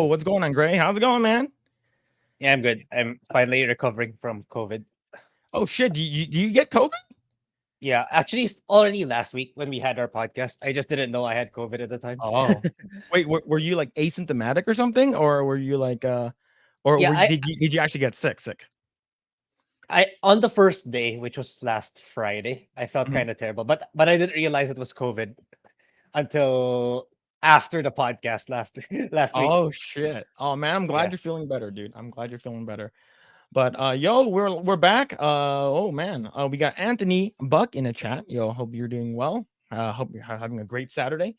what's going on, Grae? How's it going, man? Yeah, I'm good. I'm finally recovering from COVID. Oh shit, do you get COVID? Yeah, actually, it's already last week when we had our podcast. I just didn't know I had COVID at the time. Oh, wait, were you like asymptomatic or something, or were you like or Yeah, did you actually get sick? I on the first day, which was last Friday, I felt Mhm. kind of terrible, but I didn't realize it was COVID until after the podcast last last week. Oh shit. Oh man, I'm glad Yeah. you're feeling better, dude. I'm glad you're feeling better. But yo, we're back. Oh man, we got Anthony Buck in the chat. Yo, hope you're doing well. Hope you're having a great Saturday.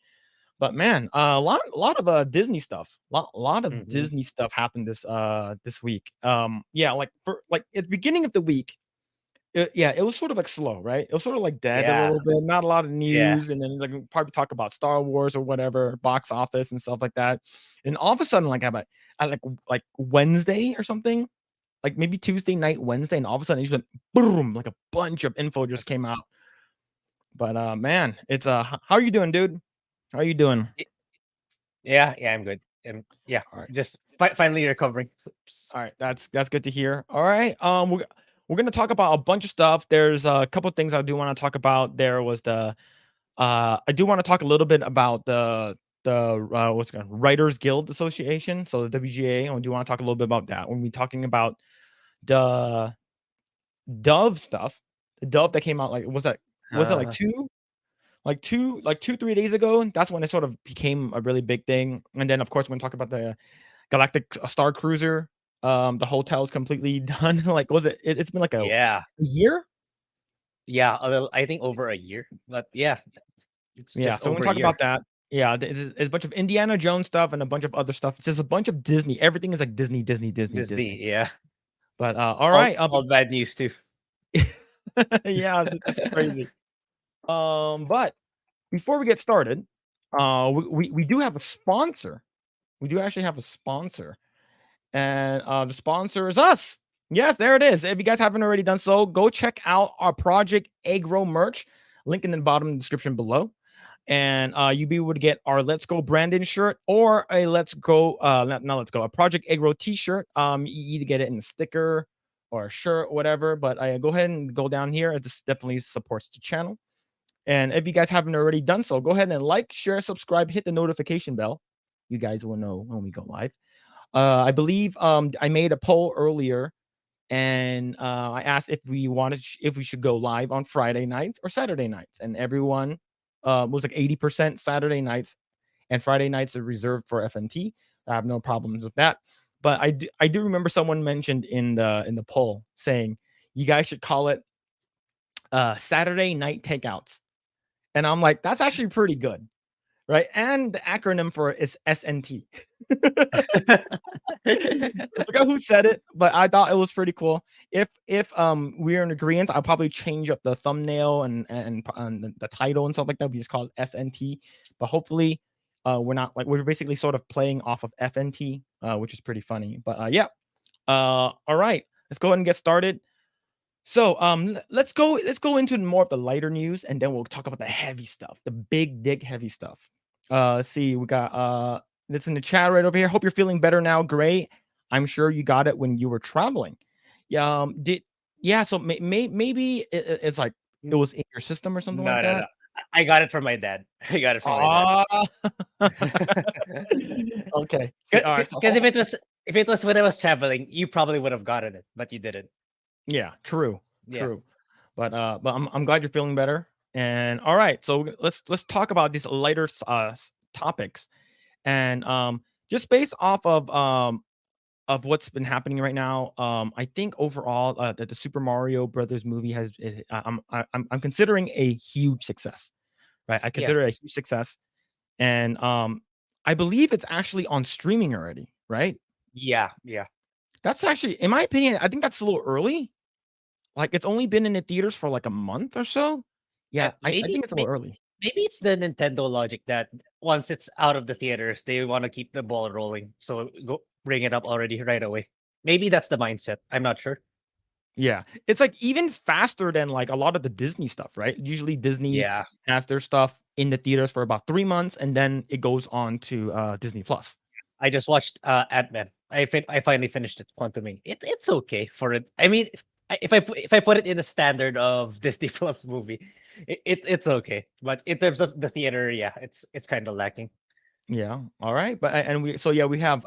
But man, a lot of Disney stuff. Lot of Hmm. Disney stuff happened this week. Yeah, like for like at the beginning of the week, yeah, it was sort of like slow, right? It was sort of like dead a Yeah. little bit, not a lot of Yeah. news, and then like we probably talk about Star Wars or whatever, box office and stuff like that. And all of a sudden, like about at like Wednesday or something, like maybe Tuesday night, Wednesday, and all of a sudden it just went boom, like a bunch of info just came out. But man, it's how are you doing, dude? How are you doing? Y- Yeah. Yeah. I'm good. Yeah, All right. just finally recovering. All right, that's good to hear. All right, we're gonna talk about a bunch of stuff. There's a couple of things I do want to talk about. There was the I do want to talk a little bit about the what's it called Writers Guild Association, so the WGA. I do want to talk a little bit about that when we're talking about the Dove stuff. The Dove that came out like was that Uh, 2 3 days ago? That's when it sort of became a really big thing. And then of course we're gonna talk about the Galactic Star Cruiser. The hotel's completely done. Like, it's been like a yeah. year? Yeah. A little, I think over a year, but yeah, it's Yeah, just so we're gonna over a talk year. about that. Yeah, it's a bunch of Indiana Jones stuff and a bunch of other stuff. It's just a bunch of Disney. Everything is like Disney, Disney, Disney, Disney. Disney. Yeah. But all All right. all bad news too. Yeah, this is crazy. But before we get started, we do have a sponsor. We do actually have a sponsor. And the sponsor is us. Yes, there it is. If you guys haven't already done so, go check out our Project Eggroll merch. Link in the bottom description below. And you'll be able to get our Let's Go Brandon shirt or a Let's Go, not Let's Go, a Project Eggroll t-shirt. You either get it in a sticker or a shirt, whatever. But go ahead and go down here. It just definitely supports the channel. And if you guys haven't already done so, go ahead and like, share, subscribe, hit the notification bell. You guys will know when we go live. I believe I made a poll earlier, and I asked if we wanted if we should go live on Friday nights or Saturday nights, and everyone was like 80% Saturday nights, and Friday nights are reserved for FNT. I have no problems with that, but I do remember someone mentioned in the poll saying you guys should call it Saturday night takeouts, and I'm like, that's actually pretty good, right? And the acronym for it is SNT. I forgot who said it, but I thought it was pretty cool. If we're in agreement, I'll probably change up the thumbnail and the title and stuff like that. We just call it SNT, but hopefully, we're not like we're basically sort of playing off of FNT, which is pretty funny. But yeah, all right, let's go ahead and get started. So let's go into more of the lighter news, and then we'll talk about the heavy stuff, the big heavy stuff. Let's see, we got that's in the chat right over here. Hope you're feeling better now. Great. I'm sure you got it when you were traveling. Yeah, did yeah. So maybe it's like it was in your system or something like No, no, that. no. I got it from my dad. I got it from my dad. Ah, okay. See, all right. So Because if it was when I was traveling, you probably would have gotten it, but you didn't. yeah, true, Yeah. true. But I'm glad you're feeling better. And all right, so let's talk about these lighter topics. And just based off of what's been happening right now, I think overall that the Super Mario Brothers movie I'm considering a huge success, right? I Yeah. consider it a huge success, and I believe it's actually on streaming already, right? Yeah. Yeah. That's actually, in my opinion, I think that's a little early. Like, it's only been in the theaters for, like, a month or so? Yeah, I Maybe think it's a little early. maybe it's the Nintendo logic that once it's out of the theaters, they want to keep the ball rolling. So go bring it up already right away. Maybe that's the mindset. I'm not sure. Yeah. It's, like, even faster than, like, a lot of the Disney stuff, right? Usually, Disney Yeah. has their stuff in the theaters for about 3 months, and then it goes on to, Disney Plus. I just watched Ant-Man. I finally finished it. Quantuming. It's okay for it. I mean, if I put it in the standard of Disney Plus movie, it's okay. But in terms of the theater, yeah, it's kind of lacking. Yeah. All right. But and we we have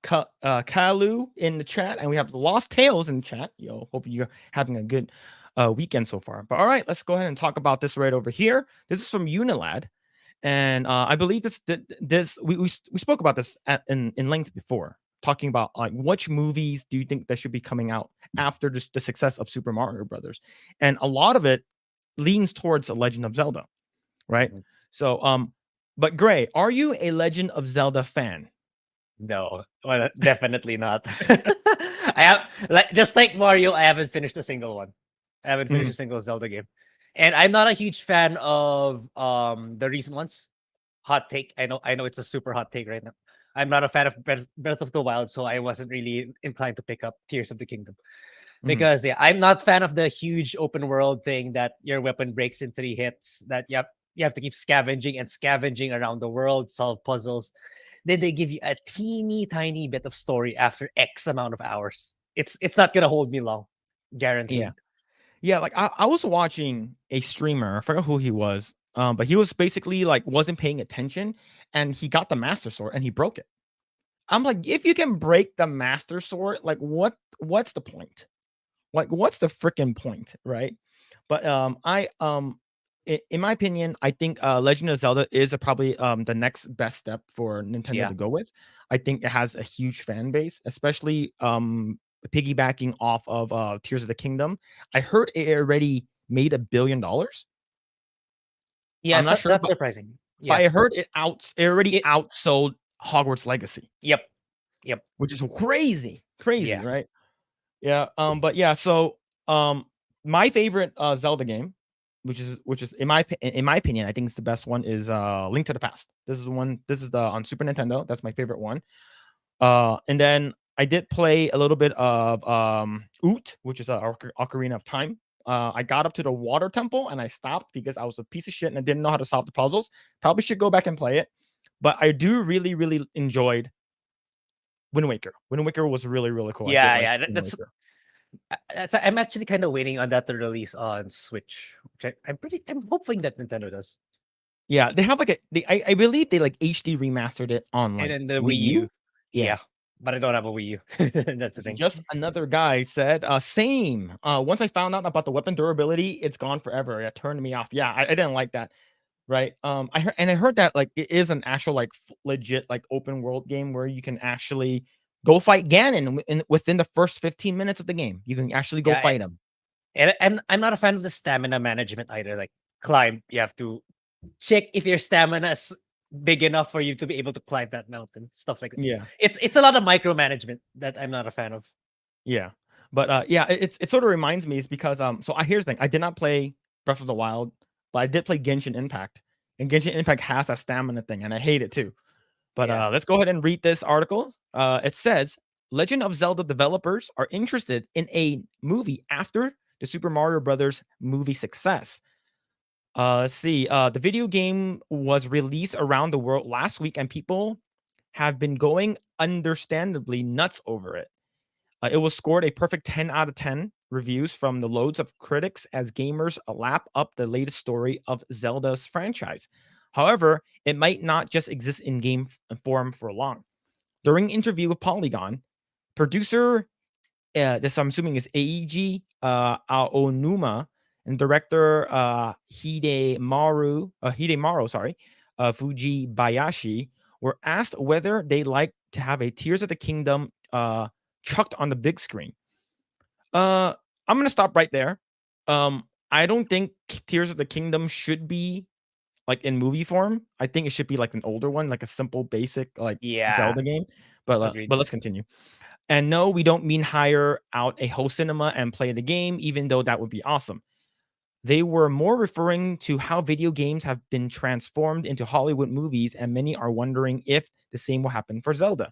Kalu in the chat, and we have Lost Tales in the chat. Yo, hope you're having a good weekend so far. But all right, let's go ahead and talk about this right over here. This is from Unilad, and I believe this we spoke about this in length before, talking about like which movies do you think that should be coming out after just the success of Super Mario Brothers, and a lot of it leans towards a Legend of Zelda, right? Mhm. So but Grae, are you a Legend of Zelda fan? No, well, definitely not. I have just like Mario. I haven't finished a single one. I haven't finished a single Zelda game, and I'm not a huge fan of the recent ones. Hot take. I know it's a super hot take right now. I'm not a fan of Breath of the Wild, so I wasn't really inclined to pick up Tears of the Kingdom Mhm. because yeah, I'm not fan of the huge open world thing that your weapon breaks in 3 hits. That you have to keep scavenging and scavenging around the world, solve puzzles. Then they give you a teeny tiny bit of story after X amount of hours. It's not gonna hold me long, Yeah. guaranteed. Yeah, like I was watching a streamer, I forgot who he was, but he was basically like wasn't paying attention and he got the master sword and he broke it. I'm like, if you can break the master sword, like what's the point? Like, what's the freaking point, right? But in my opinion, I think Legend of Zelda is probably the next best step for Nintendo Yeah. to go with. I think it has a huge fan base, especially piggybacking off of Tears of the Kingdom. I heard it already made $1 billion. Yeah, I'm not sure, that's but surprising. but Yeah. I heard it already It outsold Hogwarts Legacy, Yep. Yep. which is crazy, Yeah. right? Yeah, but yeah, so my favorite Zelda game, which is in my opinion, I think it's the best one is Link to the Past. This is the on Super Nintendo. That's my favorite one. And then I did play a little bit of Oot, which is a Ocarina of Time. I got up to the water temple and I stopped because I was a piece of shit and I didn't know how to solve the puzzles. Probably should go back and play it. But I do really enjoyed Wind Waker. Wind Waker was really cool. I did Yeah, like yeah. Wind Waker. I'm actually kind of waiting on that to release on Switch, which I'm hoping that Nintendo does. Yeah, they have like I believe they like HD remastered it on And like then the Wii Wii U. U. Yeah. Yeah. But I don't have a Wii U. That's the thing. Just another guy said, same. Once I found out about the weapon durability, it's gone forever. It turned me off. Yeah, I didn't like that. Right. I heard that like it is an actual like legit like open world game where you can actually go fight Ganon within the first 15 minutes of the game. You can actually go Yeah, fight him. and I'm not a fan of the stamina management either. Like climb, you have to check if your stamina is big enough for you to be able to climb that mountain. Stuff like that. Yeah. It's a lot of micromanagement that I'm not a fan of. Yeah. But yeah, it sort of reminds me is because so here's the thing. I did not play Breath of the Wild, but I did play Genshin Impact. And Genshin Impact has that stamina thing, and I hate it too. But Yeah. let's go ahead and read this article. It says Legend of Zelda developers are interested in a movie after the Super Mario Brothers movie success. Let's see. The video game was released around the world last week, and people have been going understandably nuts over it. It was scored a perfect 10 out of 10 reviews from the loads of critics as gamers lap up the latest story of Zelda's franchise. However, it might not just exist in game form for long. During an interview with Polygon, producer, this I'm assuming is Eiji Aonuma, and director Hidemaru, Fujibayashi, were asked whether they like to have a Tears of the Kingdom chucked on the big screen. I'm gonna stop right there. I don't think Tears of the Kingdom should be like in movie form. I think it should be like an older one, like a simple, basic like Yeah. Zelda game. But Agreed. let's continue. And no, we don't mean hire out a whole cinema and play the game, even though that would be awesome. They were more referring to how video games have been transformed into Hollywood movies, and many are wondering if the same will happen for Zelda.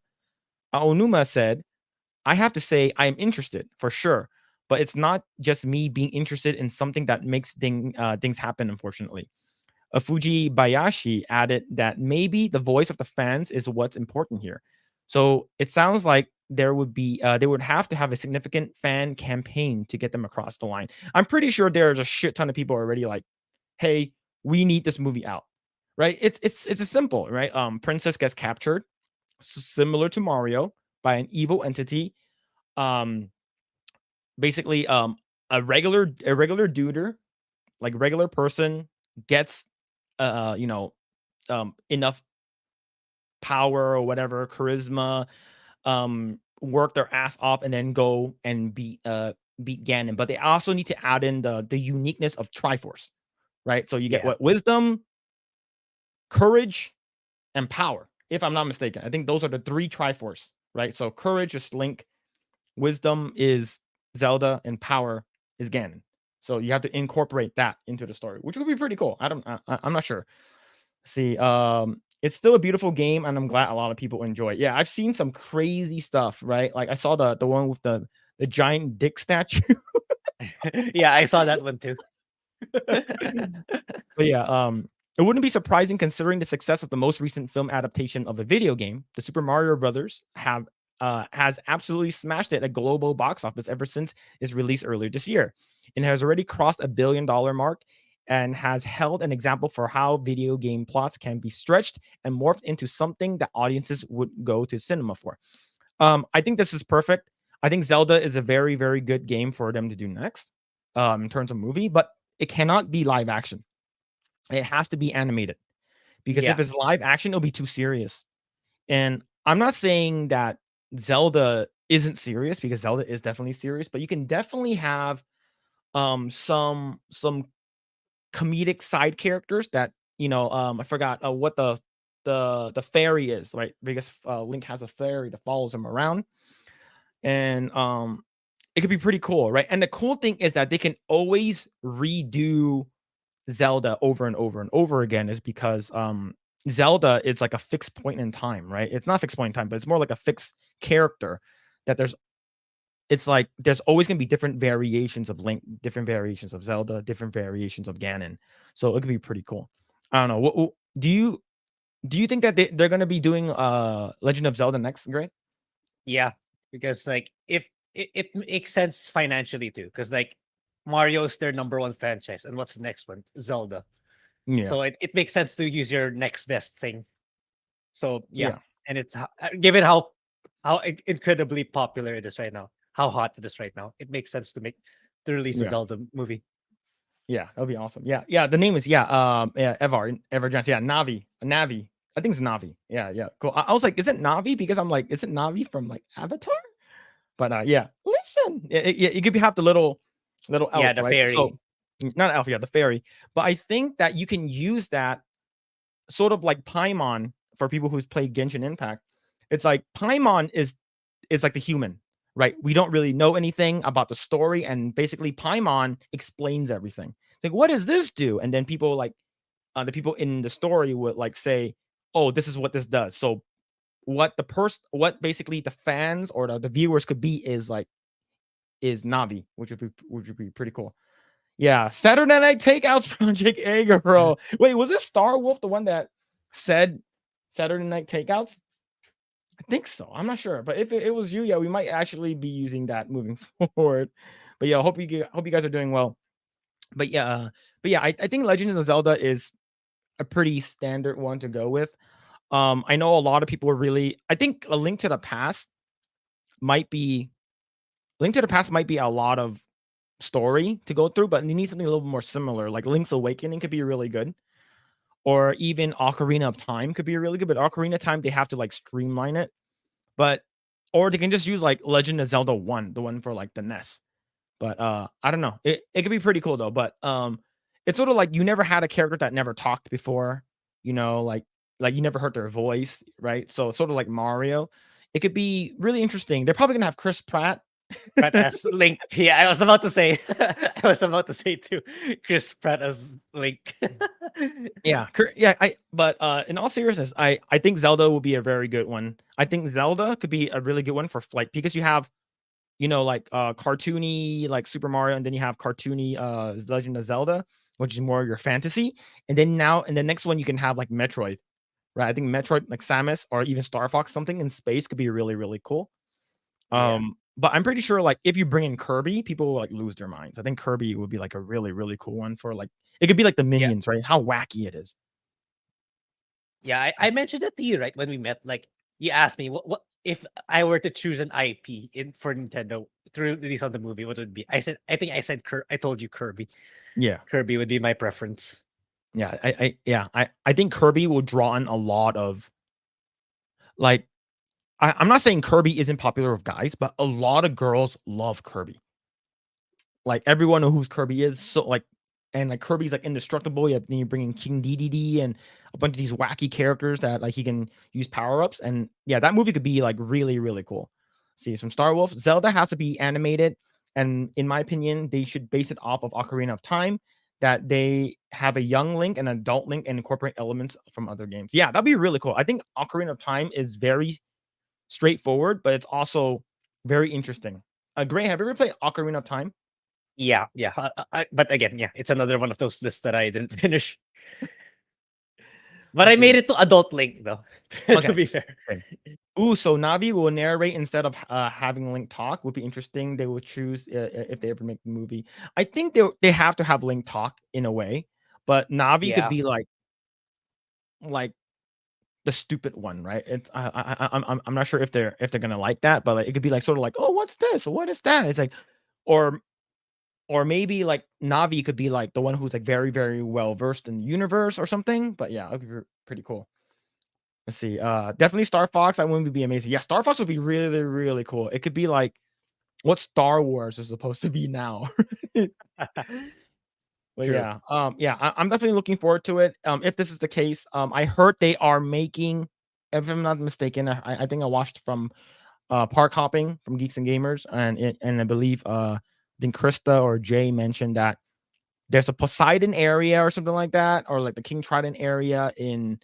Aonuma said, I have to say I am interested for sure, but it's not just me being interested in something that makes things happen, unfortunately. Fujibayashi added that maybe the voice of the fans is what's important here. So it sounds like there would be they would have to have a significant fan campaign to get them across the line. I'm pretty sure there's a shit ton of people already like, hey, we need this movie out, right? It's a simple, right? Princess gets captured, similar to Mario, by an evil entity. Um, basically, a regular duder, like regular person, gets you know enough power or whatever, charisma, work their ass off and then go and beat Ganon. But they also need to add in the uniqueness of Triforce, right? So you get Yeah. what, wisdom, courage, and power, if I'm not mistaken. I think those are the three Triforce, right? So courage is Link, wisdom is Zelda, and power is Ganon. So you have to incorporate that into the story, which would be pretty cool. I'm not sure. See, it's still a beautiful game, and I'm glad a lot of people enjoy it. Yeah, I've seen some crazy stuff, right? Like I saw the one with the giant dick statue. Yeah, I saw that one too. But yeah, it wouldn't be surprising considering the success of the most recent film adaptation of a video game. The Super Mario Brothers has absolutely smashed it at global box office ever since its release earlier this year, and has already crossed $1 billion mark, and has held an example for how video game plots can be stretched and morphed into something that audiences would go to cinema for. I think this is perfect. I think Zelda is a very, very good game for them to do next, in terms of movie, but it cannot be live action. It has to be animated, because if Yeah. it's live action, it'll be too serious. And I'm not saying that Zelda isn't serious, because Zelda is definitely serious, but you can definitely have some comedic side characters that, I forgot what the fairy is, right? Because Link has a fairy that follows him around, and it could be pretty cool, right? And the cool thing is that they can always redo Zelda over and over and over again, is because Zelda is like a fixed point in time, right? It's not a fixed point in time, but it's more like a fixed character that it's like there's always gonna be different variations of Link, different variations of Zelda, different variations of Ganon. So it could be pretty cool. I don't know. Do you think that they're gonna be doing Legend of Zelda next, Gray? Yeah, because like if it makes sense financially too, because like Mario's their number one franchise, and what's the next one? Zelda. Yeah. So it makes sense to use your next best thing. So yeah, Yeah. and it's given how incredibly popular it is right now, how hot it is right now, it makes sense to release a Yeah. Zelda movie. Yeah, that'll be awesome. Yeah, yeah. The name is yeah, Evar Johnson. Yeah, Navi. I think it's Navi. Yeah, yeah. Cool. I was like, is it Navi? Because I'm like, is it Navi from like Avatar? But yeah, listen, it could be have the little Yeah, elf, the right? So fairy. not elf, yeah, the fairy. But I think that you can use that sort of like Paimon for people who's played Genshin Impact. It's like Paimon is like the human, right? We don't really know anything about the story, and basically Paimon explains everything. It's like, what does this do? And then people like the people in the story would like say, oh, this is what this does. So what basically the fans or the viewers could be is Navi, which would be pretty cool. Yeah, Saturday Night Takeouts Project Eggroll. Wait, was this Star Wolf the one that said Saturday Night Takeouts? I think so. I'm not sure, but if it was you, yeah, we might actually be using that moving forward. But yeah, hope you guys are doing well. But yeah, I think Legends of Zelda is a pretty standard one to go with. I know a lot of people are really. I think A Link to the Past might be Link to the Past might be a lot of story to go through, but you need something a little more similar. Like Link's Awakening could be really good, or even Ocarina of Time could be really good. But Ocarina of Time, they have to like streamline it. But or they can just use like Legend of Zelda 1, the one for like the NES. But I don't know. It could be pretty cool though. But it's sort of like you never had a character that never talked before, like you never heard their voice, right? So sort of like Mario. It could be really interesting. They're probably gonna have Chris Pratt. Pratt as Link. Yeah, I was about to say. I was about to say too. Chris Pratt as Link. Yeah, yeah. But in all seriousness, I think Zelda will be a very good one. I think Zelda could be a really good one for like because you have like cartoony like Super Mario, and then you have cartoony Legend of Zelda. which is more your fantasy. And then now in the next one, you can have like Metroid, right? I think Metroid, like Samus or even Star Fox, something in space could be really, really cool. Yeah. But I'm pretty sure like if you bring in Kirby, people will like lose their minds. I think Kirby would be like a really, really cool one for like it could be like the Yeah. minions, right? How wacky it is. Yeah. I mentioned that to you, right? When we met, like you asked me what if I were to choose an IP in for Nintendo to release on the movie, what would it be? I told you Kirby. Yeah. Kirby would be my preference. I think Kirby will draw in a lot of like I'm not saying Kirby isn't popular with guys, but a lot of girls love Kirby. Like everyone knows who Kirby is. So like, and like Kirby's like indestructible. Then you bring in King DDD and a bunch of these wacky characters that like he can use power ups. And yeah, that movie could be like really really cool. See, from Star Wolf, Zelda has to be animated, and in my opinion, they should base it off of Ocarina of Time. That they have a young Link and an adult Link and incorporate elements from other games. Yeah, that'd be really cool. I think Ocarina of Time is very straightforward, but it's also very interesting. Grae, have you ever played Ocarina of Time? Yeah, yeah. But again, yeah, it's another one of those lists that I didn't finish. But I Let's made see. it to adult Link though. To Okay. be fair. Okay. Ooh, so Navi will narrate instead of having Link talk. Would be interesting. They will choose if they ever make the movie. I think they have to have Link talk in a way, but Navi could Yeah. be like the stupid one, right? It's I'm not sure if they're gonna like that, but like it could be like sort of like, oh, what's this? What is that? It's like, or or maybe like Navi could be like the one who's like very very well versed in the universe or something. But yeah, it would be pretty cool. Let's see. Definitely Star Fox. That one would be amazing. Yeah, Star Fox would be really, really cool. It could be like what Star Wars is supposed to be now. But True. yeah, I'm definitely looking forward to it. If this is the case, I heard they are making, if I'm not mistaken, I think I watched from Park Hopping from Geeks and Gamers, and I believe I think Krista or Jay mentioned that there's a Poseidon area or something like that, or like the King Trident area in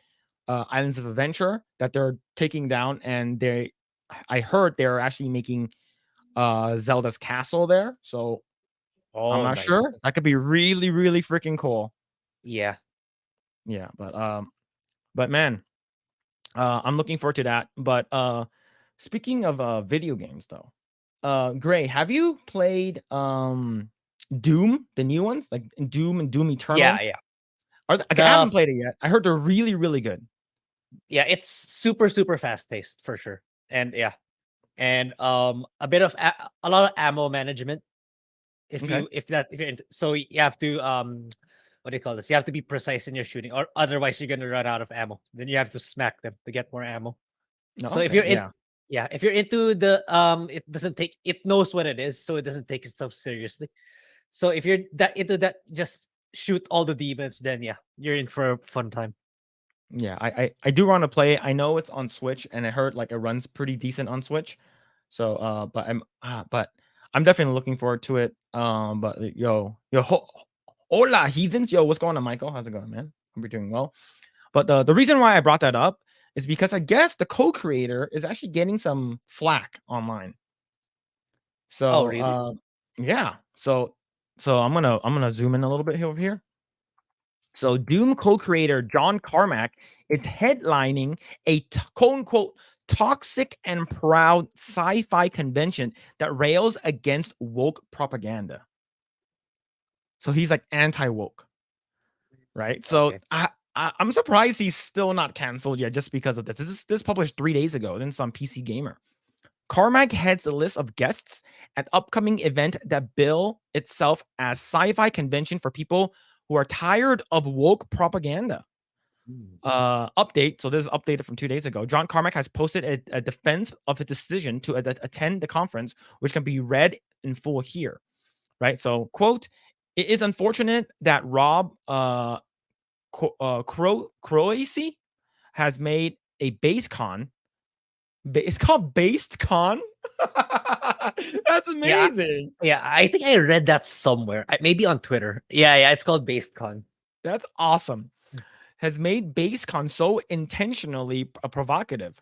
Islands of Adventure that they're taking down, and I heard they're actually making Zelda's castle there. So I'm Oh, not nice. sure. That could be really, really freaking cool. Yeah. Yeah, but man, I'm looking forward to that. But speaking of video games though, Grae, have you played Doom, the new ones, like Doom and Doom Yeah, Eternal? yeah. I The haven't played it yet. I heard they're really, really good. yeah, it's super, super fast paced for sure. And yeah. And a bit of a lot of ammo management. Okay. If you're into, so you have to what do you call this? You have to be precise in your shooting, or otherwise you're gonna run out of ammo. Then you have to smack them to get more ammo. No, So if okay, you're in yeah, yeah, if you're into the it knows what it is, so it doesn't take itself seriously. So if you're that into that, just shoot all the demons, then yeah, you're in for a fun time. yeah. I do want to play it. I know it's on Switch, and I heard like it runs pretty decent on Switch. So, but I'm definitely looking forward to it. But hola heathens, yo, what's going on, Michael? How's it going, man? Hope you're doing well. But the reason why I brought that up is because I guess the co-creator is actually getting some flack online. Oh, So, really? yeah. So I'm gonna zoom in a little bit over here. So Doom co-creator John Carmack is headlining a quote unquote toxic and proud sci-fi convention that rails against woke propaganda. So he's like anti-woke, right? So Okay. I'm surprised he's still not canceled yet just because of this. This published 3 days ago. Then it's on PC Gamer. Carmack heads a list of guests at upcoming event that bill itself as sci-fi convention for people who are tired of woke propaganda. Mm. Update. So this is updated from 2 days ago. John Carmack has posted a defense of his decision to attend the conference, which can be read in full here. Right. So, quote: "It is unfortunate that Rob Croacy has made a base con. It's called Based Con. That's Yeah, amazing. yeah. I think I read that somewhere. Maybe on Twitter. Yeah, yeah. It's called Based Con. That's awesome. Has made BaseCon so intentionally provocative.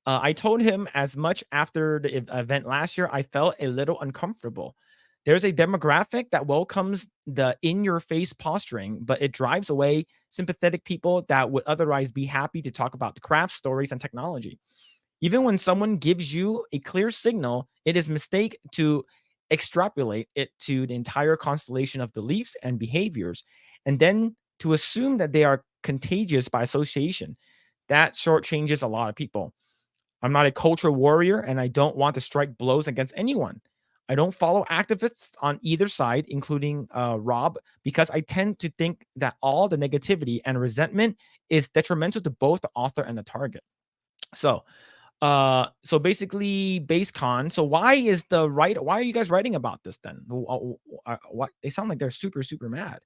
I told him as much after the event last year. I felt a little uncomfortable. There's a demographic that welcomes the in-your-face posturing, but it drives away sympathetic people that would otherwise be happy to talk about the craft, stories, and technology. Even when someone gives you a clear signal, it is a mistake to extrapolate it to the entire constellation of beliefs and behaviors, and then to assume that they are contagious by association. That shortchanges a lot of people. I'm not a culture warrior and I don't want to strike blows against anyone. I don't follow activists on either side, including Rob, because I tend to think that all the negativity and resentment is detrimental to both the author and the target. So, so basically, base con. So why are you guys writing about this then? What they sound like they're super mad.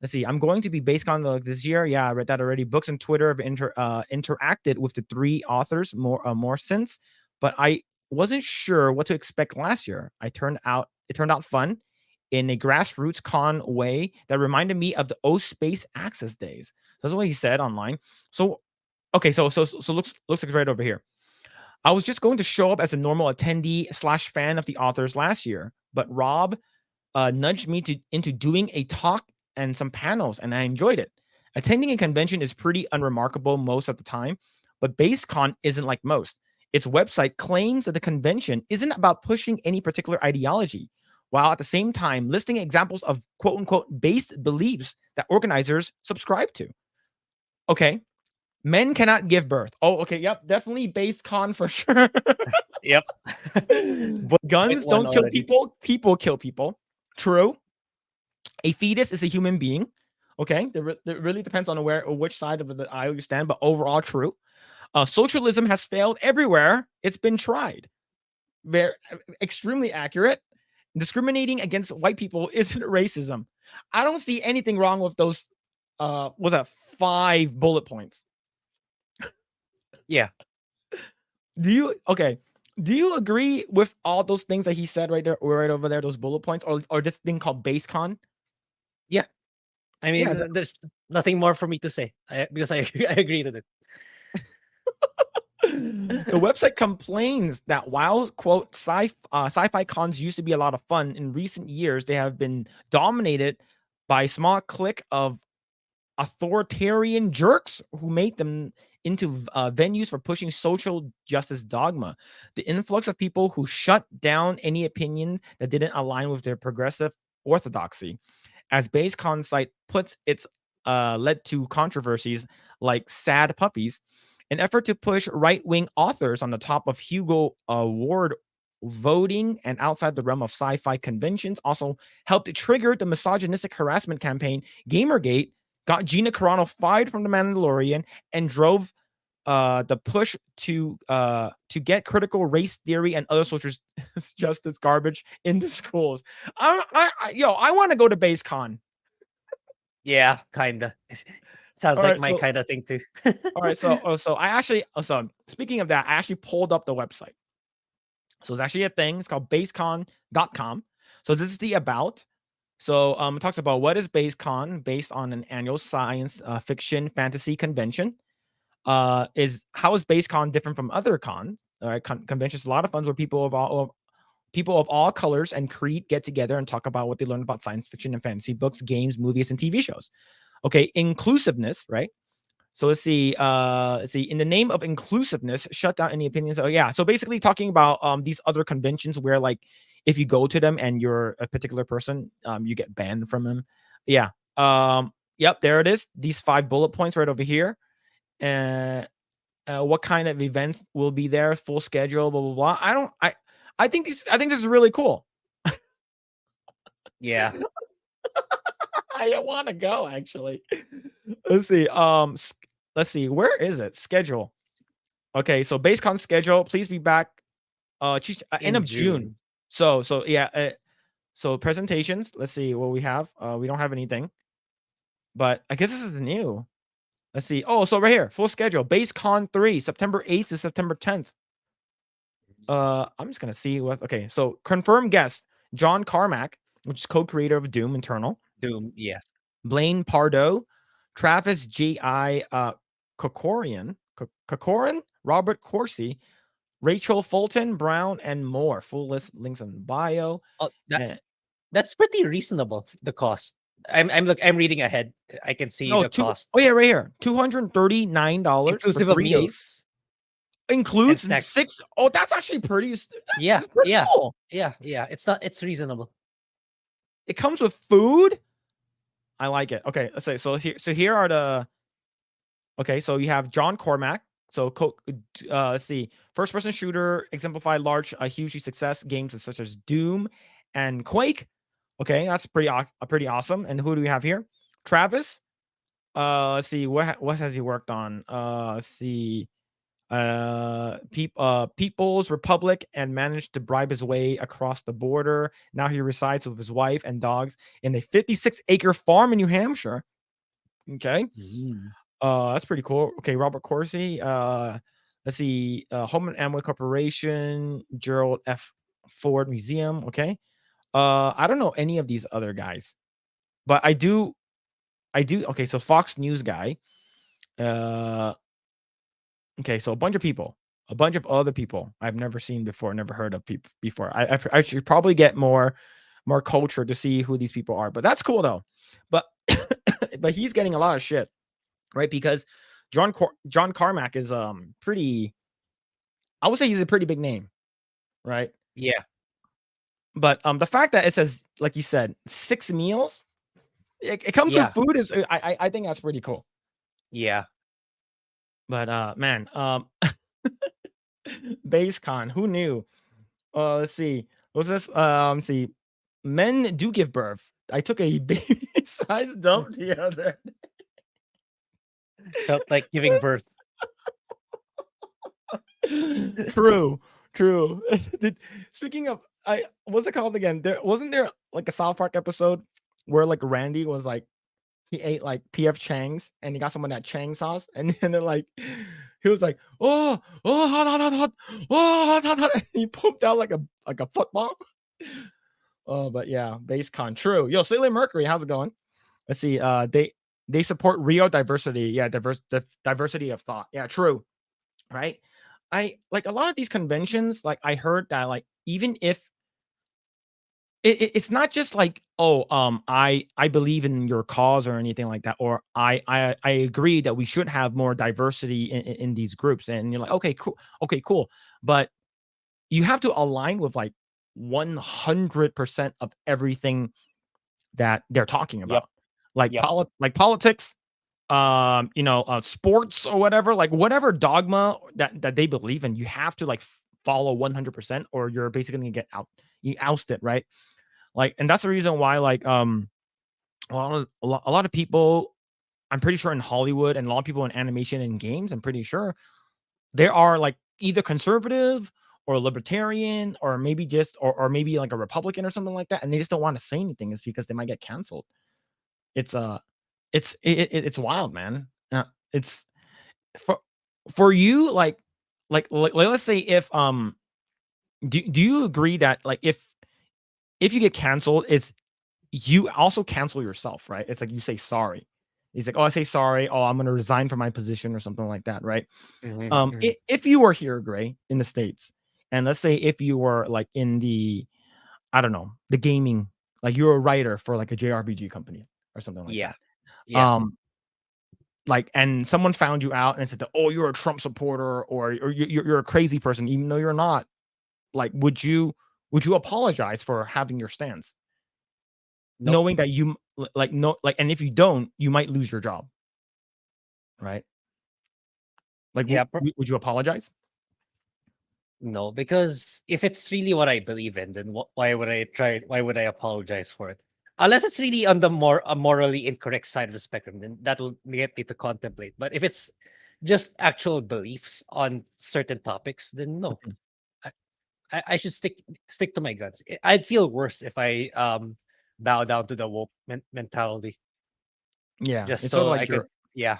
Let's see. I'm going to be based on this year. Yeah, I read that already. Books and Twitter have interacted with the three authors more since, but I wasn't sure what to expect last year. It turned out fun in a grassroots con way that reminded me of the O Space Access days. That's what he said online. So okay, so looks like right over here. I was just going to show up as a normal attendee slash fan of the authors last year, but Rob nudged me into doing a talk and some panels, and I enjoyed it. Attending a convention is pretty unremarkable most of the time, but BaseCon isn't like most. Its website claims that the convention isn't about pushing any particular ideology, while at the same time listing examples of quote unquote based beliefs that organizers subscribe to. Okay. Men cannot give birth. Oh, okay. Yep. Definitely BaseCon for sure. Yep. Guns One don't kill already. people. People kill people. True. A fetus is a human being. Okay, it really depends on which side of the aisle you stand, but overall true. Socialism has failed everywhere it's been tried. Very extremely accurate. Discriminating against white people isn't racism. I don't see anything wrong with those. Was that 5 bullet points? Yeah. Do you okay? Do you agree with all those things that he said right there, or right over there, those bullet points, or this thing called BaseCon? Yeah. I Yeah, mean, there's nothing more for me to say because I agree, I agree with it. the website complains that while quote sci-fi cons used to be a lot of fun, in recent years they have been dominated by a small clique of authoritarian jerks who made them into venues for pushing social justice dogma. The influx of people who shut down any opinions that didn't align with their progressive orthodoxy, as BaseCon site puts its led to controversies like sad puppies, an effort to push right-wing authors on the top of Hugo Award voting and outside the realm of sci-fi conventions also helped trigger the misogynistic harassment campaign Gamergate, got Gina Carano fired from The Mandalorian, and drove the push to get critical race theory and other social justice garbage into schools. I want to go to BaseCon. Yeah, kinda. Sounds All like right, my so kind of thing too. all right, so I actually so speaking of that, I actually pulled up the website. So it's actually a thing. It's called basecon.com. So this is the about. So it talks about what is BaseCon, based on an annual science fiction fantasy convention. Is how is BaseCon different from other cons? All right, conventions, a lot of fun where people of all colors and creed get together and talk about what they learned about science fiction and fantasy books, games, movies, and TV shows. Okay, inclusiveness, right? So let's see. In the name of inclusiveness, shut down any opinions. Oh yeah. So basically talking about these other conventions where like if you go to them and you're a particular person, you get banned from them. Yeah. Yep, there it is. These 5 bullet points right over here. And what kind of events will be there, full schedule, blah blah blah. I think this is really cool. Yeah. I want to go actually. Let's see. Let's see. Where is it? Schedule. Okay, so BaseCon schedule. Please be back. End In of June. June. So yeah. So presentations. Let's see what we have. We don't have anything, but I guess this is new. Let's see. Oh, so right here, full schedule. BaseCon 3, September 8th to September 10th. I'm just gonna see what. Okay, so confirmed guest John Carmack, which is co-creator of Doom Eternal. Doom. Yeah. Blaine Pardo, Travis J.I. Kokorian, Robert Corsi, Rachel Fulton Brown, and more. Full list links in bio. Oh, that Eh, That's pretty reasonable. The cost. I'm reading ahead. I can see No, the two. cost Oh yeah, right here, $239 for inclusive of 3 days. meals and Includes snacks. 6. Oh, that's actually pretty. That's Yeah, pretty yeah, cool. yeah. It's not. It's reasonable. It comes with food. I like it. Okay, let's say so. Here are the. Okay, so you have John Cormack. So let's see. First person shooter exemplified large, hugely success games such as Doom and Quake. Okay, that's pretty awesome. And who do we have here? Travis. Let's see. What has he worked on? Let's see. People's Republic and managed to bribe his way across the border. Now he resides with his wife and dogs in a 56-acre farm in New Hampshire. Okay. Mm. That's pretty cool. Okay, Robert Corsi. Let's see. Home and Amway Corporation, Gerald F. Ford Museum. Okay. I don't know any of these other guys, but I do. Okay, so Fox News guy. Uh, okay, so a bunch of people, a bunch of other people I've never seen before, never heard of people before. I should probably get more culture to see who these people are, but that's cool though. But but he's getting a lot of shit, right? Because John Carmack is pretty. I would say he's a pretty big name, right? Yeah, But the fact that it says, like you said, 6 meals, it comes with yeah, food is I think that's pretty cool. yeah. But man, BaseCon, who knew? Let's see. What's this? Let's see. Men do give birth. I took a baby size dump the other. Felt like giving birth. True, true. Speaking of, what's it called again? There like a South Park episode where like Randy was like he ate like PF Chang's and he got some of that Chang sauce and then like he was like, oh, hot, hot, hot, hot, oh, hot, hot, hot. And he pumped out like a football. Oh, but yeah, BaseCon. True. Yo, Sailor Mercury, how's it going? Let's see. They support real diversity. Yeah, diversity of thought. Yeah, true. Right. I like a lot of these conventions. Like I heard that like even if it's not just like I believe in your cause or anything like that, or I agree that we should have more diversity in these groups, and you're like okay cool, but you have to align with like 100% of everything that they're talking Yep, about, like yep. politics, sports or whatever, like whatever dogma that they believe in, you have to like follow 100%, or you're basically gonna get ousted, right? Like, and that's the reason why, like, a lot of people, I'm pretty sure in Hollywood and a lot of people in animation and games, I'm pretty sure they are like either conservative or libertarian or maybe just or maybe like a Republican or something like that, and they just don't want to say anything. Is because they might get canceled. It's it's wild, man. It's for you, like let's say if do you agree that like if you get canceled, it's you also cancel yourself, right? It's like you say sorry. He's like, oh, I say sorry. Oh, I'm gonna resign from my position or something like that, right? Hmm, hmm. If you were here, Grae, in the States, and let's say if you were like in the, I don't know, the gaming, like you're a writer for like a JRPG company or something like Yeah, that. yeah. Um, like, and someone found you out and said that, oh, you're a Trump supporter or you're a crazy person, even though you're not. Like, would you apologize for having your stance, Nope. knowing that you like no like, and if you don't, you might lose your job, right? Like, Yeah. would you apologize? No, because if it's really what I believe in, then why would I try? Why would I apologize for it? Unless it's really on the more morally incorrect side of the spectrum, then that will get me to contemplate. But if it's just actual beliefs on certain topics, then no, Mhm. I, I should stick to my guns. I'd feel worse if I bow down to the woke mentality Yeah, just it's sort so of I like could, yeah,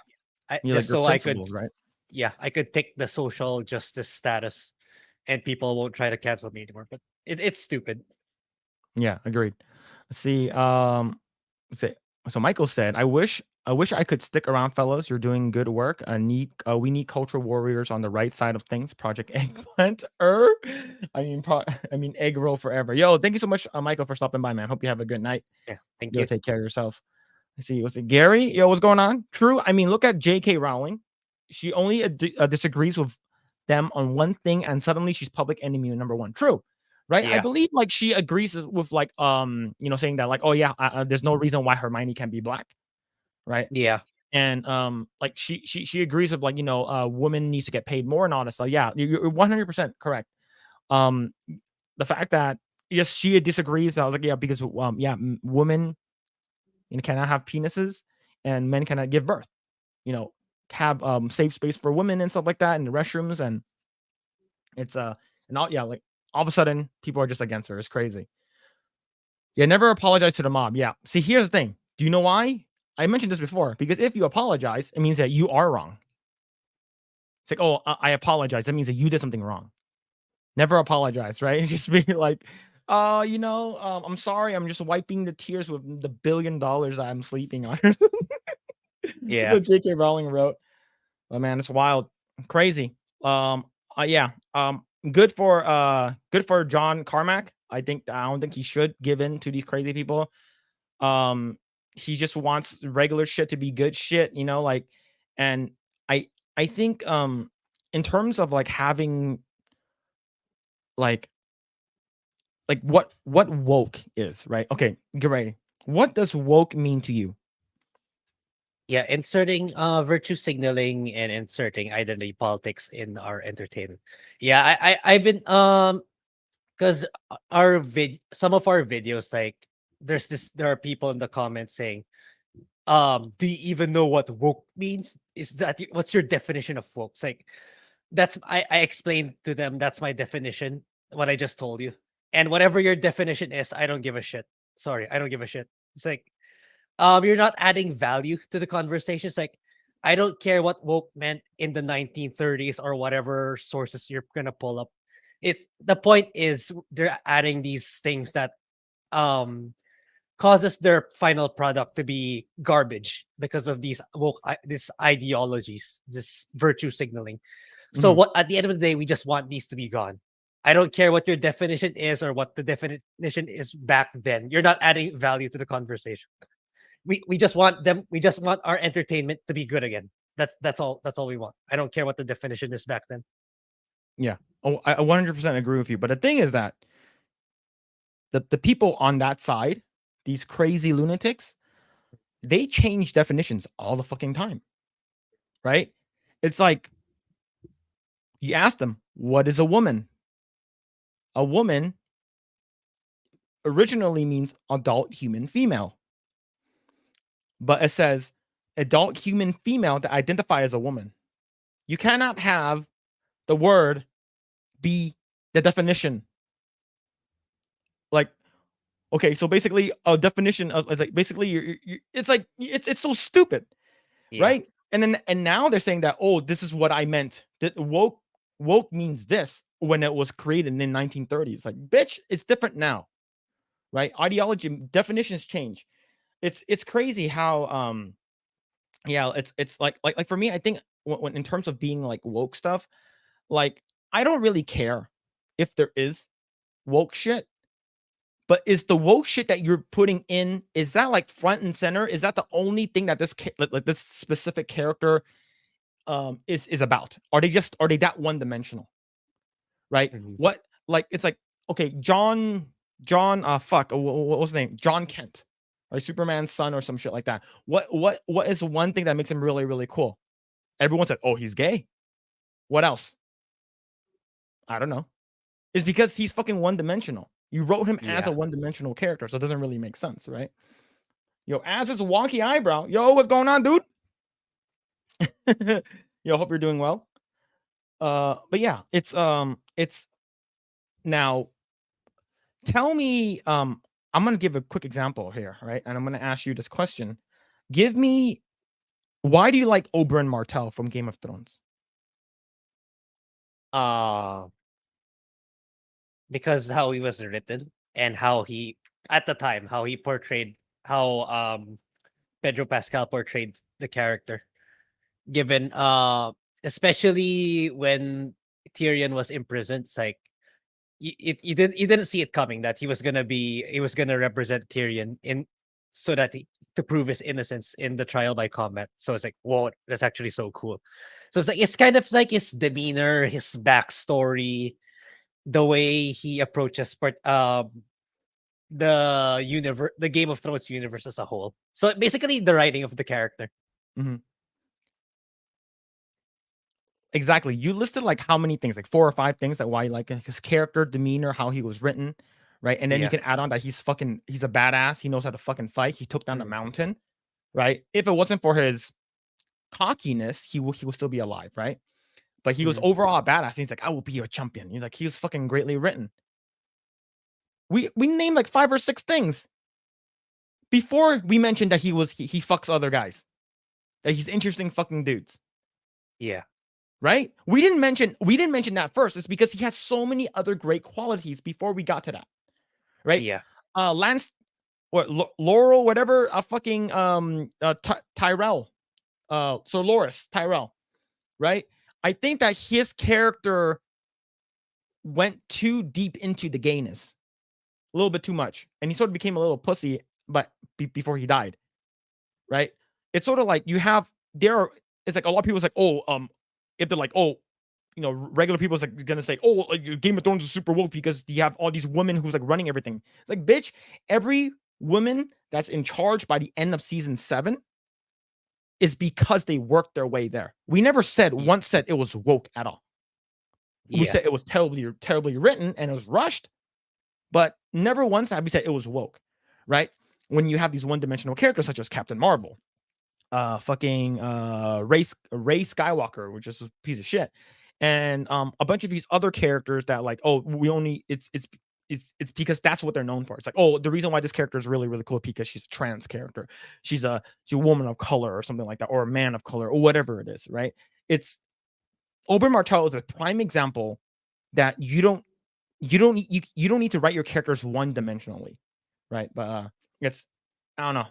like just your so I could, principles, right? yeah, I could take the social justice status and people won't try to cancel me anymore. But it's stupid. Yeah, agreed. Let's see. Let's see. So Michael said, "I wish I wish I could stick around, fellas. You're doing good work. We need culture warriors on the right side of things. Project Eggplant. I mean egg roll forever. Yo, thank you so much, Michael, for stopping by, man. Hope you have a good night. Yeah, thank Yo, you. take care of yourself. I see. What's it, Gary? Yo, what's going on? True. I mean, look at J.K. Rowling. She only disagrees with them on one thing, and suddenly she's public enemy number one. True, right? I Yeah, believe like she agrees with like saying that like, oh yeah, there's no reason why Hermione can be black, right? yeah, And like she agrees with like woman needs to get paid more and all this. So yeah, you're 100% correct. Um, the fact that yes, she disagrees. I was like, yeah, because women cannot have penises and men cannot give birth. You know, have safe space for women and stuff like that in the restrooms, and it's and all yeah, like all of a sudden people are just against her. It's crazy. Yeah, never apologize to the mob. Yeah. See, here's the thing. Do you know why? I mentioned this before because if you apologize, it means that you are wrong. It's like, oh, I apologize. That means that you did something wrong. Never apologize, right? Just be like, I'm sorry. I'm just wiping the tears with the $1 billion I'm sleeping on. That's yeah. what J.K. Rowling wrote. Oh man, it's wild, crazy. Yeah. Good for John Carmack. I don't think he should give in to these crazy people. Um, he just wants regular shit to be good shit, like, and I I think in terms of like having like what woke is, right? Okay, Grae, what does woke mean to you? Yeah, inserting virtue signaling and inserting identity politics in our entertainment. Yeah, I've been because some of our videos, like there are people in the comments saying, do you even know what woke means? What's your definition of woke? It's like I explained to them that's my definition, what I just told you. And whatever your definition is, I don't give a shit. Sorry, I don't give a shit. It's like you're not adding value to the conversation. It's like I don't care what woke meant in the 1930s or whatever sources you're gonna pull up. It's the point is they're adding these things that um causes their final product to be garbage because of these ideologies, this virtue signaling. So Mhm. what at the end of the day, we just want these to be gone. I don't care what your definition is or what the definition is back then. You're not adding value to the conversation. We just want them. We just want our entertainment to be good again. That's all. That's all we want. I don't care what the definition is back then. Yeah. Oh, I 100% agree with you. But the thing is that the people on that side, these crazy lunatics, they change definitions all the fucking time, right? It's like you ask them, what is a woman? A woman originally means adult human female, but it says adult human female to identify as a woman. You cannot have the word be the definition. Like, okay, so basically a definition of like basically it's like it's so stupid, Yeah. right? And now they're saying that, oh, this is what I meant. That woke means this when it was created in the 1930s. Like, bitch, it's different now, right? Ideology definitions change. It's crazy how yeah, it's like for me, I think when in terms of being like woke stuff, like I don't really care if there is woke shit. But is the woke shit that you're putting in, is that like front and center? Is that the only thing that like this specific character is about? Are they that one dimensional? Right? Mhm. What like it's like okay, John what was his name? John Kent. Or Superman's son or some shit like that. What is one thing that makes him really, really cool? Everyone said, "Oh, he's gay." What else? I don't know. It's because he's fucking one dimensional. You wrote him as Yeah. a one dimensional character, so it doesn't really make sense, right? Yo, as is a wonky eyebrow. Yo, what's going on, dude? Yo, hope you're doing well. But yeah, it's now tell me, I'm gonna give a quick example here, right? And I'm gonna ask you this question. Give me why do you like Oberyn Martell from Game of Thrones? Uh, because how he was written and how he at the time how he portrayed how Pedro Pascal portrayed the character. Given especially when Tyrion was imprisoned, it's like you didn't see it coming that he was gonna represent Tyrion in so that to prove his innocence in the trial by combat. So it's like, whoa, that's actually so cool. So it's like it's kind of like his demeanor, his backstory, the way he approaches the universe, the Game of Thrones universe as a whole. So basically, the writing of the character. Mm-hmm. Exactly. You listed like how many things, like 4 or 5 things that why you like his character, demeanor, how he was written, right? And then you Yeah. can add on that he's a badass. He knows how to fucking fight. He took down the mountain, right? If it wasn't for his cockiness, he will still be alive, right? But he was overall a badass. He's like, I will be your champion. He's like, he was fucking greatly written. We named like 5 or 6 things before we mentioned that he fucks other guys, that he's interesting fucking dudes. Yeah. Right? We didn't mention that first. It's because he has so many other great qualities before we got to that. Right? Yeah. Lance or Laurel, whatever, fucking Tyrell. So Loris, Tyrell, right? I think that his character went too deep into the gayness. A little bit too much. And he sort of became a little pussy, but before he died. Right? It's sort of like it's like a lot of people's like, if they're like, regular people's like gonna say, like, Game of Thrones is super woke because you have all these women who's like running everything. It's like, bitch, every woman that's in charge by the end of season 7 is because they worked their way there. We never once said it was woke at all. We said it was terribly written and it was rushed, but never once have we said it was woke, right? When you have these one-dimensional characters such as Captain Marvel, fucking Ray Skywalker, which is a piece of shit, and a bunch of these other characters that like, it's because that's what they're known for. It's like, the reason why this character is really really cool because she's a trans character, she's a woman of color or something like that, or a man of color or whatever it is, right? It's Oberyn Martell is a prime example that you don't need to write your characters one dimensionally, right? But it's I don't know.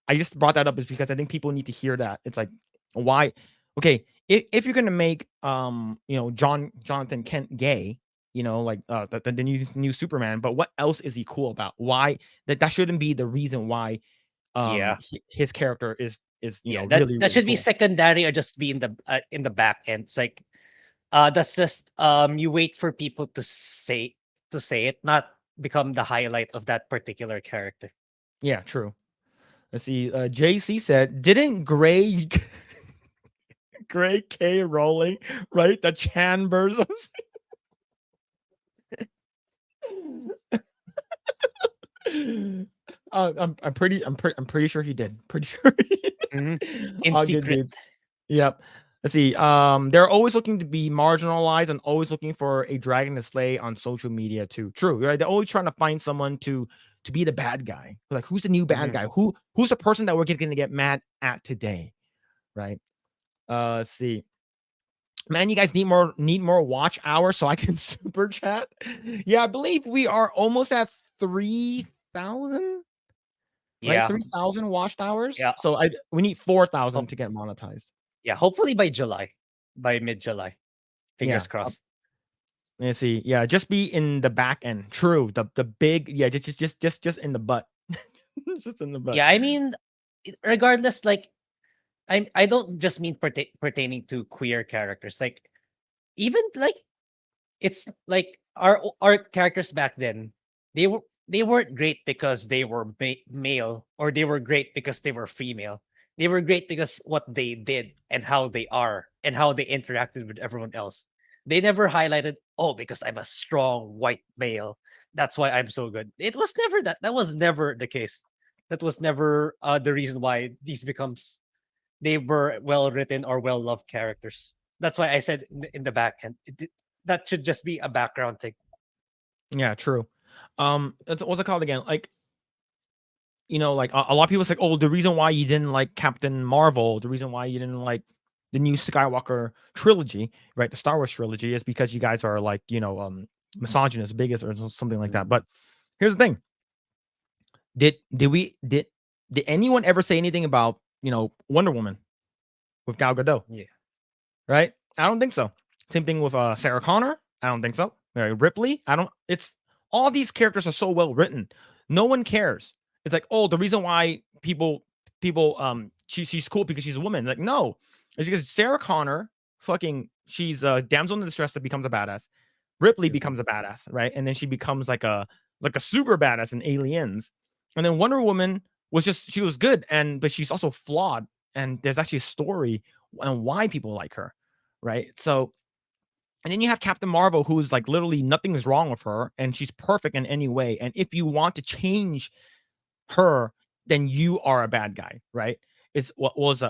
I just brought that up is because I think people need to hear that. It's like, why? Okay, if you're gonna make Jonathan Kent gay, like the new Superman, but what else is he cool about? Why that shouldn't be the reason why his character is that really that really should be cool. secondary or just be in the back end. It's like that's just you wait for people to say it, not become the highlight of that particular character. Yeah, true. Let's see. JC said, didn't Grae K. Rowling write the Chambers of I'm pretty sure he did. Pretty sure he did. In All good secret. dudes. Yep. Let's see. They're always looking to be marginalized and always looking for a dragon to slay on social media too. True, right? They're always trying to find someone to be the bad guy. Like, who's the new bad guy? Who's the person that we're going to get mad at today? Right? Let's see. Man, you guys need more watch hours so I can super chat. Yeah, I believe we are almost at 3,000. Right, Yeah. 3,000 watched hours. Yeah. So we need 4,000 to get monetized. Yeah. Hopefully by July, by mid-July. Fingers Yeah. crossed. Let's see. Yeah, just be in the back end. True. The big. Yeah, just in the butt. Just in the butt. Yeah, I mean, regardless, like I don't just mean pertaining to queer characters. Like even like it's like our characters back then, they weren't great because they were male, or they were great because they were female. They were great because what they did and how they are and how they interacted with everyone else. They never highlighted, because I'm a strong white male, that's why I'm so good. It was never that. That was never the case. That was never the reason why they were well written or well loved characters. That's why I said in the back end, that should just be a background thing. Yeah, true. What's it called again? Like, like a lot of people say, the reason why you didn't like Captain Marvel, the reason why you didn't like the new Skywalker trilogy, right? The Star Wars trilogy is because you guys are like, misogynist, biggest, or something like that. But here's the thing. Did Did anyone ever say anything about, Wonder Woman with Gal Gadot? Yeah. Right? I don't think so. Same thing with Sarah Connor. I don't think so. Ripley. I don't. It's all these characters are so well written. No one cares. It's like, oh, the reason why she's cool because she's a woman. Like, no, it's because Sarah Connor, she's a damsel in distress that becomes a badass. Ripley Mhm. becomes a badass, right? And then she becomes like a super badass in Aliens. And then Wonder Woman she was good, but she's also flawed. And there's actually a story on why people like her, right? So, and then you have Captain Marvel, who's like literally nothing is wrong with her, and she's perfect in any way. And if you want to change her, then you are a bad guy, right? It's what was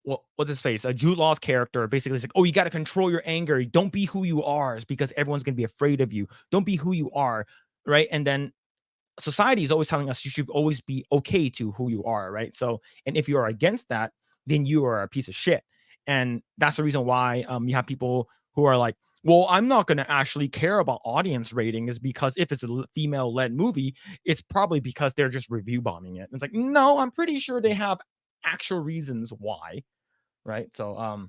what's his face? A Jude Law's character basically is like, oh, you got to control your anger. Don't be who you are, it's because everyone's gonna be afraid of you. Don't be who you are, right? And then society is always telling us you should always be okay to who you are, right? So, and if you are against that, then you are a piece of shit. And that's the reason why you have people who are like, well, I'm not going to actually care about audience rating, is because if it's a female led movie, it's probably because they're just review bombing it. It's like, no, I'm pretty sure they have actual reasons why, right? So,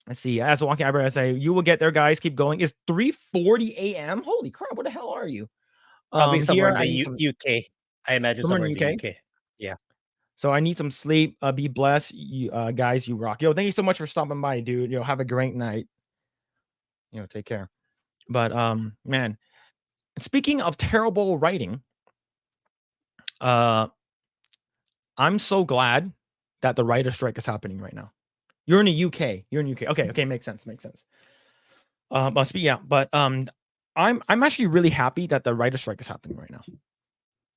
let's see. As a walking eyebrow, I say, you will get there, guys. Keep going. It's 3:40 a.m. Holy crap! Where the hell are you? Probably somewhere Here in the I need some UK. I imagine somewhere in somewhere the in the UK. UK. Yeah. So I need some sleep. Be blessed, you guys. You rock. Yo, thank you so much for stopping by, dude. Have a great night. Take care. But man, speaking of terrible writing, uh, I'm so glad that the writer strike is happening right now. You're in the UK. You're in the UK. Okay, makes sense. Makes sense. But I'm actually really happy that the writer strike is happening right now.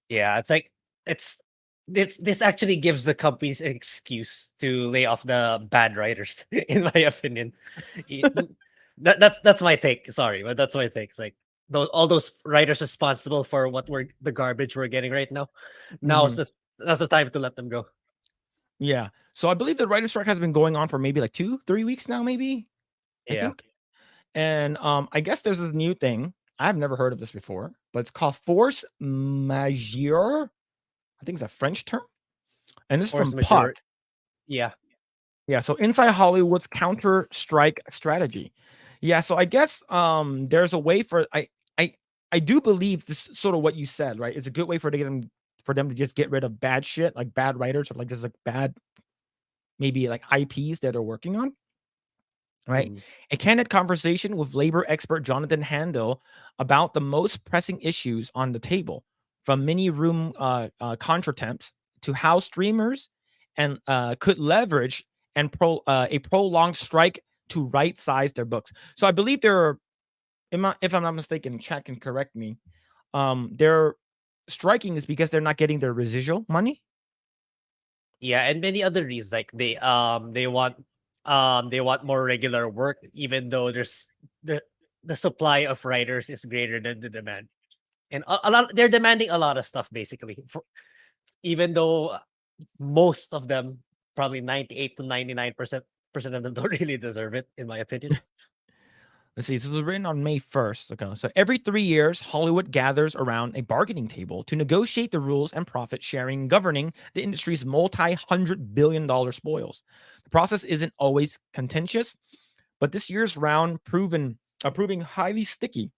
Yeah, it's like it's this actually gives the companies an excuse to lay off the bad writers, in my opinion. Y- that's my take. Sorry, but that's my take. It's like all those writers responsible for the garbage we're getting right now. Mhm. That's the time to let them go. Yeah. So I believe the writer strike has been going on for maybe like 2-3 weeks now, maybe. I Yeah. think. And I guess there's a new thing. I've never heard of this before, but it's called force majeure. I think it's a French term. And this is Force from majeure. Puck. Yeah. Yeah, so inside Hollywood's counter strike strategy. Yeah, so I guess there's a way for I I do believe this sort of what you said, right? It's a good way for them to just get rid of bad shit, like bad writers or like just like bad maybe like IPs that they're working on. Right? Mhm. A candid conversation with labor expert Jonathan Handel about the most pressing issues on the table, from mini room contratemps to how streamers and could leverage a prolonged strike to right size their books. So I believe there are, if I'm not mistaken, chat can correct me. They're striking is because they're not getting their residual money. Yeah, and many other reasons, like they want more regular work, even though the supply of writers is greater than the demand. And a lot, they're demanding a lot of stuff basically. Even though most of them, probably 98 to 99% of them, don't really deserve it, in my opinion. Let's see. This was written on May 1st. Okay. So every 3 years, Hollywood gathers around a bargaining table to negotiate the rules and profit sharing governing the industry's multi-$100 billion spoils. The process isn't always contentious, but this year's round proving highly sticky,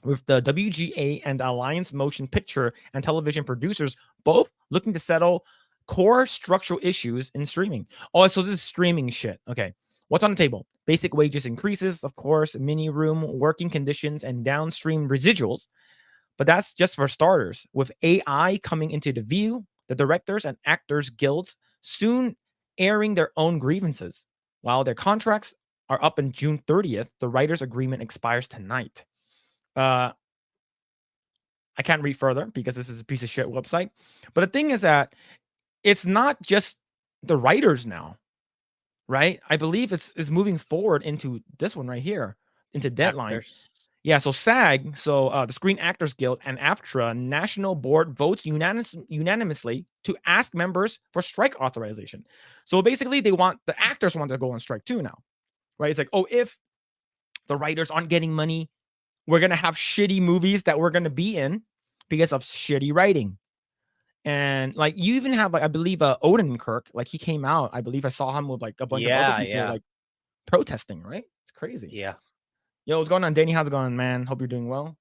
with the WGA and Alliance Motion Picture and Television Producers both looking to settle core structural issues in streaming. Oh, so this is streaming shit. Okay. What's on the table? Basic wages increases, of course, mini room working conditions, and downstream residuals. But that's just for starters. With AI coming into the view, the directors and actors guilds soon airing their own grievances. While their contracts are up in June 30th, the writers' agreement expires tonight. Uh, I can't read further because this is a piece of shit website. But the thing is that it's not just the writers now, right? I believe it's moving forward into this one right here, into Deadline. Actors. Yeah, so SAG, the Screen Actors Guild, and AFTRA National Board votes unanimously to ask members for strike authorization. So basically, the actors want to go on strike too now, right? It's like, oh, if the writers aren't getting money, we're gonna have shitty movies that we're gonna be in because of shitty writing. And like you even have like I believe Odenkirk, like he came out. I believe I saw him with like a bunch of other Yeah, people yeah, like protesting, right? It's crazy. yeah. Yo, what's going on, Danny? How's it going, man? Hope you're doing well.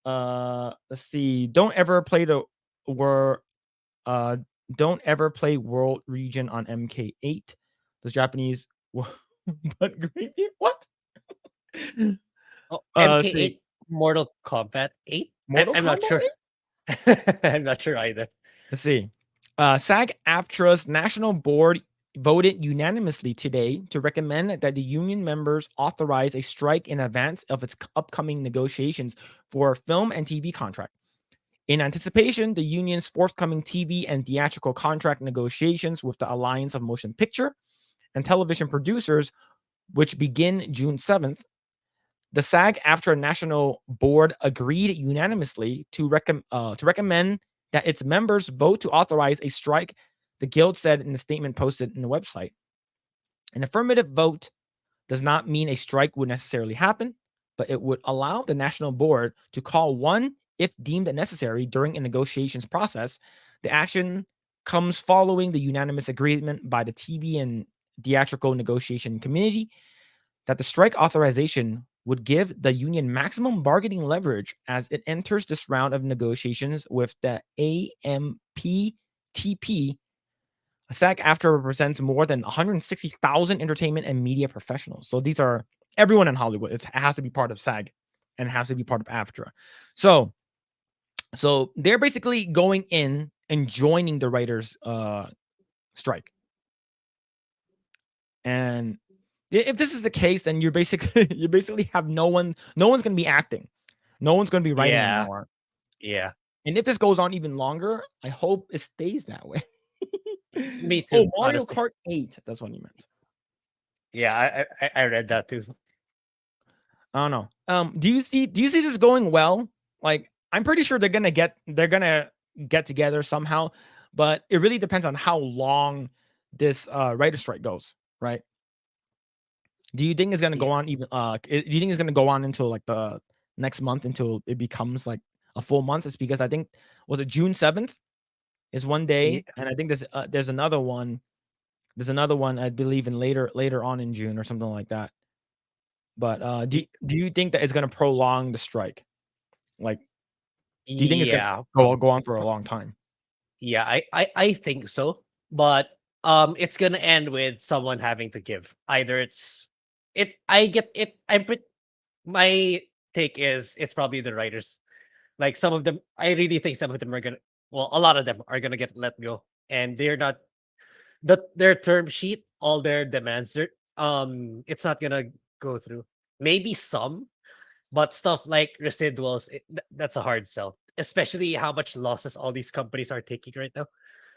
Let's see. Wor uh don't ever play World Region on MK8. Those Japanese but great what? Oh, Let's see. MK8 Mortal Kombat 8? Mortal I'm not Kombat sure. 8? I'm not sure either. Let's see. SAG-AFTRA's national board voted unanimously today to recommend that the union members authorize a strike in advance of its upcoming negotiations for a film and TV contract. In anticipation, the union's forthcoming TV and theatrical contract negotiations with the Alliance of Motion Picture and Television Producers, which begin June 7th, the SAG-AFTRA National Board agreed unanimously to recommend that its members vote to authorize a strike, the Guild said in a statement posted in the website. An affirmative vote does not mean a strike would necessarily happen, but it would allow the National Board to call one if deemed necessary during a negotiations process. The action comes following the unanimous agreement by the TV and Theatrical Negotiation Committee that the strike authorization would give the union maximum bargaining leverage as it enters this round of negotiations with the AMPTP. SAG-AFTRA represents more than 160,000 entertainment and media professionals. So these are everyone in Hollywood. It has to be part of SAG and has to be part of AFTRA. So they're basically going in and joining the writers' strike. And if this is the case, then you basically have no one's going to be acting, no one's going to be writing Yeah, anymore. yeah. And if this goes on even longer, I hope it stays that way. Me Oh, too, Mario honestly. Kart 8. That's what you meant. Yeah, I read that too. I don't know. Do you see this going well? Like, I'm pretty sure they're gonna get together somehow, but it really depends on how long this writer strike goes, right? Do you think it's gonna Yeah, go on even? Do you think it's gonna go on until like the next month until it becomes like a full month? It's because I think was it June 7th is one yeah, day, and I think there's another one. There's another one I believe in later on in June or something like that. But do you think that it's gonna prolong the strike? Like, do you think it's gonna yeah, go on for a pro- long time? yeah. I think so, but it's gonna end with someone having to give. Either it's it. I get it. My take is it's probably the writers. Like some of them, I really think some of them are gonna. Well, a lot of them are gonna get let go, and they're not their term sheet, all their demands. It's not gonna go through. Maybe some, but stuff like residuals, that's a hard sell, especially how much losses all these companies are taking right now.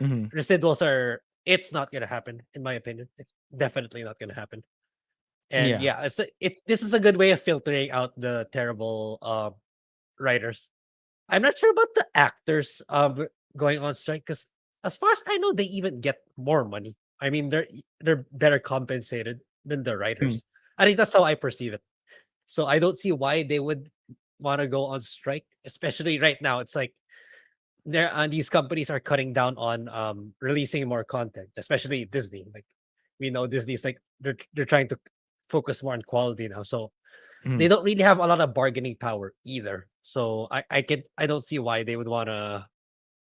Mhm. Residuals are, it's not going to happen, in my opinion. It's definitely not going to happen. And Yeah. yeah, this is a good way of filtering out the terrible writers. I'm not sure about the actors going on strike because, as far as I know, they even get more money. I mean, they're better compensated than the Mm. writers. At least that's how I perceive it. So I don't see why they would want to go on strike, especially right now. It's like these companies are cutting down on releasing more content, especially Disney. Like we know Disney's like they're trying to focus more on quality now. So they Mhm. don't really have a lot of bargaining power either. So I don't see why they would want to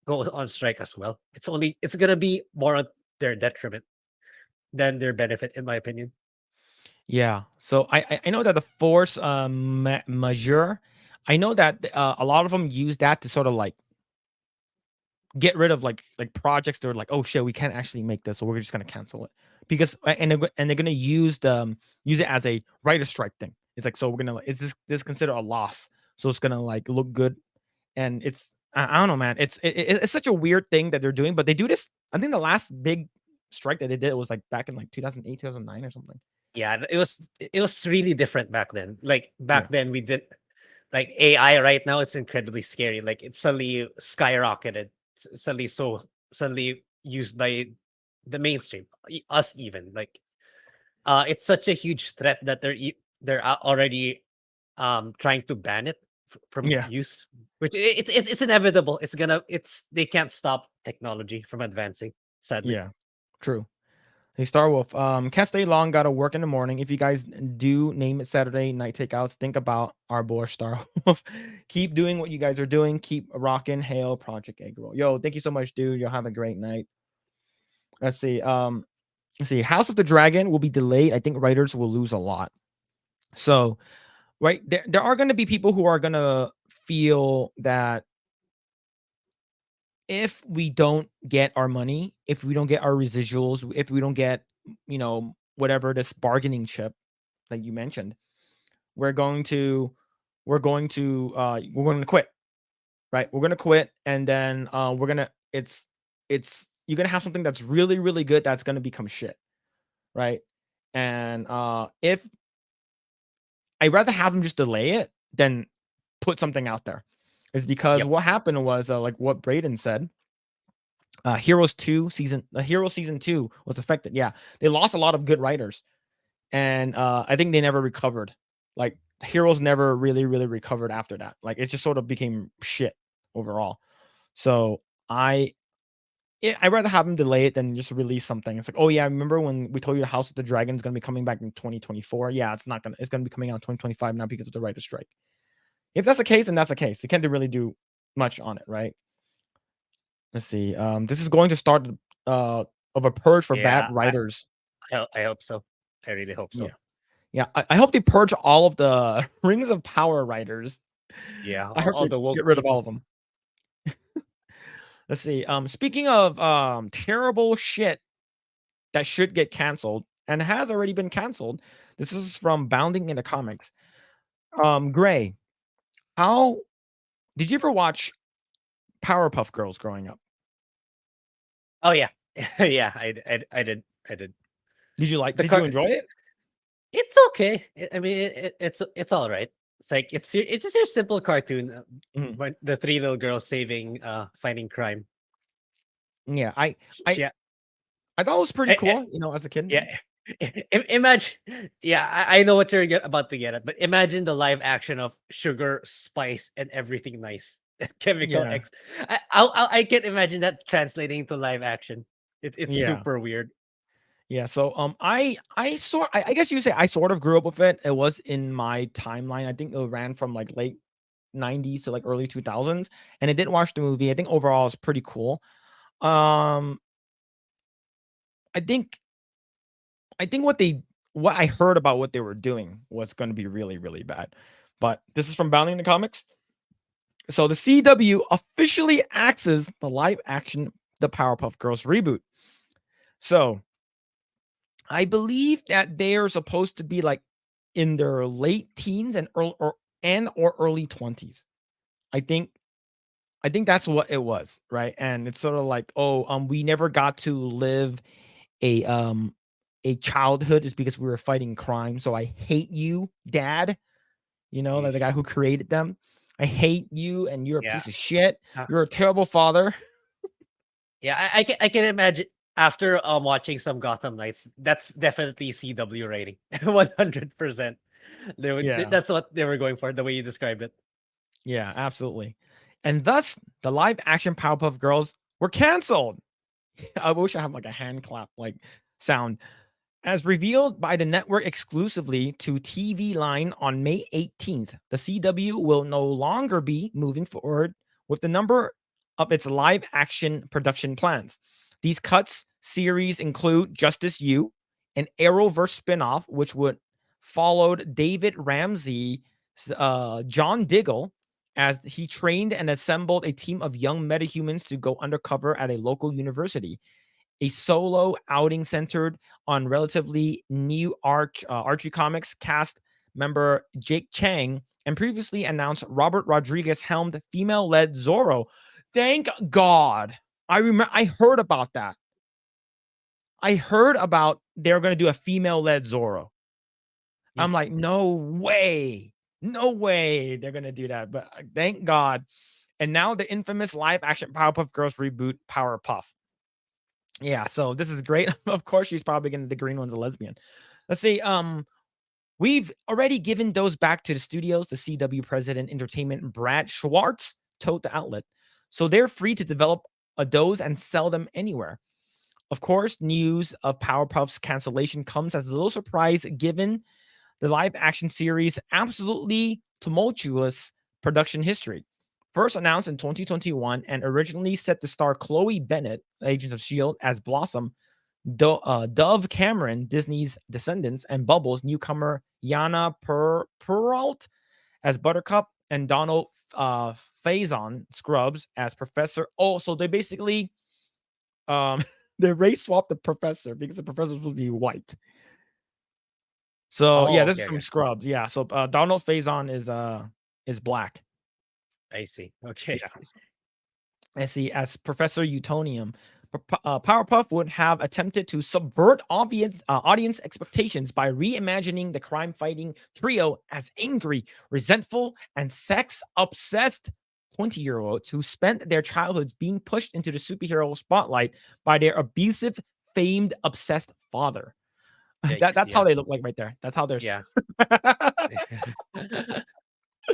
go on strike as well. It's gonna be more on their detriment than their benefit, in my opinion. Yeah. So I know that the force majeure, I know that a lot of them use that to sort of like get rid of like projects that are like, oh shit, we can't actually make this, so we're just gonna cancel it because and they're gonna use it as a writer strike thing. It's like, so we're gonna like, is this considered a loss? So it's gonna like look good, and I don't know, man. It's such a weird thing that they're doing, but they do this. I think the last big strike that they did was like back in like 2008, 2009 or something. Yeah, it was really different back then. Like Yeah. back then we did like AI right now, it's incredibly scary. Like it suddenly skyrocketed, suddenly used by the mainstream, us even. Like it's such a huge threat that they're already trying to ban it from Yeah. use, which it's inevitable. They can't stop technology from advancing. Sadly, Yeah. True. Hey, Star Wolf. Can't stay long. Gotta work in the morning. If you guys do name it Saturday night takeouts, think about our boy Star Wolf. Keep doing what you guys are doing. Keep rocking. Hail Project Eggroll. Yo, thank you so much, dude. You'll have a great night. Let's see. Let's see. House of the Dragon will be delayed. I think writers will lose a lot. So, right there are going to be people who are going to feel that if we don't get our money, if we don't get our residuals, if we don't get, whatever this bargaining chip that you mentioned, we're going to we're going to quit, right? We're going to quit, and then we're going to it's you're going to have something that's really really good that's going to become shit, right? And if I'd rather have them just delay it than put something out there. Is because yep, what happened was like what Braden said. Hero season 2 was affected. Yeah, they lost a lot of good writers, and I think they never recovered. Like Heroes never really really recovered after that. Like it just sort of became shit overall. So I'd rather have them delay it than just release something. It's like, oh yeah, remember when we told you the House of the Dragon is going to be coming back in 2024? Yeah, it's going to be coming out in 2025 now because of the writer's strike. If that's the case, then that's the case. They can't really do much on it, right? Let's see. This is going to start uh of a purge for bad yeah. writers. I hope so. I really hope Yeah, so. yeah. I hope they purge all of the Rings of Power writers. Yeah, I hope all they the woke get rid of all people. of them. Let's see. Speaking of terrible shit that should get canceled and has already been canceled. This is from Bounding into Comics. Grae, how did you ever watch Powerpuff Girls growing up? Oh yeah, yeah. I did. I did. Did you like? The Did you car. enjoy it? It's okay. I mean, it's all right. It's like it's just your simple cartoon, Mhm. but the three little girls saving, fighting crime. Yeah, I Yeah, I thought it was pretty cool. As a kid. yeah. Imagine, yeah, I know what you're about to get at, but imagine the live action of sugar, spice, and everything nice. Chemical Yeah, X. I can't imagine that translating to live action. It's yeah, super weird. yeah. So I guess you say I sort of grew up with it. It was in my timeline. I think it ran from like late 90s to like early 2000s, and I didn't watch the movie. I think overall it's pretty cool. Um, I think what I heard about what they were doing was going to be really really bad. But this is from Bounding the Comics. So the CW officially axes the live action The Powerpuff Girls reboot. So I believe that they are supposed to be like in their late teens or early 20s. I think I think that's what it was, right? And it's sort of like, oh, we never got to live a um a childhood is because we were fighting crime. So I hate you, dad. Like the Yeesh. guy who created them. I hate you and you're a Yeah. piece of shit. Uh, You're a terrible father. yeah, I can imagine after watching some Gotham Knights, that's definitely CW rating. 100%. Yeah. That's what they were going for, the way you described it. Yeah, absolutely. And thus the live action Powerpuff Girls were canceled. I wish I had like a hand clap like sound. As revealed by the network exclusively to TV Line on May 18th, the CW will no longer be moving forward with the number of its live action production plans. These cuts series include Justice U, an Arrowverse spinoff, which would followed David Ramsey, John Diggle, as he trained and assembled a team of young metahumans to go undercover at a local university, a solo outing centered on relatively new Archie Comics cast member Jake Chang, and previously announced Robert Rodriguez helmed female-led Zorro. Thank God. I heard about that. I heard about they're going to do a female-led Zorro. I'm Yeesh. like, no way. No way they're going to do that. But thank God. And now the infamous live action Powerpuff Girls reboot, Powerpuff. Yeah, so this is great. Of course, she's probably gonna the green one's a lesbian. Let's see. We've already given those back to the studios. The CW president entertainment, Brad Schwartz, told the outlet. So they're free to develop those and sell them anywhere. Of course, news of Powerpuff's cancellation comes as a little surprise given the live action series' absolutely tumultuous production history. First announced in 2021 and originally set to star Chloe Bennett, Agents of S.H.I.E.L.D., as Blossom, Dove Cameron, Disney's Descendants, and Bubbles newcomer Yana Perrault as Buttercup, and Donald Faison, Scrubs, as Professor. Oh, so they basically they race swapped the professor because the professor was supposed to be white. So yeah, Oh, this is okay, from okay. Scrubs. Yeah, so Donald Faison is black. I see. Okay. Yeah, I see. As Professor Utonium, Powerpuff would have attempted to subvert audience expectations by reimagining the crime-fighting trio as angry, resentful, and sex-obsessed 20-year-olds who spent their childhoods being pushed into the superhero spotlight by their abusive, famed, obsessed father. Yikes. That's how Yeah. they look like right there. That's how they're. Yeah.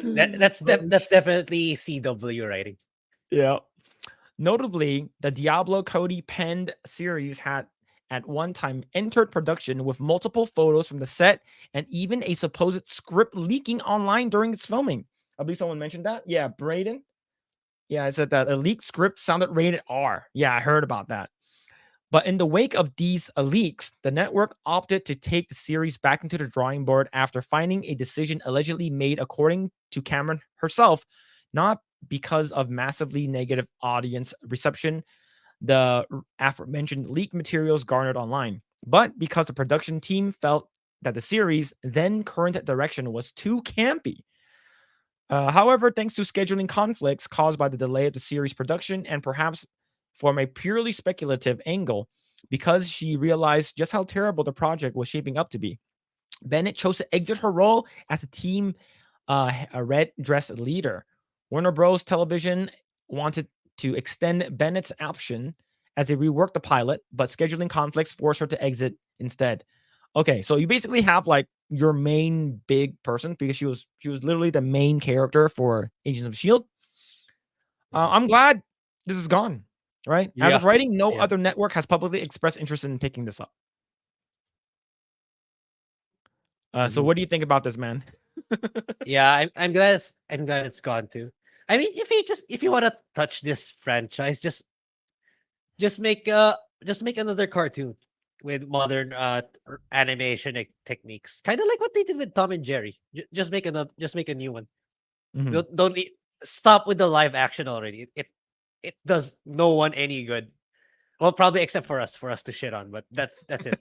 That's definitely CW writing. Yeah. Notably, the Diablo Cody penned series had at one time entered production with multiple photos from the set and even a supposed script leaking online during its filming. I believe someone mentioned that. Yeah, Braden. Yeah, I said that a leaked script sounded rated R. Yeah, I heard about that. But in the wake of these leaks, the network opted to take the series back into the drawing board after finding a decision allegedly made according to Cameron herself, not because of massively negative audience reception, the aforementioned leaked materials garnered online, but because the production team felt that the series' then current direction was too campy. However, thanks to scheduling conflicts caused by the delay of the series production and perhaps from a purely speculative angle, because she realized just how terrible the project was shaping up to be, Bennett chose to exit her role as a team a red dress leader. Warner Bros. Television wanted to extend Bennett's option as they reworked the pilot, but scheduling conflicts forced her to exit instead. Okay, so you basically have like your main big person because she was literally the main character for Agents of Shield. Mhm. I'm glad this is gone. Right, as of Yeah. writing, no Yeah. other network has publicly expressed interest in picking this up. So Mhm. what do you think about this, man? Yeah, I'm glad it's gone too. I mean, if you want to touch this franchise, just make just make another cartoon with modern animation techniques, kind of like what they did with Tom and Jerry. Just make a new one. Mhm. Don't need, stop with the live action already. It does no one any good. Well, probably except for us to shit on, but that's it.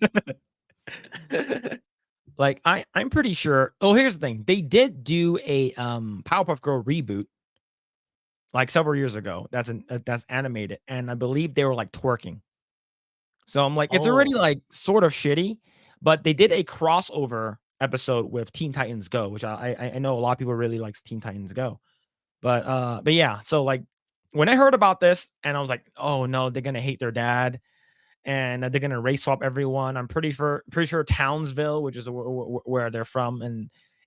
Like I'm pretty sure. Oh, here's the thing. They did do a Powerpuff Girl reboot like several years ago. That's animated, and I believe they were like twerking. So I'm like, it's already Oh, like sort of shitty, but they did a crossover episode with Teen Titans Go, which I know a lot of people really likes Teen Titans Go. But yeah, so like when I heard about this and I was like, oh no, they're gonna hate their dad and they're gonna race swap everyone. I'm pretty sure Townsville, which is where they're from,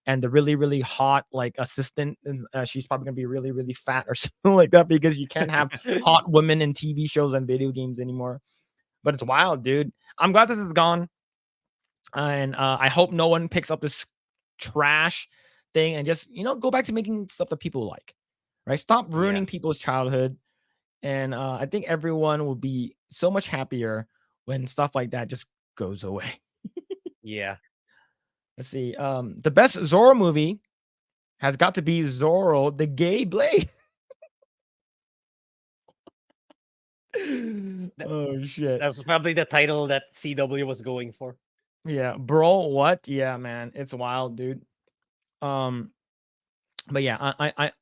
and the really hot like assistant, she's probably gonna be really fat or something like that because you can't have hot women in TV shows and video games anymore. But it's wild, dude. I'm glad this is gone, and I hope no one picks up this trash thing and just go back to making stuff that people like. Right? Stop yeah, ruining people's childhood, and I think everyone will be so much happier when stuff like that just goes away. yeah. Let's see. The best Zorro movie has got to be Zorro the Gay Blade. That, Oh shit. that's probably the title that CW was going for. Yeah, bro. What? Yeah, man. It's wild, dude. Um, but yeah,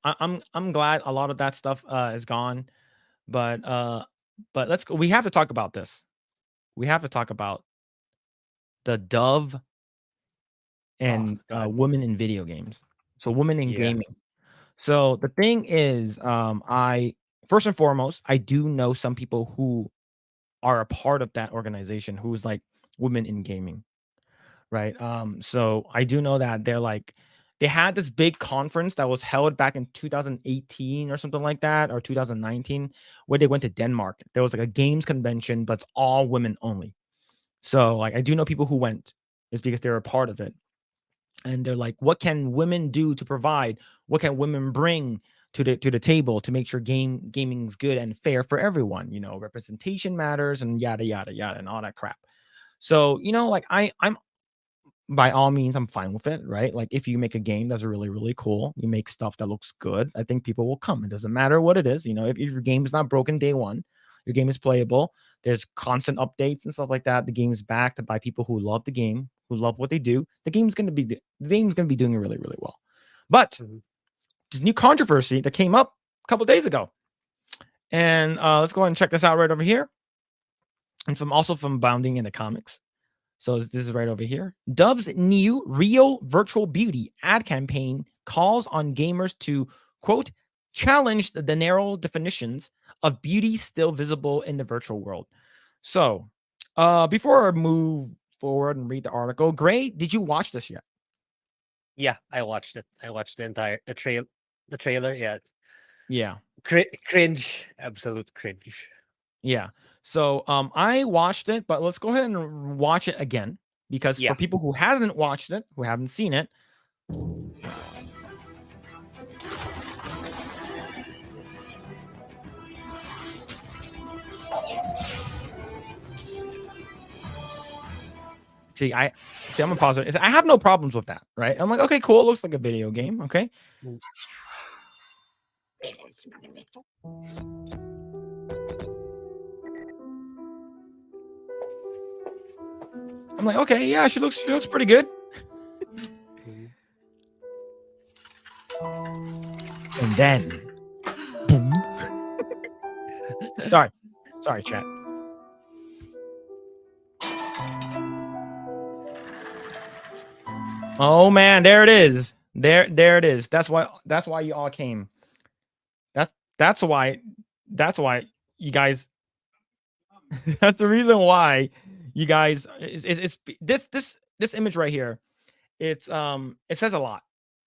I'm glad a lot of that stuff is gone. But let's go. We have to talk about this. We have to talk about the Dove Oh and God, women in video games. So women in yeah. gaming. So the thing is, I first and foremost, I do know some people who are a part of that organization who's like women in gaming, right? So I do know that they had this big conference that was held back in 2018 or something like that, or 2019, where they went to Denmark. There was like a games convention, but it's all women only. So like I do know people who went, is because they were a part of it. And they're like, what can women do to provide? What can women bring to the table to make sure gaming's good and fair for everyone? Representation matters and yada yada yada and all that crap. So, like I'm by all means, I'm fine with it, right? Like if you make a game that's really, really cool, you make stuff that looks good, I think people will come. It doesn't matter what it is. If your game is not broken day one, your game is playable. There's constant updates and stuff like that. The game is backed by people who love the game, who love what they do. The game's gonna be doing really, really well. But this new controversy that came up a couple days ago. And let's go ahead and check this out right over here. And from Bounding in the Comics. So this is right over here. Dove's new Real Virtual Beauty ad campaign calls on gamers to, quote, challenge the narrow definitions of beauty still visible in the virtual world. So before I move forward and read the article, Grae, did you watch this yet? Yeah, I watched it. I watched the trailer. Yeah, Yeah. cringe, absolute cringe. Yeah. So I watched it, but let's go ahead and watch it again because Yeah. for people who hasn't watched it, who haven't seen it, I'm a positive. I have no problems with that, right? I'm like, okay, cool. It looks like a video game. Okay. I'm like, okay, yeah, she looks pretty good. And then, boom. Sorry, chat. Oh man, there it is. There it is. That's why you all came. That's why you guys. That's the reason why you guys is this image right here. It says a lot,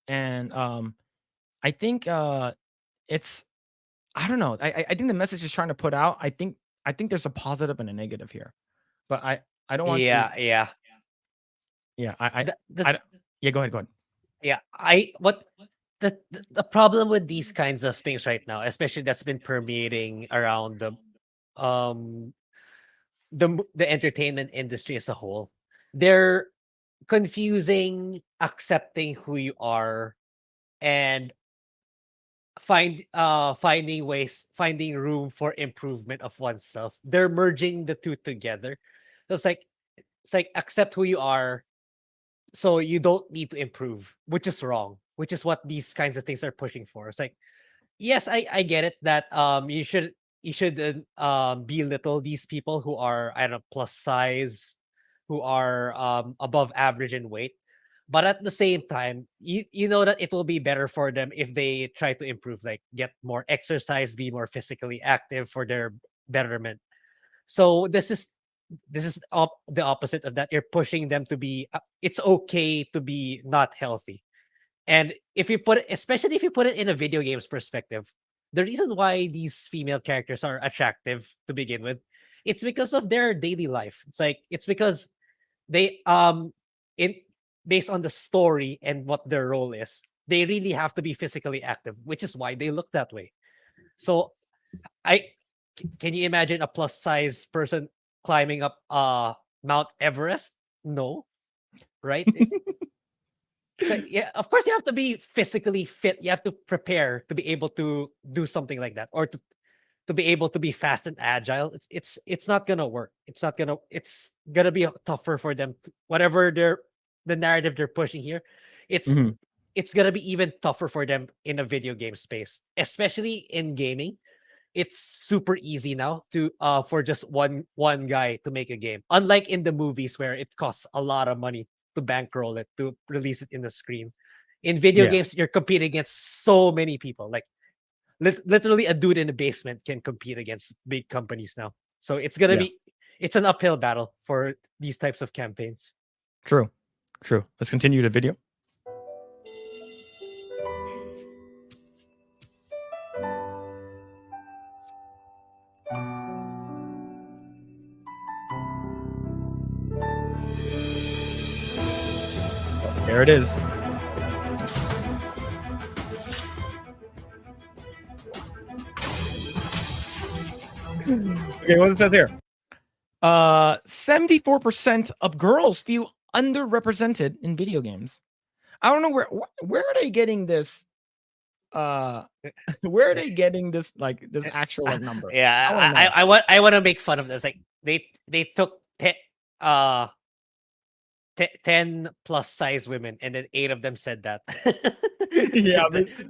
and I think it's I don't know. I think the message is trying to put out. I think there's a positive and a negative here, but I don't want to. Yeah. Yeah, The yeah. Go ahead. yeah, I what the problem with these kinds of things right now, especially that's been permeating around um the entertainment industry as a whole, they're confusing accepting who you are and finding room for improvement of oneself. They're merging the two together. So it's like accept who you are so you don't need to improve, which is wrong, which is what these kinds of things are pushing for. It's like, yes, I get it that you should belittle these people who are, I don't know, plus size, who are above average in weight. But at the same time, you know that it will be better for them if they try to improve, like get more exercise, be more physically active for their betterment. So this is the opposite of that. You're pushing them to be. It's okay to be not healthy. And if you put it, especially if you put it in a video games perspective, the reason why these female characters are attractive to begin with, it's because of their daily life. It's because they in based on the story and what their role is, they really have to be physically active, which is why they look that way. So I can you imagine a plus size person climbing up Mount Everest? No, right? So, yeah, of course you have to be physically fit. You have to prepare to be able to do something like that, or to be able to be fast and agile. It's not gonna work. It's gonna be tougher for them. Whatever the narrative they're pushing here, it's Mhm. it's gonna be even tougher for them in a video game space, especially in gaming. It's super easy now to for just one guy to make a game, unlike in the movies where it costs a lot of money to bankroll it, to release it in the screen. In video Yeah, games, you're competing against so many people. Like literally a dude in the basement can compete against big companies now. So yeah, it's an uphill battle for these types of campaigns. true. True. Let's continue the video. There it is. Okay, what it says here. 74% of girls feel underrepresented in video games. I don't know where are they getting this where are they getting this this actual number? Yeah, I want to make fun of this. Like they took 10 plus size women, and then 8 of them said that. Yeah,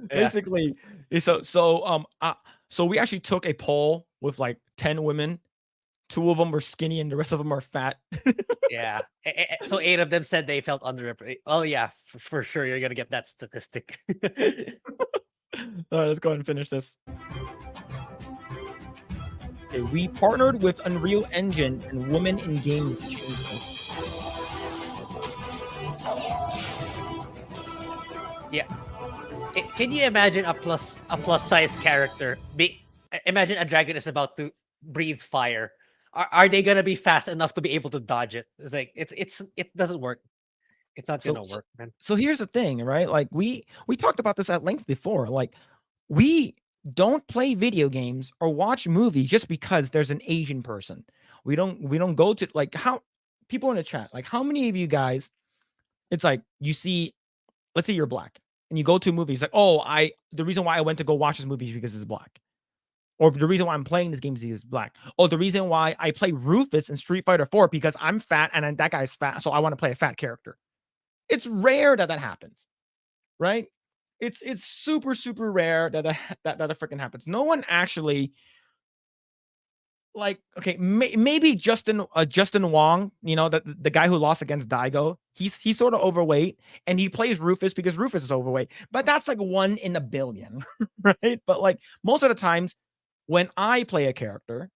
basically. So we actually took a poll with like 10 women. 2 of them were skinny and the rest of them are fat. Yeah. So 8 of them said they felt underrepresented. Oh yeah, for sure you're gonna get that statistic. All right, let's go ahead and finish this. Okay, we partnered with Unreal Engine and Women in Games to change this. Yeah. Can you imagine a plus size character? Imagine a dragon is about to breathe fire. Are they gonna be fast enough to be able to dodge it? It's like it doesn't work. It's not gonna work, man. So here's the thing, right? Like we talked about this at length before. Like we don't play video games or watch movies just because there's an Asian person. We don't go to like how people in the chat, like how many of you guys, it's like you see, let's say you're black and you go to a movie, it's like, oh, the reason why I went to go watch this movie is because it's black. Or the reason why I'm playing this game is because it's black. Oh, the reason why I play Rufus in Street Fighter 4 because I'm fat and that guy's fat, so I want to play a fat character. It's rare that happens, right? It's super rare that freaking happens. No one actually like okay, maybe Justin Wong, the guy who lost against Daigo, he's sort of overweight and he plays Rufus because Rufus is overweight, but that's like 1 in a billion, right? But like most of the times when I play a character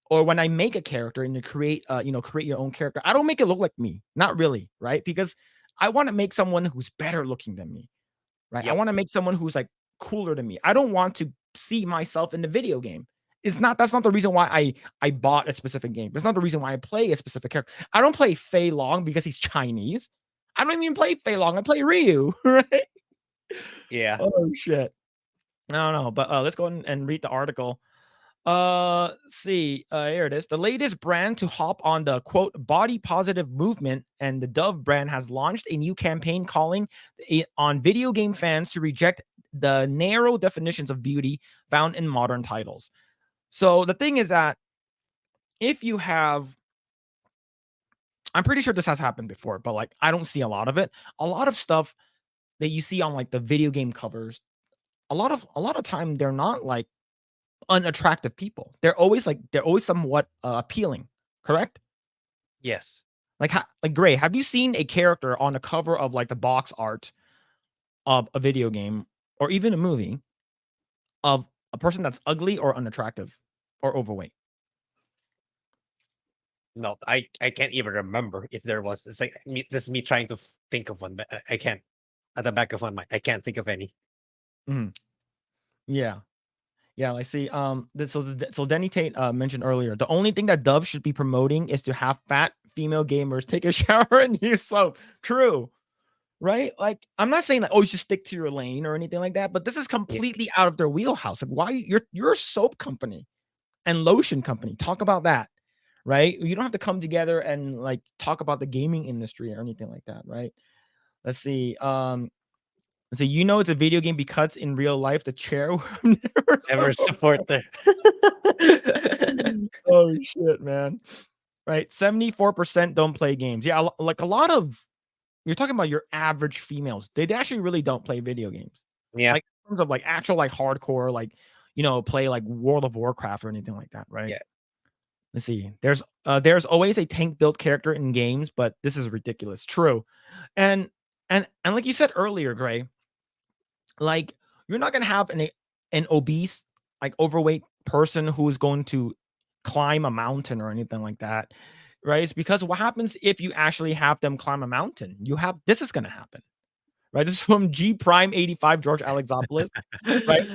or when I make a character and you create your own character, I don't make it look like me. Not really, right? Because I want to make someone who's better looking than me, right? Yep. I want to make someone who's like cooler than me. I don't want to see myself in the video game. That's not the reason why I bought a specific game. That's not the reason why I play a specific character. I don't play Fei Long because he's Chinese. I don't even play Fei Long. I play Ryu, right? Yeah. Oh shit. I don't know, but let's go and read the article. See, here it is. The latest brand to hop on the quote body positive movement, and the Dove brand has launched a new campaign calling on video game fans to reject the narrow definitions of beauty found in modern titles. So the thing is that if you have, I'm pretty sure this has happened before, but like I don't see a lot of it. A lot of stuff that you see on like the video game covers, a lot of time they're not like unattractive people. They're always somewhat appealing, correct? Yes. Like Grae, have you seen a character on the cover of like the box art of a video game or even a movie of a person that's ugly or unattractive or overweight? No, I can't even remember if there was. It's like this is me trying to think of one, but I can't. At the back of my mind, I can't think of any. Yeah. Yeah, I see. So Denny Tate mentioned earlier, the only thing that Dove should be promoting is to have fat female gamers take a shower and use soap. True, right? Like, I'm not saying like, oh, you should stick to your lane or anything like that, but this is completely out of their wheelhouse. Like, why you're a soap company and lotion company? Talk about that, right? You don't have to come together and like talk about the gaming industry or anything like that, right? Let's see. So it's a video game because in real life the chair will Never support the. Oh shit, man. Right, 74% don't play games. Yeah, like a lot of you're talking about your average females. They actually really don't play video games. Yeah. Like in terms of like actual like hardcore like play like World of Warcraft or anything like that, right? Yeah. Let's see. There's always a tank built character in games, but this is ridiculous. True. And like you said earlier, Grae, like you're not gonna have an obese, like overweight person who's going to climb a mountain or anything like that. right? It's because what happens if you actually have them climb a mountain? This is gonna happen, right? This is from G Prime 85, George Alexopoulos, right?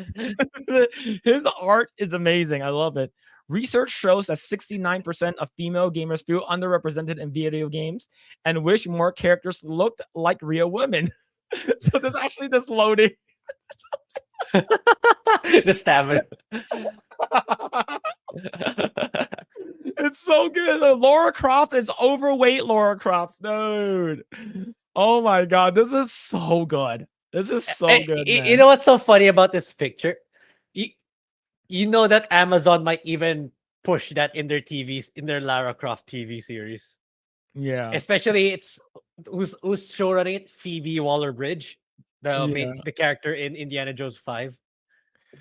His art is amazing. I love it. Research shows that 69% of female gamers feel underrepresented in video games and wish more characters looked like real women. So there's actually this loading. The stamina. It's so good. Laura Croft is overweight. Laura Croft, dude. Oh my god, this is so good. This is so good, You man. know what's so funny about this picture? You know that Amazon might even push that in their TVs, in their Lara Croft TV series. Yeah. Especially it's who's showrunning it? Phoebe Waller-Bridge, Yeah. the character in Indiana Jones 5.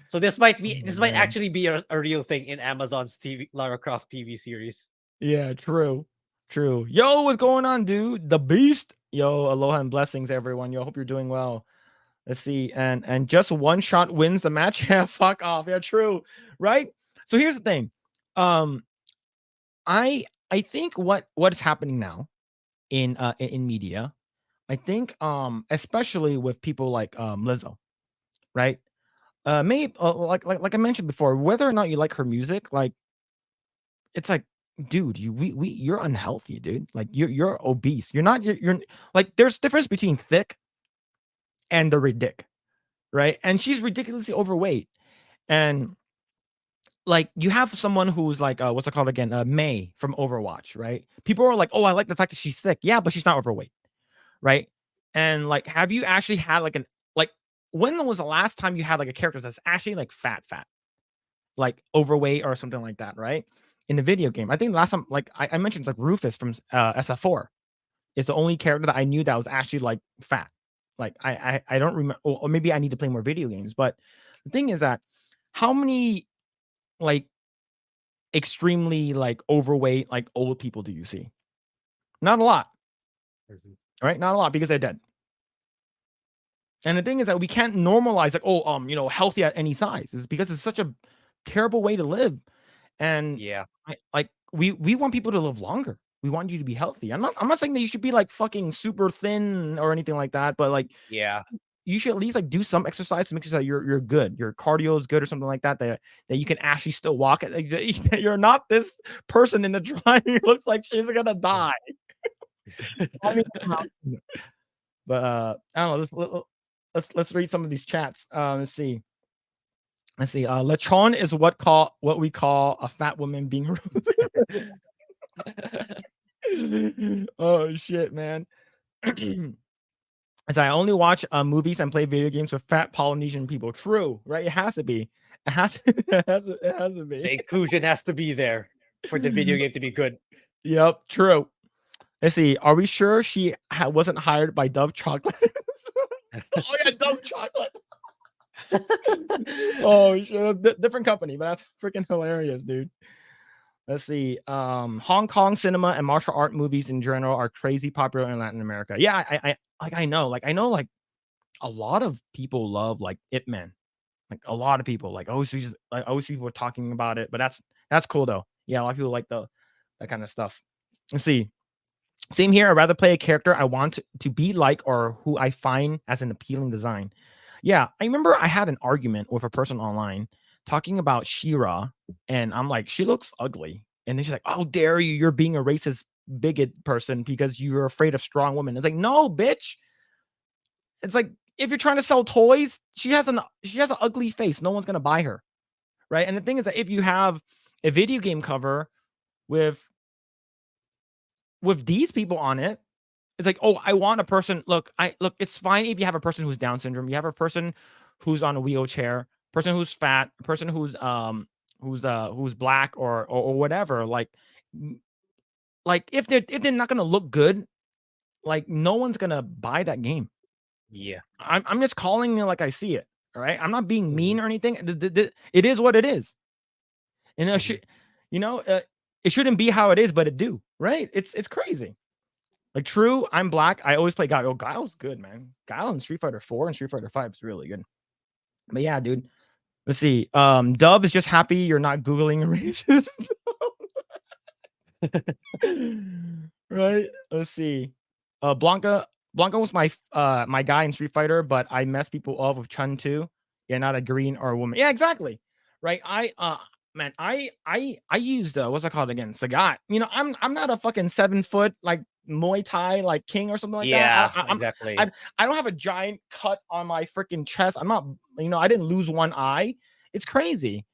So this might Man. actually be a real thing in Amazon's Lara Croft TV series. Yeah, true. True. Yo, what's going on, dude? The beast. Yo, aloha and blessings, everyone. Yo, hope you're doing well. Let's see. And just one shot wins the match. Yeah, fuck off. Yeah, true. Right? So here's the thing. I think what's happening now in media, I think especially with people like Lizzo, right? Maybe like I mentioned before, whether or not you like her music, like it's like, dude, you're unhealthy, dude. Like you're obese. You're like there's difference between thick and the ridic, right? And she's ridiculously overweight. And like you have someone who's like what's it called again? May from Overwatch, right? People are like, "Oh, I like the fact that she's thick." Yeah, but she's not overweight, right? And like have you actually had like when was the last time you had like a character that's actually like fat? Like overweight or something like that, right? In the video game. I think the last time, like I mentioned, it's like Rufus from SF4 is the only character that I knew that was actually like fat. Like I don't remember, or maybe I need to play more video games. But the thing is that how many like extremely like overweight like old people do you see? Not a lot, right? Not a lot because they're dead. And the thing is that we can't normalize like, oh, healthy at any size. It's because it's such a terrible way to live. And Yeah. we want people to live longer. We want you to be healthy. I'm not saying that you should be like fucking super thin or anything like that, but like Yeah. you should at least like do some exercise to make sure that you're good. Your cardio is good or something like that. That you can actually still walk it. Like, that you're not this person in the drawing who looks like she's gonna die. I mean, but I don't know. Let's read some of these chats. Let's see. Lechon is what we call a fat woman being rude. Oh shit, man. As I only watch movies and play video games with fat Polynesian people. True, right? It has to be. It has to, it has to be. The inclusion has to be there for the video game to be good. Yep, true. Let's see. Are we sure she wasn't hired by Dove Chocolate? Oh yeah, Dove Chocolate. Oh shit, different company, but that's freaking hilarious, dude. Let's see. Hong Kong cinema and martial art movies in general are crazy popular in Latin America. Yeah, I know like a lot of people love like Ip Man. Like a lot of people like always people are talking about it, but that's cool though. Yeah, a lot of people like that kind of stuff. Let's see. Same here. I'd rather play a character I want to be like or who I find as an appealing design. Yeah, I remember I had an argument with a person online talking about Shira, and I'm like, she looks ugly. And then she's like, "How dare you? You're being a racist bigot person because you're afraid of strong women." It's like, no, bitch. It's like if you're trying to sell toys, she has an ugly face. No one's gonna buy her, right? And the thing is that if you have a video game cover with these people on it, it's like, oh, I want a person. Look, it's fine if you have a person who's Down syndrome, you have a person who's on a wheelchair, person who's fat, person who's black or whatever. Like if they're not gonna look good, like no one's gonna buy that game. Yeah. I'm just calling it like I see it. All right. I'm not being mean or anything. It is what it is. And it shouldn't be how it is, but it do. Right. It's crazy. Like true, I'm black. I always play Guile. Oh, Guile's good, man. Guile in Street Fighter 4 and Street Fighter 5 is really good. But yeah, dude. Let's see. Dove is just happy you're not Googling racist. Right? Let's see. Blanca was my guy in Street Fighter, but I mess people up with Chun too. Yeah, not a green or a woman. Yeah, exactly. Right. Man, I used what's it called again? Sagat. I'm not a fucking 7 foot like Muay Thai like king or something like that. Yeah, I exactly. I don't have a giant cut on my freaking chest. I'm not, I didn't lose one eye. It's crazy.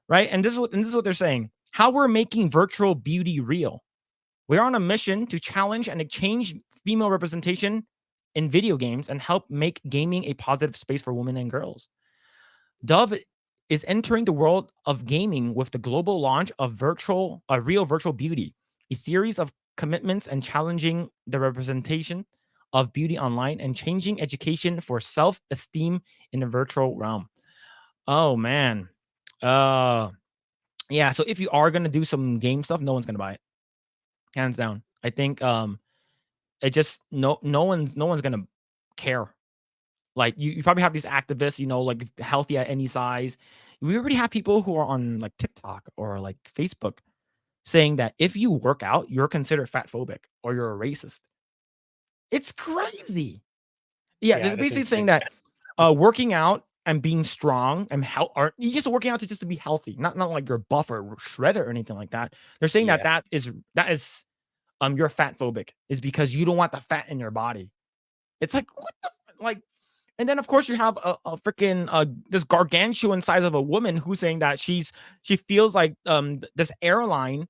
Right. And this is what they're saying. How we're making virtual beauty real. We're on a mission to challenge and exchange female representation in video games and help make gaming a positive space for women and girls. Dove is entering the world of gaming with the global launch of Real Virtual Beauty, a series of commitments and challenging the representation of beauty online and changing education for self-esteem in the virtual realm. Oh man. Uh yeah, so if you are gonna do some game stuff, no one's gonna buy it. Hands down. I think it just no one's gonna care. Like you probably have these activists, like healthy at any size. We already have people who are on like TikTok or like Facebook saying that if you work out, you're considered fat phobic or you're a racist. It's crazy. Yeah, Yeah, they're that's basically saying insane. that working out and being strong and or you just working out to just to be healthy, not like you're buff or shredded or anything like that. They're saying that Yeah. that is you're fat phobic is because you don't want the fat in your body. It's like what the like. And then of course you have a freaking this gargantuan size of a woman who's saying that she feels like this airline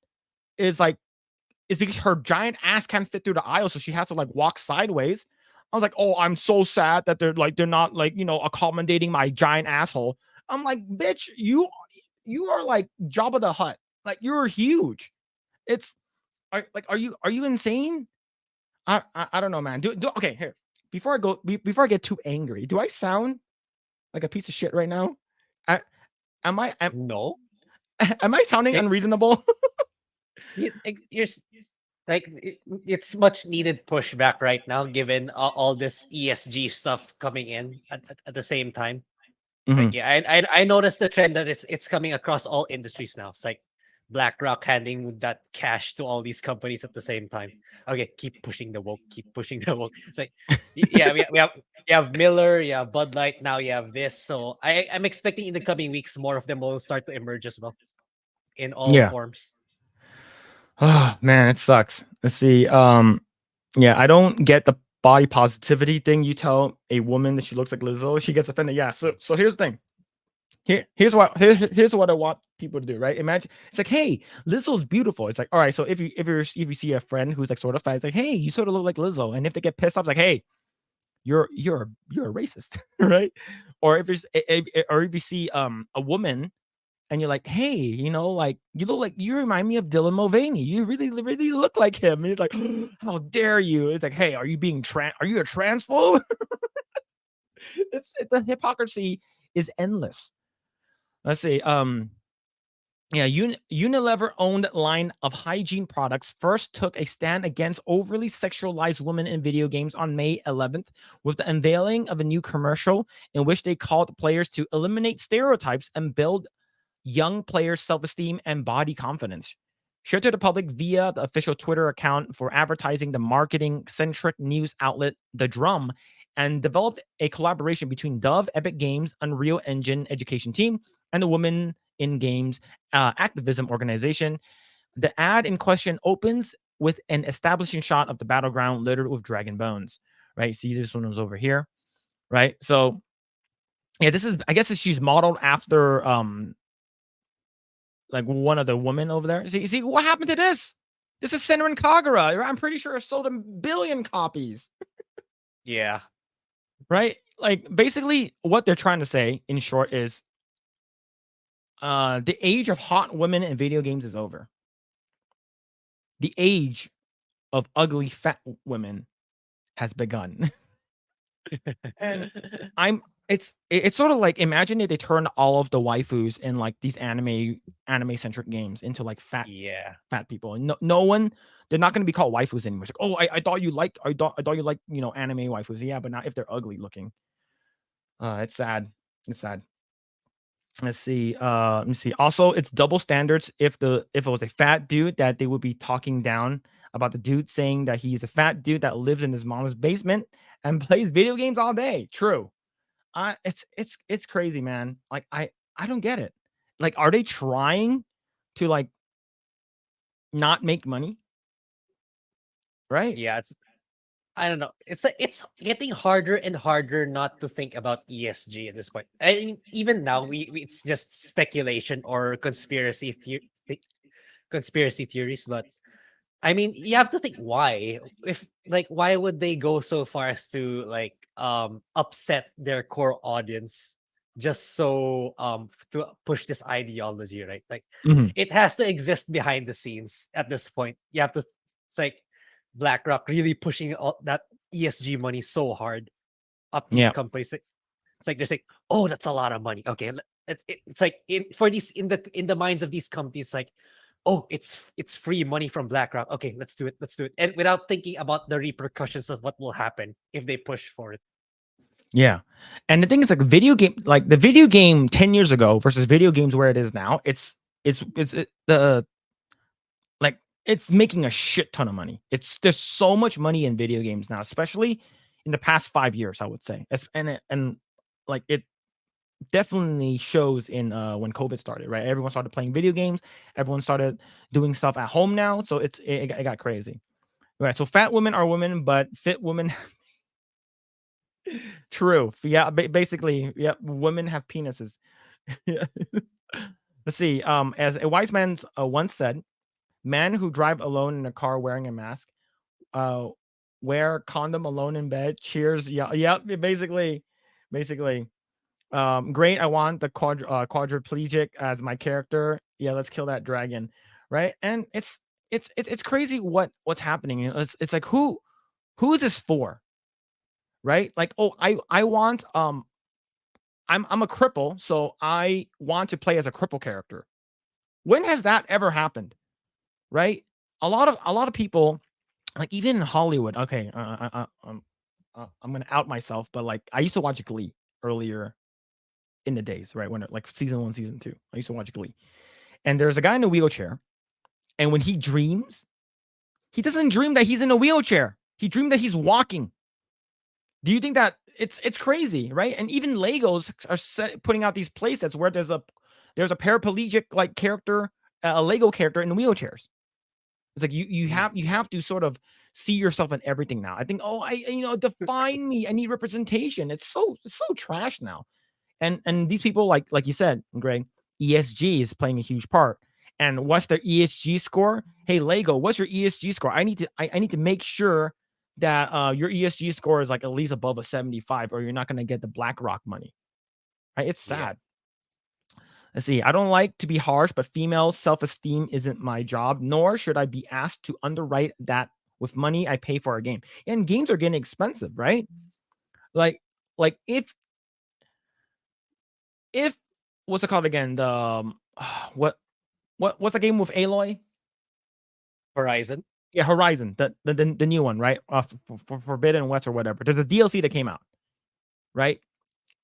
is like is because her giant ass can't fit through the aisle, so she has to like walk sideways. I was like, oh, I'm so sad that they're not like accommodating my giant asshole. I'm like, bitch, you are like Jabba the Hutt, like you're huge. It's are you insane? I don't know, man. Okay, here. Before I get too angry, do I sound like a piece of shit right now? I, am I am, No. am I sounding It, unreasonable? you're like it's much needed pushback right now, given all this ESG stuff coming in at the same time. Like, Mhm. yeah, I noticed the trend that it's coming across all industries now. It's like BlackRock handing that cash to all these companies at the same time. Okay, keep pushing the woke, keep pushing the woke. It's like, yeah, we have Miller, you have Bud Light, now you have this. So I'm expecting in the coming weeks more of them will start to emerge as well in all Yeah. forms. Oh man, it sucks. Let's see. Yeah, I don't get the body positivity thing. You tell a woman that she looks like Lizzo, she gets offended. Yeah. So here's the thing. Here's what I want people to do, right? Imagine it's like, hey, Lizzo's beautiful. It's like, all right, so if you see a friend who's like sort of fat, it's like, hey, you sort of look like Lizzo. And if they get pissed off, it's like, hey, you're a racist, right? Or if you see a woman and you're like, hey, like you look like you remind me of Dylan Mulvaney. You really look like him. And it's like, how dare you? It's like, hey, are you a transphobe? The hypocrisy is endless. Let's see. Yeah, Unilever owned line of hygiene products first took a stand against overly sexualized women in video games on May 11th with the unveiling of a new commercial in which they called players to eliminate stereotypes and build young players' self-esteem and body confidence. Shared to the public via the official Twitter account for advertising the marketing-centric news outlet The Drum, and developed a collaboration between Dove, Epic Games, Unreal Engine education team, and the Women in Games activism organization. The ad in question opens with an establishing shot of the battleground littered with dragon bones. Right? See, this one was over here. Right? So yeah, I guess she's modeled after like one of the women over there. See what happened to this? This is Senran Kagura. I'm pretty sure it sold a billion copies. Yeah. Right? Like basically what they're trying to say in short is the age of hot women in video games is over. The age of ugly fat women has begun. And I'm it's sort of like imagine if they turned all of the waifus in like these anime centric games into like Yeah. fat people. And no one, they're not going to be called waifus anymore. It's like, oh, I thought you liked, I thought you liked, anime waifus. Yeah, but not if they're ugly looking. It's sad. It's sad. Let's see. Let me see. Also, it's double standards. If it was a fat dude, that they would be talking down about the dude, saying that he's a fat dude that lives in his mom's basement and plays video games all day. True. It's crazy, man. Like I don't get it. Like, are they trying to like not make money? Right? Yeah, I don't know. It's like it's getting harder and harder not to think about ESG at this point. I mean, even now, it's just speculation or conspiracy theories. But I mean, you have to think why. If like, why would they go so far as to like upset their core audience just so to push this ideology, right? Like, Mhm. it has to exist behind the scenes at this point. You have to. It's like BlackRock really pushing all that ESG money so hard up these Yeah. companies. It's like they're saying, "Oh, that's a lot of money." Okay, it's like for these in the minds of these companies, like, "Oh, it's free money from BlackRock. Okay, let's do it," and without thinking about the repercussions of what will happen if they push for it. Yeah. And the thing is, like the video game 10 years ago versus video games where it is now, the like it's making a shit ton of money. There's so much money in video games now, especially in the past 5 years, I would say. And like it definitely shows in when COVID started, right? Everyone started playing video games, everyone started doing stuff at home now. So it got crazy. Right. So fat women are women, but fit women true. Yeah, basically, yeah, women have penises. Yeah. Let's see. As a wise man once said, "Man who drive alone in a car wearing a mask, uh, wear condom alone in bed. Cheers." Yeah, yeah. Basically. Great. I want the quadriplegic as my character. Yeah, let's kill that dragon, right? And it's crazy what's happening. You know, it's like who is this for, right? Like, oh, I want I'm a cripple, so I want to play as a cripple character. When has that ever happened? Right? A lot of people, like even in Hollywood. Okay, I'm gonna out myself, but like I used to watch Glee earlier in the days, right? When like season one, season two, I used to watch Glee, and there's a guy in a wheelchair, and when he dreams, he doesn't dream that he's in a wheelchair. He dreamed that he's walking. Do you think that it's crazy, right? And even Legos are putting out these playsets where there's a paraplegic like character, a Lego character in wheelchairs. It's like Mm. you have to sort of see yourself in everything now. I think, oh, define me. I need representation. It's so trash now. And these people, like you said, Greg, ESG is playing a huge part. And what's their ESG score? Hey, Lego, what's your ESG score? I need to make sure that your ESG score is like at least above a 75, or you're not going to get the BlackRock money. Right? It's Yeah. sad. Let's see. I don't like to be harsh, but female self-esteem isn't my job, nor should I be asked to underwrite that with money I pay for a game. And games are getting expensive, right? Like, like if what's it called again? The what's the game with Aloy? Horizon. Yeah, Horizon, the new one, right? For Forbidden West or whatever. There's a DLC that came out, right?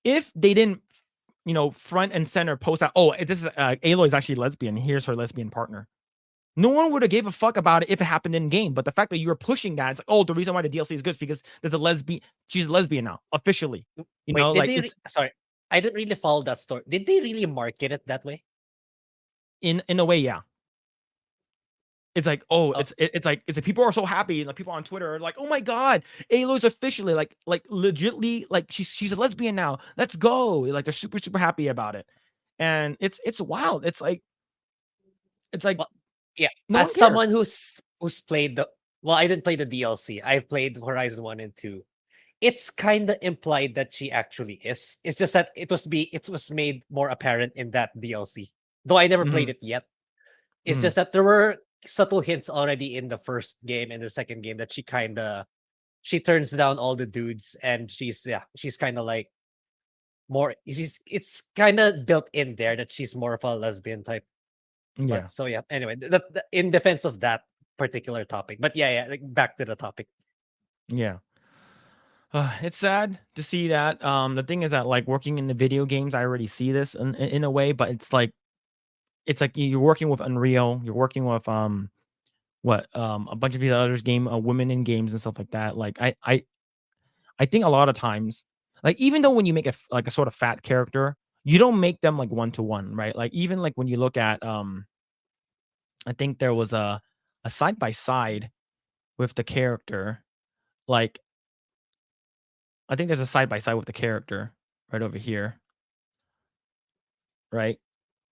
If they didn't, front and center post out, oh, this is Aloy is actually lesbian. Here's her lesbian partner. No one would have gave a fuck about it if it happened in game. But the fact that you're pushing that, it's like, oh, the reason why the DLC is good is because there's a lesbian. She's a lesbian now, officially. Wait, did Like they? it's Sorry, I didn't really follow that story. Did they really market it that way? in a way, yeah. It's like, oh, Oh, it's like people are so happy. Like people on Twitter are like, oh my god, Aloy's officially like legitly like she's a lesbian now. Let's go. Like they're super super happy about it, and it's wild. It's like well, yeah. no As one cares. someone who's played the well, I didn't play the DLC. I've played Horizon 1 and 2. It's kind of implied that she actually is. It's just that it was made more apparent in that DLC. Though I never played Mhm, it yet. It's mhm. just that there were subtle hints already in the first game and the second game that she turns down all the dudes and she's kind of like more she's it's kind of built in there that she's more of a lesbian type. Yeah. But so yeah, anyway, in defense of that particular topic. But yeah, like back to the topic. Yeah. It's sad to see that. The thing is that like working in the video games, I already see this in a way, but it's like you're working with Unreal, you're working with a bunch of these others women in games and stuff like that. Like I think a lot of times, like even though when you make like a sort of fat character, you don't make them like one to one, right? Like even like when you look at I think there was a side by side with the character. Like I think there's a side by side with the character right over here, right?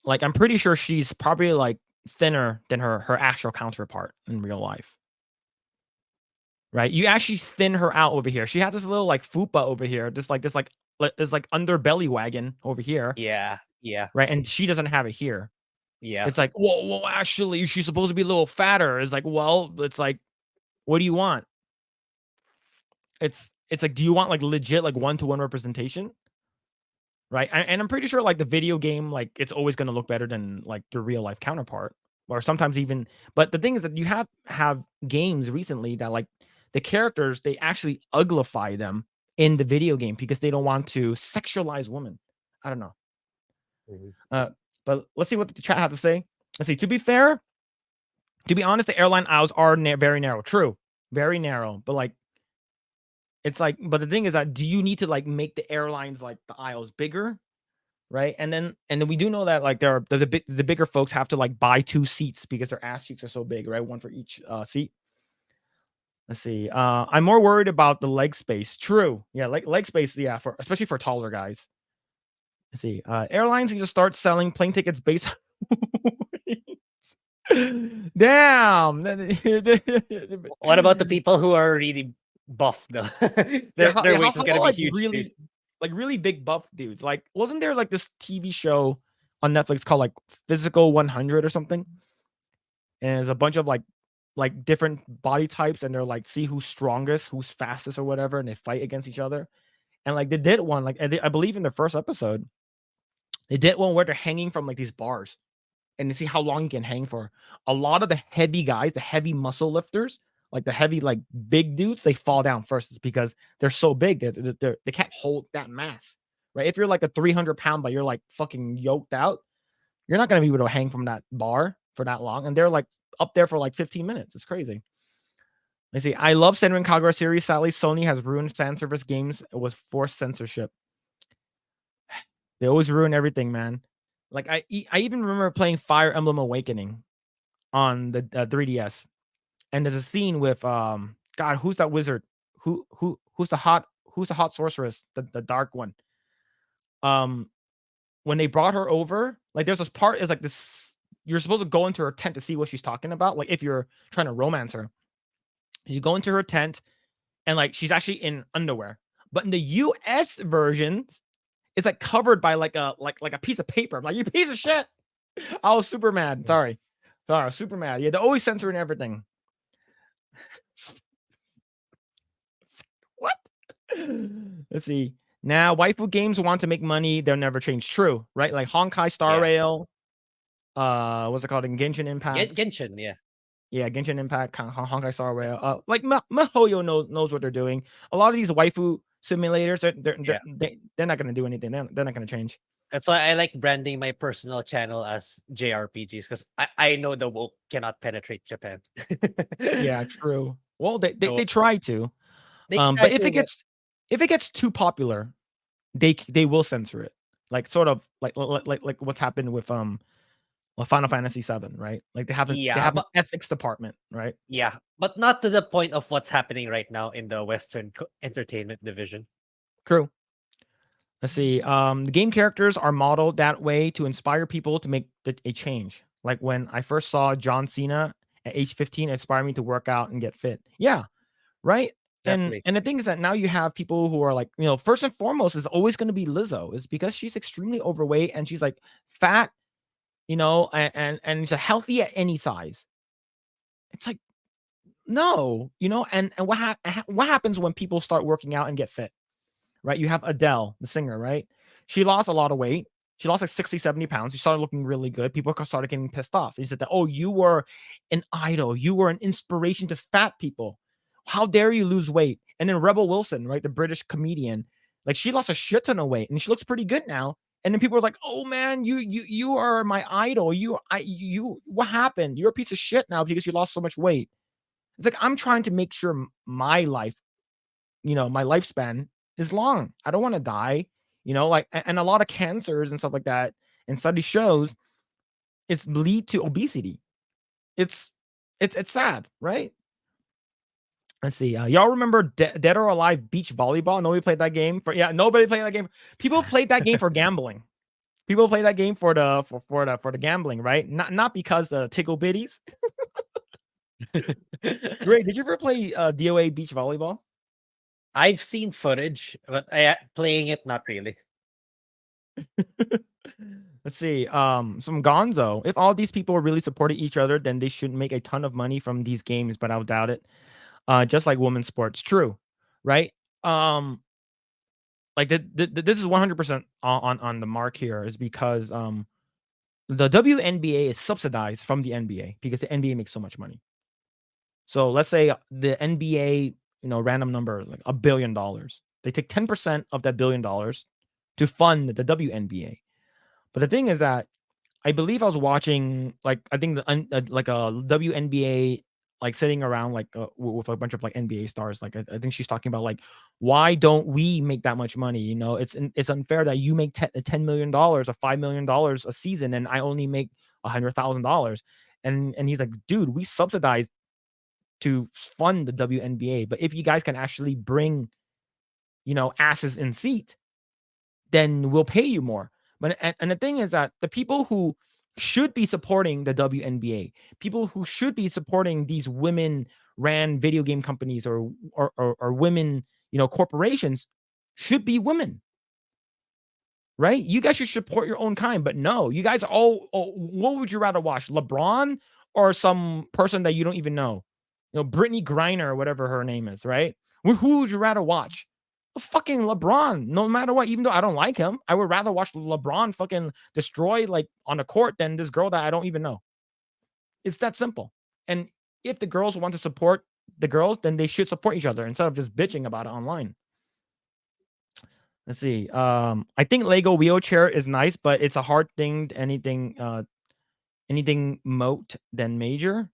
Like I'm pretty sure she's probably like thinner than her actual counterpart in real life. Right? You actually thin her out over here. She has this little like fupa over here, this like underbelly wagon over here, Yeah, yeah, right? And she doesn't have it here. yeah. It's like, well, actually, she's supposed to be a little fatter. It's like, well, it's like, what do you want? It's like, do you want like legit like one to one representation? Right? And I'm pretty sure like the video game, like it's always gonna look better than like the real life counterpart. Or sometimes even but the thing is that you have games recently that like the characters, they actually uglify them in the video game because they don't want to sexualize women. I don't know. Mhm. Uh, but let's see what the chat has to say. Let's see. To be fair, to be honest, the airline aisles are very narrow. True, very narrow. But like, it's like, but the thing is that do you need to like make the airlines like the aisles bigger, right? And then we do know that like there are the bigger folks have to like buy 2 seats because their ass cheeks are so big, right? One for each seat. Let's see. I'm more worried about the leg space. True. Yeah, like leg space. Yeah, for especially for taller guys. Let's see. Airlines can just start selling plane tickets based. Damn. What about the people who are really buff though? Yeah, Their weight how is gonna about be huge too. like really big buff dudes? Like, wasn't there like this TV show on Netflix called like Physical 100 or something? And there's a bunch of like different body types, and they're like see who's strongest, who's fastest, or whatever, and they fight against each other. And like they did one, like I believe in the first episode, they did one where they're hanging from like these bars, and to see how long you can hang for. A lot of the heavy guys, the heavy muscle lifters, like the heavy, like big dudes, they fall down first. It's because they're so big that they can't hold that mass, right? If you're like a 300-pound, but you're like fucking yoked out, you're not gonna be able to hang from that bar for that long. And they're like up there for like 15 minutes. It's crazy. Let's see. I love Senran Kagura series. Sadly, Sony has ruined fan service games with forced censorship. They always ruin everything, man. Like I even remember playing Fire Emblem Awakening on the 3DS, and there's a scene with God, who's that wizard? Who's the hot sorceress? The dark one. Um, when they brought her over, like there's this part is like this. You're supposed to go into her tent to see what she's talking about. Like if you're trying to romance her, you go into her tent, and like she's actually in underwear. But in the US versions, it's like covered by like a piece of paper. I'm like, you piece of shit. I was super mad. Sorry. I was super mad. Yeah, they're always censoring everything. What? Let's see. Now, waifu games want to make money. They'll never change. True, right? Like Honkai Star Yeah. Rail. What's it called? Genshin Impact. Genshin, yeah. Yeah, Genshin Impact, Honkai Star Rail. Like Mihoyo knows what they're doing. A lot of these waifu simulators, they're not gonna do anything. They're not gonna change. That's why I like branding my personal channel as JRPGs because I know the woke cannot penetrate Japan. Yeah, true. Well, So they try to. they try But if to, but it gets too popular, they will censor it. Like sort of like what's happened with Final Fantasy 7, right? Like they yeah, have an but ethics department, right? yeah, but not to the point of what's happening right now in the Western entertainment division. True. Let's see. The game characters are modeled that way to inspire people to make a change. Like when I first saw John Cena at age 15, it inspired me to work out and get fit. Yeah, right. Definitely. And the thing is that now you have people who are like, first and foremost is always going to be Lizzo, is because she's extremely overweight and she's like fat, and she's healthy at any size. It's like no, and what happens when people start working out and get fit? Right? You have Adele, the singer, right? She lost a lot of weight. She lost like 60, 70 pounds. She started looking really good. People started getting pissed off. He said that, oh, you were an idol. You were an inspiration to fat people. How dare you lose weight? And then Rebel Wilson, right, the British comedian, like she lost a shit ton of weight and she looks pretty good now. And then people are like, "Oh man, you are my idol. You what happened? You're a piece of shit now because you lost so much weight." It's like I'm trying to make sure my life, my lifespan is long. I don't want to die, like and a lot of cancers and stuff like that. And study shows it's lead to obesity. It's it's sad, right? Let's see. Y'all remember Dead or Alive Beach Volleyball? Nobody played that game nobody played that game. People played that game for gambling. People play that game for the gambling, right? Not because the tickle bitties. Great. Did you ever play DOA Beach Volleyball? I've seen footage, but playing it, not really. Let's see. Some Gonzo. If all these people really supported each other, then they should make a ton of money from these games, but I would doubt it. Just like women's sports. True, right? Like this is 100% on the mark here is because the WNBA is subsidized from the NBA because the NBA makes so much money. So let's say the NBA, random number like $1 billion. They take 10% of that $1 billion to fund the WNBA. But the thing is that I believe I was watching like I think like a WNBA like sitting around like with a bunch of like NBA stars. Like I think she's talking about like why don't we make that much money? It's unfair that you make $10 million or $5 million a season and I only make $100,000. And he's like, dude, we subsidize to fund the WNBA, but if you guys can actually bring asses in seat, then we'll pay you more. But and the thing is that the people who should be supporting the WNBA, people who should be supporting these women ran video game companies or women, corporations should be women. Right? You guys should support your own kind, but no, you guys what would you rather watch? LeBron or some person that you don't even know? Brittany Griner or whatever her name is, right? Who would you rather watch? Fucking LeBron, no matter what, even though I don't like him, I would rather watch LeBron fucking destroy like on the court than this girl that I don't even know. It's that simple. And if the girls want to support the girls, then they should support each other instead of just bitching about it online. Let's see. I think Lego wheelchair is nice, but it's a hard thing. Anything moat than major.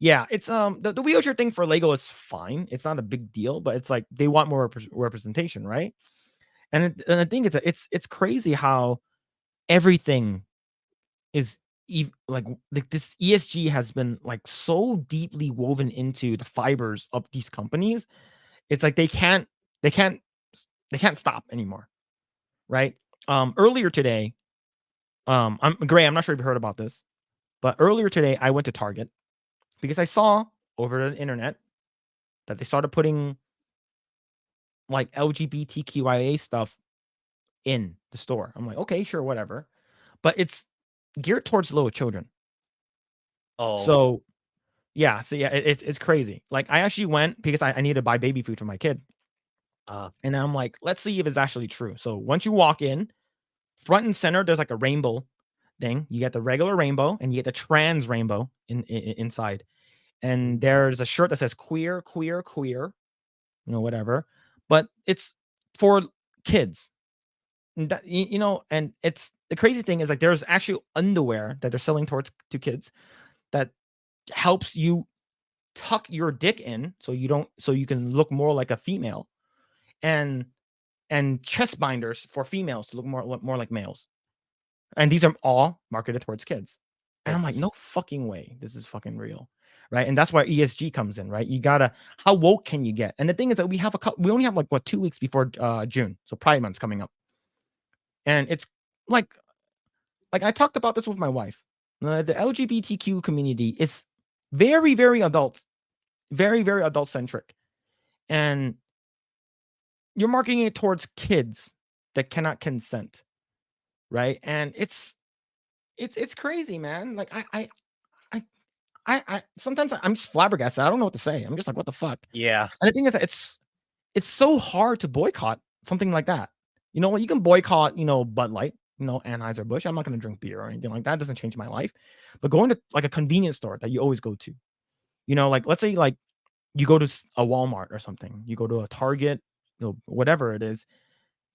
Yeah, it's the wheelchair thing for Lego is fine. It's not a big deal, but it's like they want more representation, right? And I think it's crazy how everything is like this ESG has been like so deeply woven into the fibers of these companies. It's like they can't stop anymore, right? Earlier today, Grae, I'm not sure if you heard about this, but earlier today I went to Target because I saw over the internet that they started putting like LGBTQIA stuff in the store. I'm like, okay, sure, whatever. But it's geared towards little children. Oh, So yeah, it's crazy. Like I actually went because I needed to buy baby food for my kid. And I'm like, let's see if it's actually true. So once you walk in, front and center, there's like a rainbow thing. You get the regular rainbow and you get the trans rainbow inside. And there's a shirt that says queer, queer, queer, whatever. But it's for kids. And that, and it's the crazy thing is like there's actually underwear that they're selling to kids that helps you tuck your dick in so you can look more like a female, and chest binders for females to look more like males. And these are all marketed towards kids. And I'm like, no fucking way. This is fucking real. Right. And that's why ESG comes in, right? You gotta, how woke can you get? And the thing is that we only have like 2 weeks before June. So Pride Month's coming up. And it's like I talked about this with my wife. The LGBTQ community is very, very adult, very, very adult centric. And you're marketing it towards kids that cannot consent. Right. And it's crazy, man. Like I sometimes I'm just flabbergasted. I don't know what to say. I'm just like, what the fuck? yeah. And the thing is that it's so hard to boycott something like that. You know what? You can boycott, Bud Light, Anheuser-Busch. I'm not going to drink beer or anything like that. It doesn't change my life. But going to like a convenience store that you always go to, like let's say like you go to a Walmart or something, you go to a Target, whatever it is.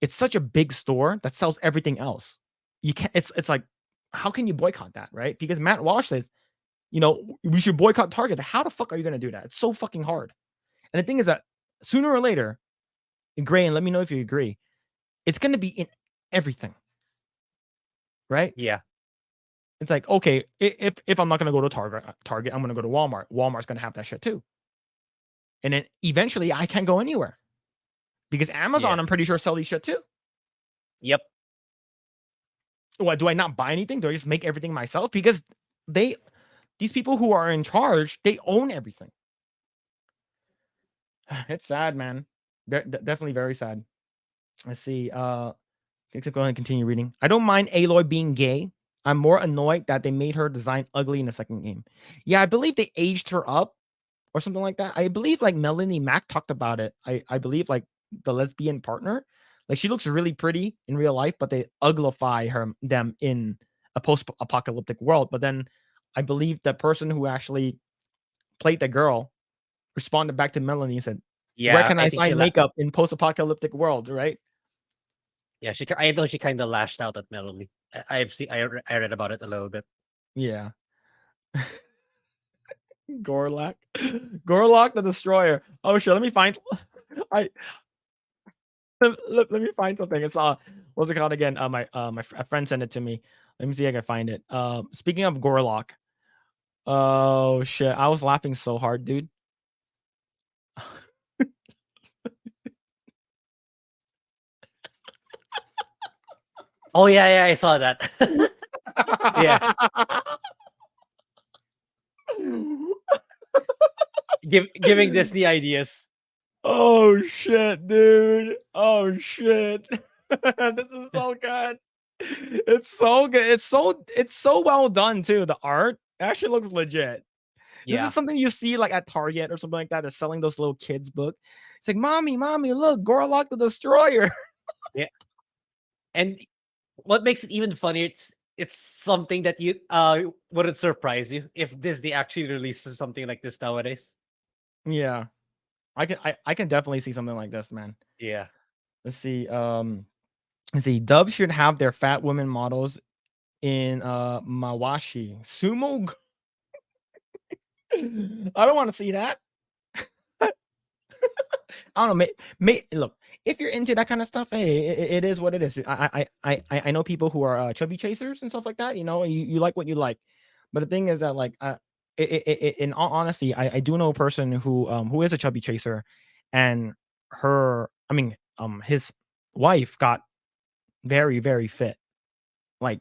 It's such a big store that sells everything else. You can't. It's like, how can you boycott that, right? Because Matt Walsh says, we should boycott Target. How the fuck are you gonna do that? It's so fucking hard. And the thing is that sooner or later, Grae, and let me know if you agree, it's gonna be in everything, right? Yeah. It's like, okay, if I'm not gonna go to Target, I'm gonna go to Walmart. Walmart's gonna have that shit too. And then eventually I can't go anywhere. Because Amazon, Yeah. I'm pretty sure, sell these shit too. Yep. What, do I not buy anything? Do I just make everything myself? Because these people who are in charge, they own everything. It's sad, man. Definitely very sad. Let's see. Go ahead and continue reading. I don't mind Aloy being gay. I'm more annoyed that they made her design ugly in the second game. Yeah, I believe they aged her up or something like that. I believe like Melanie Mack talked about it. I believe like the lesbian partner, like she looks really pretty in real life, but they uglify them in a post-apocalyptic world. But then I believe the person who actually played the girl responded back to Melanie and said, "Where Yeah. can I I think she find makeup in post-apocalyptic world?" Right? Yeah, I know she kind of lashed out at Melanie. I read about it a little bit. Yeah. Gorlak, Gorlok the Destroyer. Oh shit! Let me find. I let me find something. It's what's it called again? A friend sent it to me. Let me see if I can find it. Speaking of Gorlok, oh shit! I was laughing so hard, dude. Oh yeah, I saw that. Yeah, giving Disney ideas. Oh shit, dude. Oh shit. This is so good. It's so good. It's so well done too. The art actually looks legit. This Yeah, is something you see like at Target or something like that. They're selling those little kids book. It's like, mommy, look, Gorlok the Destroyer. yeah. And what makes it even funnier, it's something that you wouldn't surprise you if Disney actually releases something like this nowadays. Yeah. I can definitely see something like this, man. Yeah. Let's see. Dubs should have their fat women models in Mawashi. Sumo. I don't want to see that. I don't know. Look, if you're into that kind of stuff, hey, it is what it is. I know people who are chubby chasers and stuff like that. You like what you like, but the thing is that like in all honesty, I do know a person who is a chubby chaser, and his wife got very very fit like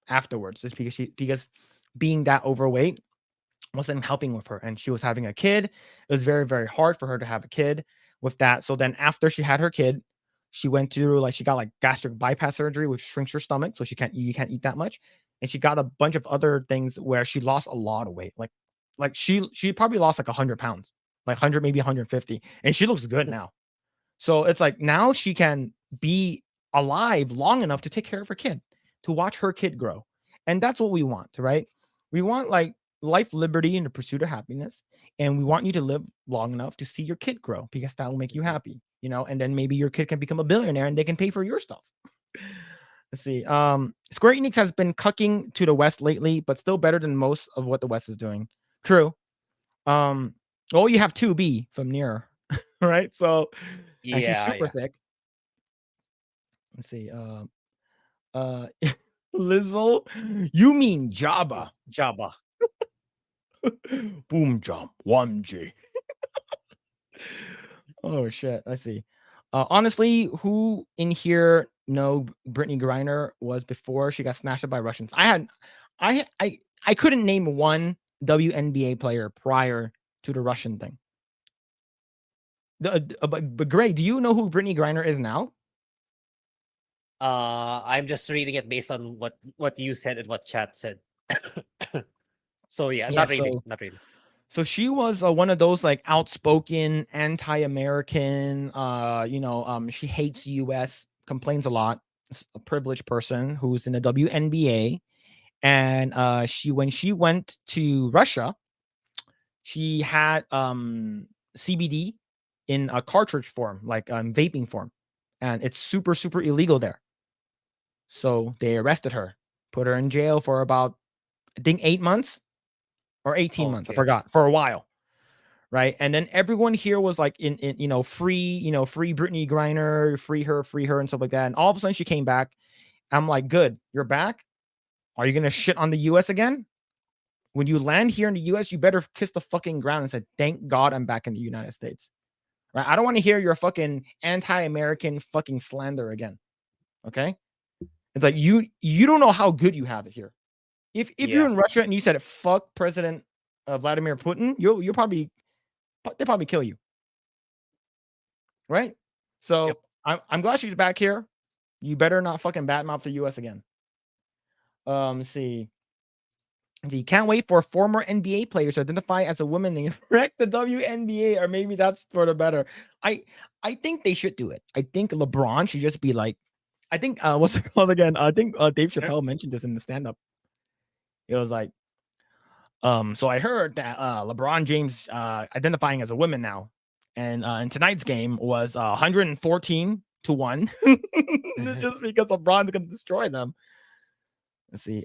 afterwards, just because being that overweight wasn't helping with her, and she was having a kid. It was very very hard for her to have a kid with that. So then after she had her kid, she went through like she got like gastric bypass surgery, which shrinks your stomach, so you can't eat that much. And she got a bunch of other things where she lost a lot of weight. Like she probably lost like 100 pounds, like 100, maybe 150, and she looks good now. So it's like now she can be alive long enough to take care of her kid, to watch her kid grow. And that's what we want, right? We want like life, liberty, and the pursuit of happiness. And we want you to live long enough to see your kid grow because that will make you happy, and then maybe your kid can become a billionaire and they can pay for your stuff. Let's see. Square Enix has been cucking to the West lately, but still better than most of what the West is doing. True. Well, you have 2B from Near, right? So, and she's Yeah, super yeah. thick. Let's see. Lizzo, you mean Jabba? Jabba. Boom jump 1G. Oh shit. Let's see. Honestly, who in here know Brittany Griner was before she got snatched up by Russians? I couldn't name one WNBA player prior to the Russian thing. But Grae, do you know who Brittany Griner is now? I'm just reading it based on what you said and what chat said. So yeah, Yeah. not really. So she was one of those like outspoken anti-American. She hates U.S., complains a lot. A privileged person who's in the WNBA, and when she went to Russia, she had CBD in a cartridge form, like vaping form, and it's super super illegal there. So they arrested her, put her in jail for about, I think, 8 months or 18 months. I Okay. forgot, for a while. Right. And then everyone here was like in free, free Brittany Griner, free her, and stuff like that. And all of a sudden she came back. I'm like, good, you're back. Are you gonna shit on the US again? When you land here in the US, you better kiss the fucking ground and say, thank God I'm back in the United States. Right. I don't want to hear your fucking anti-American fucking slander again. Okay. It's like you don't know how good you have it here. If you're Yeah. in Russia and you said fuck President Vladimir Putin, you'll probably they probably kill you, right? Yep. So I'm glad she's back here. You better not fucking badmouth the U.S. again. Let's see. Can't wait for former NBA players to identify as a woman and wreck the WNBA, or maybe that's for the better. I think they should do it. I think LeBron should just be like, I think what's it called again? I think Dave Sure. Chappelle mentioned this in the stand-up. It was like, so I heard that LeBron James identifying as a woman now, and in tonight's game was 114-1. It's just because LeBron's gonna destroy them. Let's see.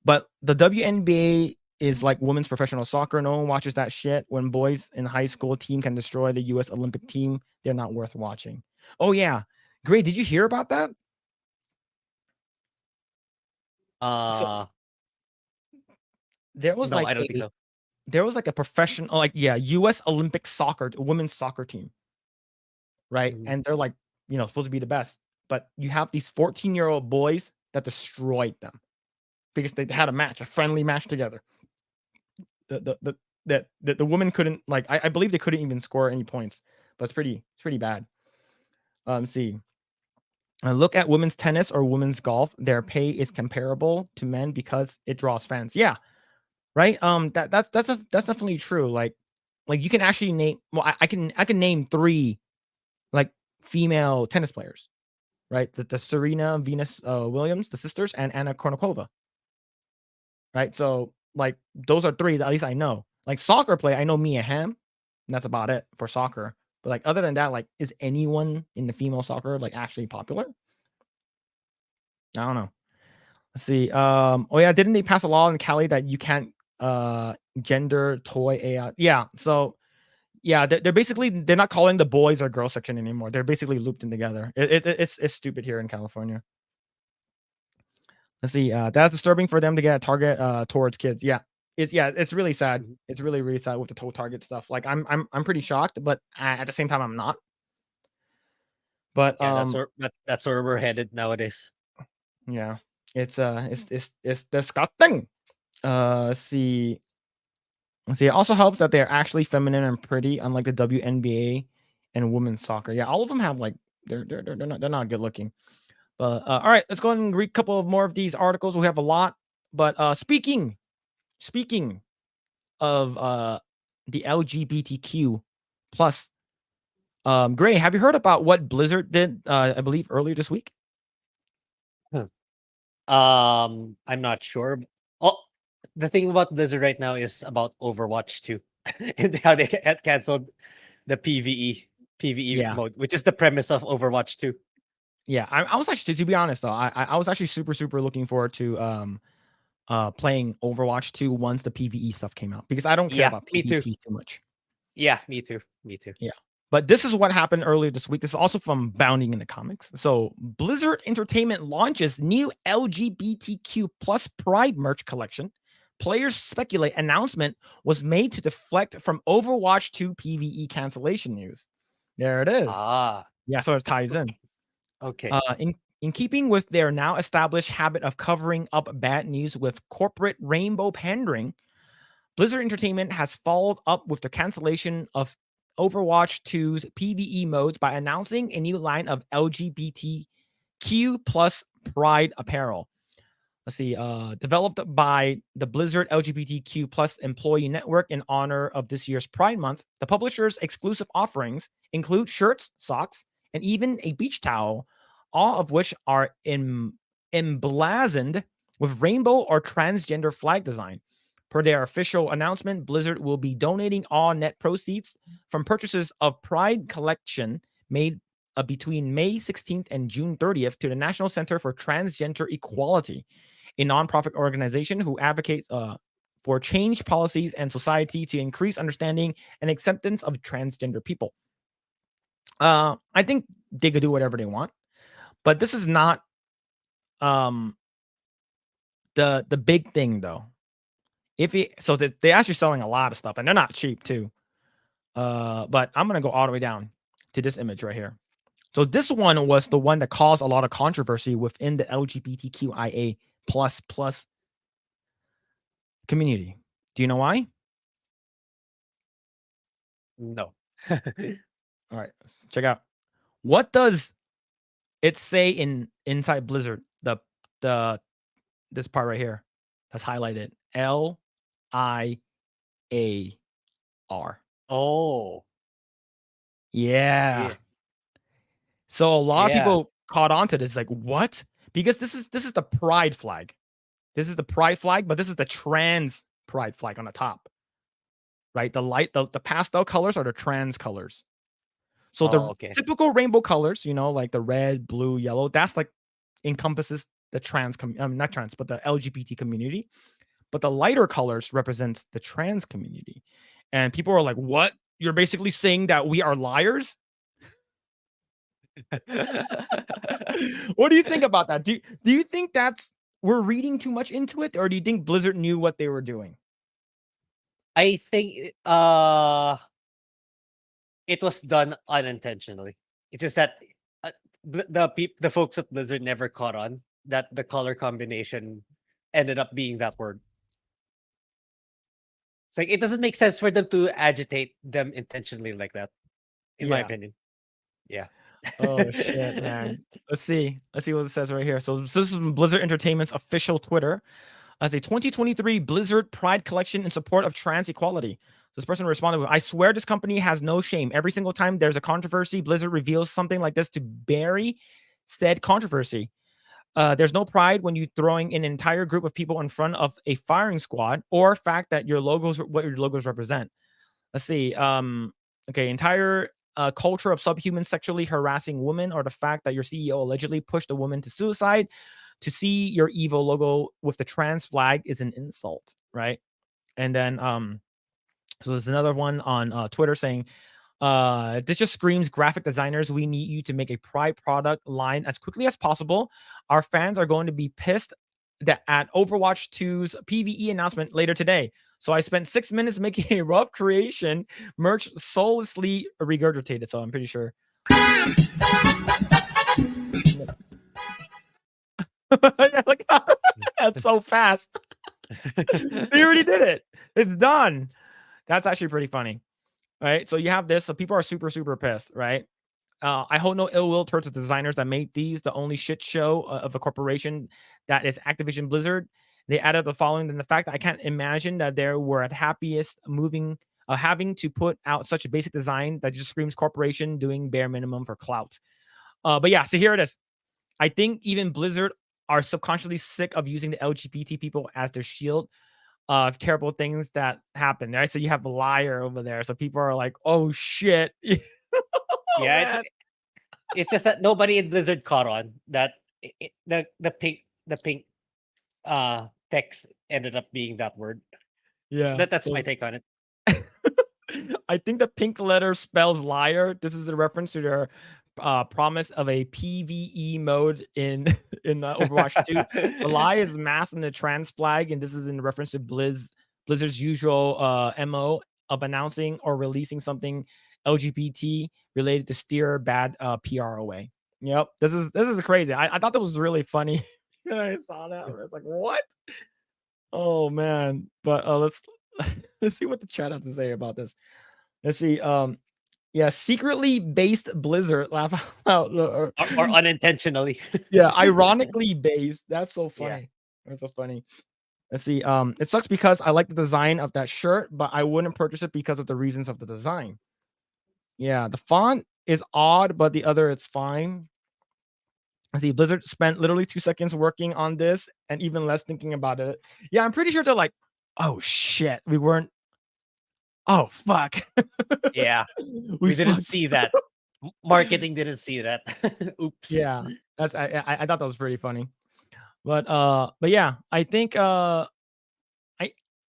But the WNBA is like women's professional soccer. No one watches that shit. When boys in high school team can destroy the U.S. Olympic team, they're not worth watching. Oh yeah, Grae, did you hear about that? So Uh, there was no, like I don't think so. a professional, like, yeah, U.S. Olympic soccer, women's soccer team, right? Mhm. And they're like, supposed to be the best, but you have these 14-year-old boys that destroyed them because they had a friendly match together. The women couldn't, like, I believe they couldn't even score any points, but it's pretty bad. See, look at women's tennis or women's golf. Their pay is comparable to men because it draws fans. Yeah, right. That's definitely true. Like you can actually name. Well, I can name three like female tennis players, right? The Serena Venus Williams, the sisters, and Anna Kournikova, right? So like those are three that at least I know. Like soccer play, I know Mia Hamm, and that's about it for soccer. But like other than that, like is anyone in the female soccer like actually popular? I don't know. Let's see. Oh yeah, didn't they pass a law in Cali that you can't gender toy AI? Yeah. So yeah, they're basically they're not calling the boys or girls section anymore. They're basically looped in together. It's stupid here in California. Let's see. That's disturbing for them to get a target towards kids. It's really sad. Mhm. It's really really sad with the target stuff. Like I'm pretty shocked, but at the same time I'm not. But Yeah, that's where we're headed nowadays. yeah, it's disgusting. Let's see. Let's see. It also helps that they're actually feminine and pretty, unlike the WNBA and women's soccer. Yeah, all of them have like they're not good looking. But all right, let's go ahead and read a couple of more of these articles. We have a lot. But speaking of the LGBTQ plus, Grae, have you heard about what Blizzard did? I believe earlier this week. I'm not sure. Oh, the thing about Blizzard right now is about Overwatch 2 and how they had canceled the PvE Yeah, mode, which is the premise of Overwatch 2. yeah. I was actually, to be honest though, I was actually super super looking forward to playing Overwatch 2 once the PvE stuff came out because I don't care Yeah, about me too. PvP too much. Yeah, me too. Me too. Yeah. But this is what happened earlier this week. This is also from Bounding in the Comics. So Blizzard Entertainment launches new LGBTQ plus Pride merch collection. Players speculate announcement was made to deflect from Overwatch 2 PvE cancellation news. There it is. Ah, Yeah, so it ties in. okay. In keeping with their now established habit of covering up bad news with corporate rainbow pandering, Blizzard Entertainment has followed up with the cancellation of Overwatch 2's PvE modes by announcing a new line of LGBTQ plus Pride apparel. Let's see, developed by the Blizzard LGBTQ plus employee network in honor of this year's Pride Month. The publisher's exclusive offerings include shirts, socks, and even a beach towel, all of which are emblazoned with rainbow or transgender flag design. Per their official announcement, Blizzard will be donating all net proceeds from purchases of Pride Collection made between May 16th and June 30th to the National Center for Transgender Equality, a nonprofit organization who advocates for change policies and society to increase understanding and acceptance of transgender people. I think they could do whatever they want, but this is not the big thing though. So they actually selling a lot of stuff, and they're not cheap too. But I'm gonna go all the way down to this image right here. So this one was the one that caused a lot of controversy within the LGBTQIA plus community. Do you know why? No. All right, let's check out. What does it say inside Blizzard? This part right here that's highlighted. LIAR. Oh. Yeah. Yeah. So a lot of Yeah. people caught on to this, like, what? Because this is the pride flag. This is the pride flag, but this is the trans pride flag on the top. Right? The pastel colors are the trans colors. So the okay. typical rainbow colors, like the red, blue, yellow, that's like encompasses the not trans, but the LGBT community. But the lighter colors represents the trans community. And people are like, what? You're basically saying that we are liars? What do you think about that? Do you think we're reading too much into it, or do you think Blizzard knew what they were doing? I think it was done unintentionally. It's just that the folks at Blizzard never caught on that the color combination ended up being that word. It's like it doesn't make sense for them to agitate them intentionally like that, in my opinion. Yeah. Oh shit, man. Let's see what it says right here. So this is Blizzard Entertainment's official Twitter. As a 2023 Blizzard Pride Collection in support of trans equality. This person responded with, I swear this company has no shame. Every single time there's a controversy, Blizzard reveals something like this to bury said controversy. There's no pride when you throwing an entire group of people in front of a firing squad or fact that what your logos represent. Let's see. Okay, entire culture of subhuman sexually harassing women, or the fact that your CEO allegedly pushed a woman to suicide. To see your evil logo with the trans flag is an insult, right? And then so there's another one on Twitter saying, this just screams graphic designers, we need you to make a pride product line as quickly as possible. Our fans are going to be pissed that at Overwatch 2's PvE announcement later today. So I spent 6 minutes making a rough creation, merch soullessly regurgitated. So I'm pretty sure. Like, that's so fast. They already did it. It's done. That's actually pretty funny. Right. So you have this. So people are super, super pissed. Right. I hope no ill will towards the designers that made these. The only shit show of a corporation that is Activision Blizzard. They added the following. Then the fact that I can't imagine that they were at happiest having to put out such a basic design that just screams corporation doing bare minimum for clout. But yeah, so here it is. I think even Blizzard are subconsciously sick of using the LGBT people as their shield of terrible things that happen. Right. So you have a liar over there. So people are like, oh shit. Yeah, it's just that nobody in Blizzard caught on that the pink text ended up being that word. Yeah. That's my take on it. I think the pink letter spells liar. This is a reference to their promise of a PvE mode in Overwatch 2. The lie is masked in the trans flag, and this is in reference to Blizzard's usual MO of announcing or releasing something LGBT related to steer bad PR away. Yep, this is crazy. I thought that was really funny. I saw that. I was like, what? Oh man. But let's see what the chat has to say about this. Let's see. Yeah, secretly based Blizzard. Laugh out loud. Or unintentionally. Yeah, ironically based. That's so funny. Yeah. That's so funny. Let's see. It sucks because I like the design of that shirt, but I wouldn't purchase it because of the reasons of the design. Yeah, the font is odd, but the other it's fine. I see Blizzard spent literally 2 seconds working on this and even less thinking about it. Yeah, I'm pretty sure they're like, Oh shit, we weren't. Oh fuck, Yeah, we we didn't fucked. see that. Marketing didn't see that. Oops. Yeah, that's I thought that was pretty funny. But yeah, I think I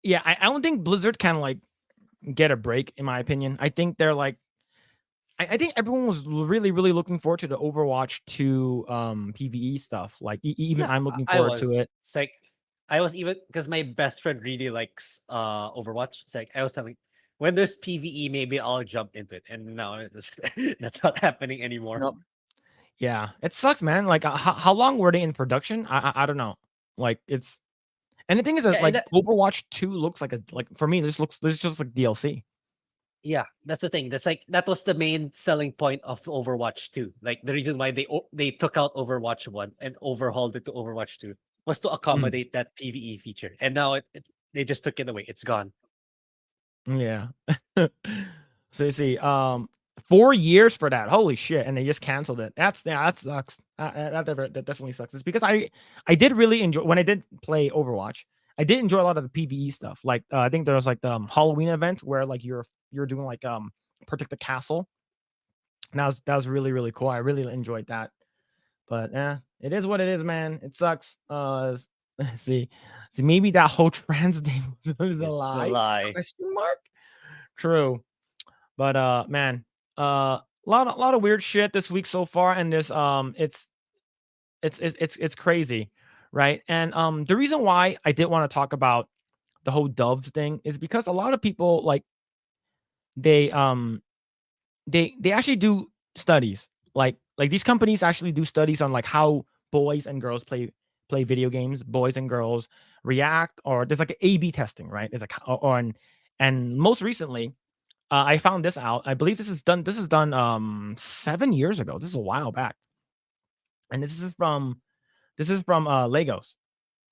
yeah I don't think Blizzard can like get a break in my opinion. I think they're like I think everyone was really looking forward to the Overwatch 2 PvE stuff. Like even Yeah, I'm looking I forward to was. it. It's like I was even because my best friend really likes Overwatch. It's like I was telling when there's PvE, maybe I'll jump into it. And now that's not happening anymore. Nope. Yeah, it sucks, man. Like how long were they in production? I don't know. Like it's and the thing is that Yeah, and like Overwatch 2 looks like for me this just like DLC. yeah, that's the thing. That's like that was the main selling point of Overwatch 2. Like the reason why they took out Overwatch 1 and overhauled it to Overwatch 2 was to Mm, accommodate that PvE feature. And now they just took it away. It's gone. yeah. So you see, 4 years for that. Holy shit! And they just canceled it. Yeah, that sucks. That definitely sucks. It's because I did really enjoy when I did play Overwatch. I did enjoy a lot of the PVE stuff. Like I think there was like the Halloween event where like you're doing like protect the castle. And that was really cool. I really enjoyed that. But yeah, it is what it is, man. It sucks. See, see, maybe that whole trans thing was a It's a lie? lie. Question mark. True. But man, lot of weird shit this week so far, and this it's crazy, right? And the reason why I did want to talk about the whole doves thing is because a lot of people like they they actually do studies. Like these companies actually do studies on like how boys and girls play video games, boys and girls react, or there's like A/B testing, right? There's like and most recently, I found this out. I believe this is done 7 years ago. This is a while back. And this is from Legos,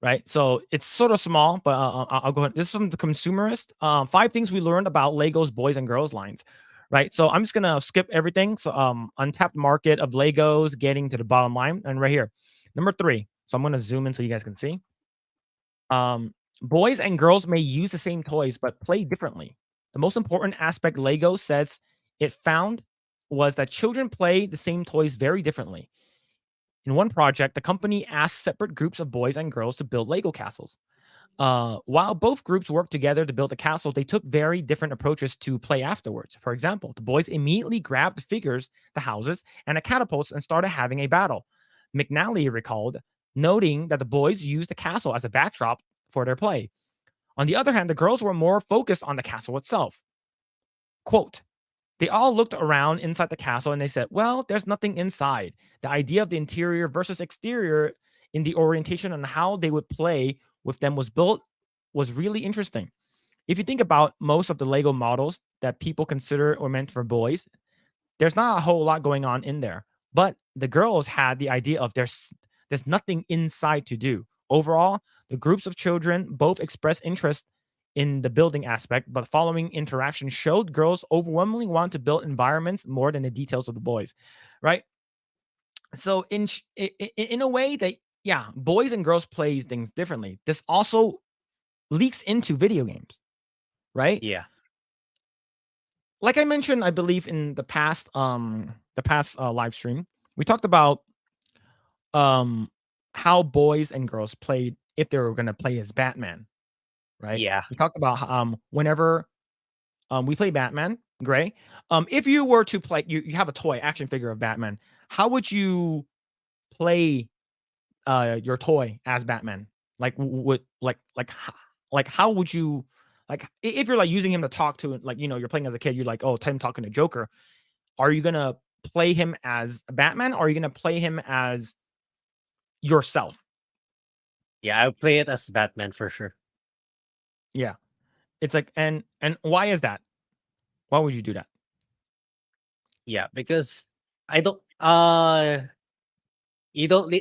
right? So it's sort of small, but I'll go ahead. This is from the Consumerist. 5 things we learned about Legos boys and girls lines, right? So I'm just gonna skip everything. So untapped market of Legos, getting to the bottom line, and right here, number 3. So I'm gonna zoom in so you guys can see. Boys and girls may use the same toys but play differently. The most important aspect Lego says it found was that children play the same toys very differently. In one project, the company asked separate groups of boys and girls to build Lego castles. While both groups worked together to build a castle, they took very different approaches to play afterwards. For example, the boys immediately grabbed the figures, the houses, and the catapults and started having a battle. McNally recalled, noting that the boys used the castle as a backdrop for their play. On the other hand, the girls were more focused on the castle itself. Quote, they all looked around inside the castle and they said, well, there's nothing inside. The idea of the interior versus exterior in the orientation and how they would play with them was really interesting. If you think about most of the Lego models that people consider or meant for boys, there's not a whole lot going on in there. But the girls had the idea of there's nothing inside to do. Overall, the groups of children both expressed interest in the building aspect, but following interaction showed girls overwhelmingly want to build environments more than the details of the boys, right? So in a way that yeah, boys and girls play things differently. This also leaks into video games, right? Yeah. Like I mentioned, I believe in the past live stream, we talked about um how boys and girls played if they were gonna play as Batman, right? Yeah. We talked about whenever we play Batman, Grae. If you were to play, you have a toy action figure of Batman. How would you play your toy as Batman? Like would like how would you like if you're like using him to talk to like you're playing as a kid, you're like, oh, time talking to Joker. Are you gonna play him as Batman or are you gonna play him as yourself? Yeah, I would play it as Batman for sure. Yeah. It's like and why is that? Why would you do that? Yeah, because I don't you don't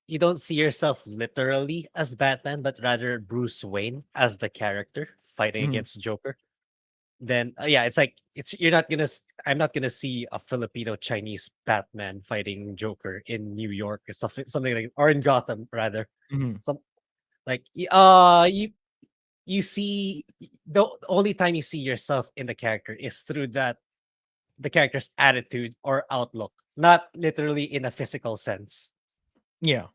you don't see yourself literally as Batman, but rather Bruce Wayne as the character fighting Mhm. against Joker. Then yeah, it's like it's you're not gonna I'm not gonna see a Filipino Chinese Batman fighting Joker in New York or something like or in Gotham rather. Mhm. Some like you see the only time you see yourself in the character is through the character's attitude or outlook, not literally in a physical sense. Yeah.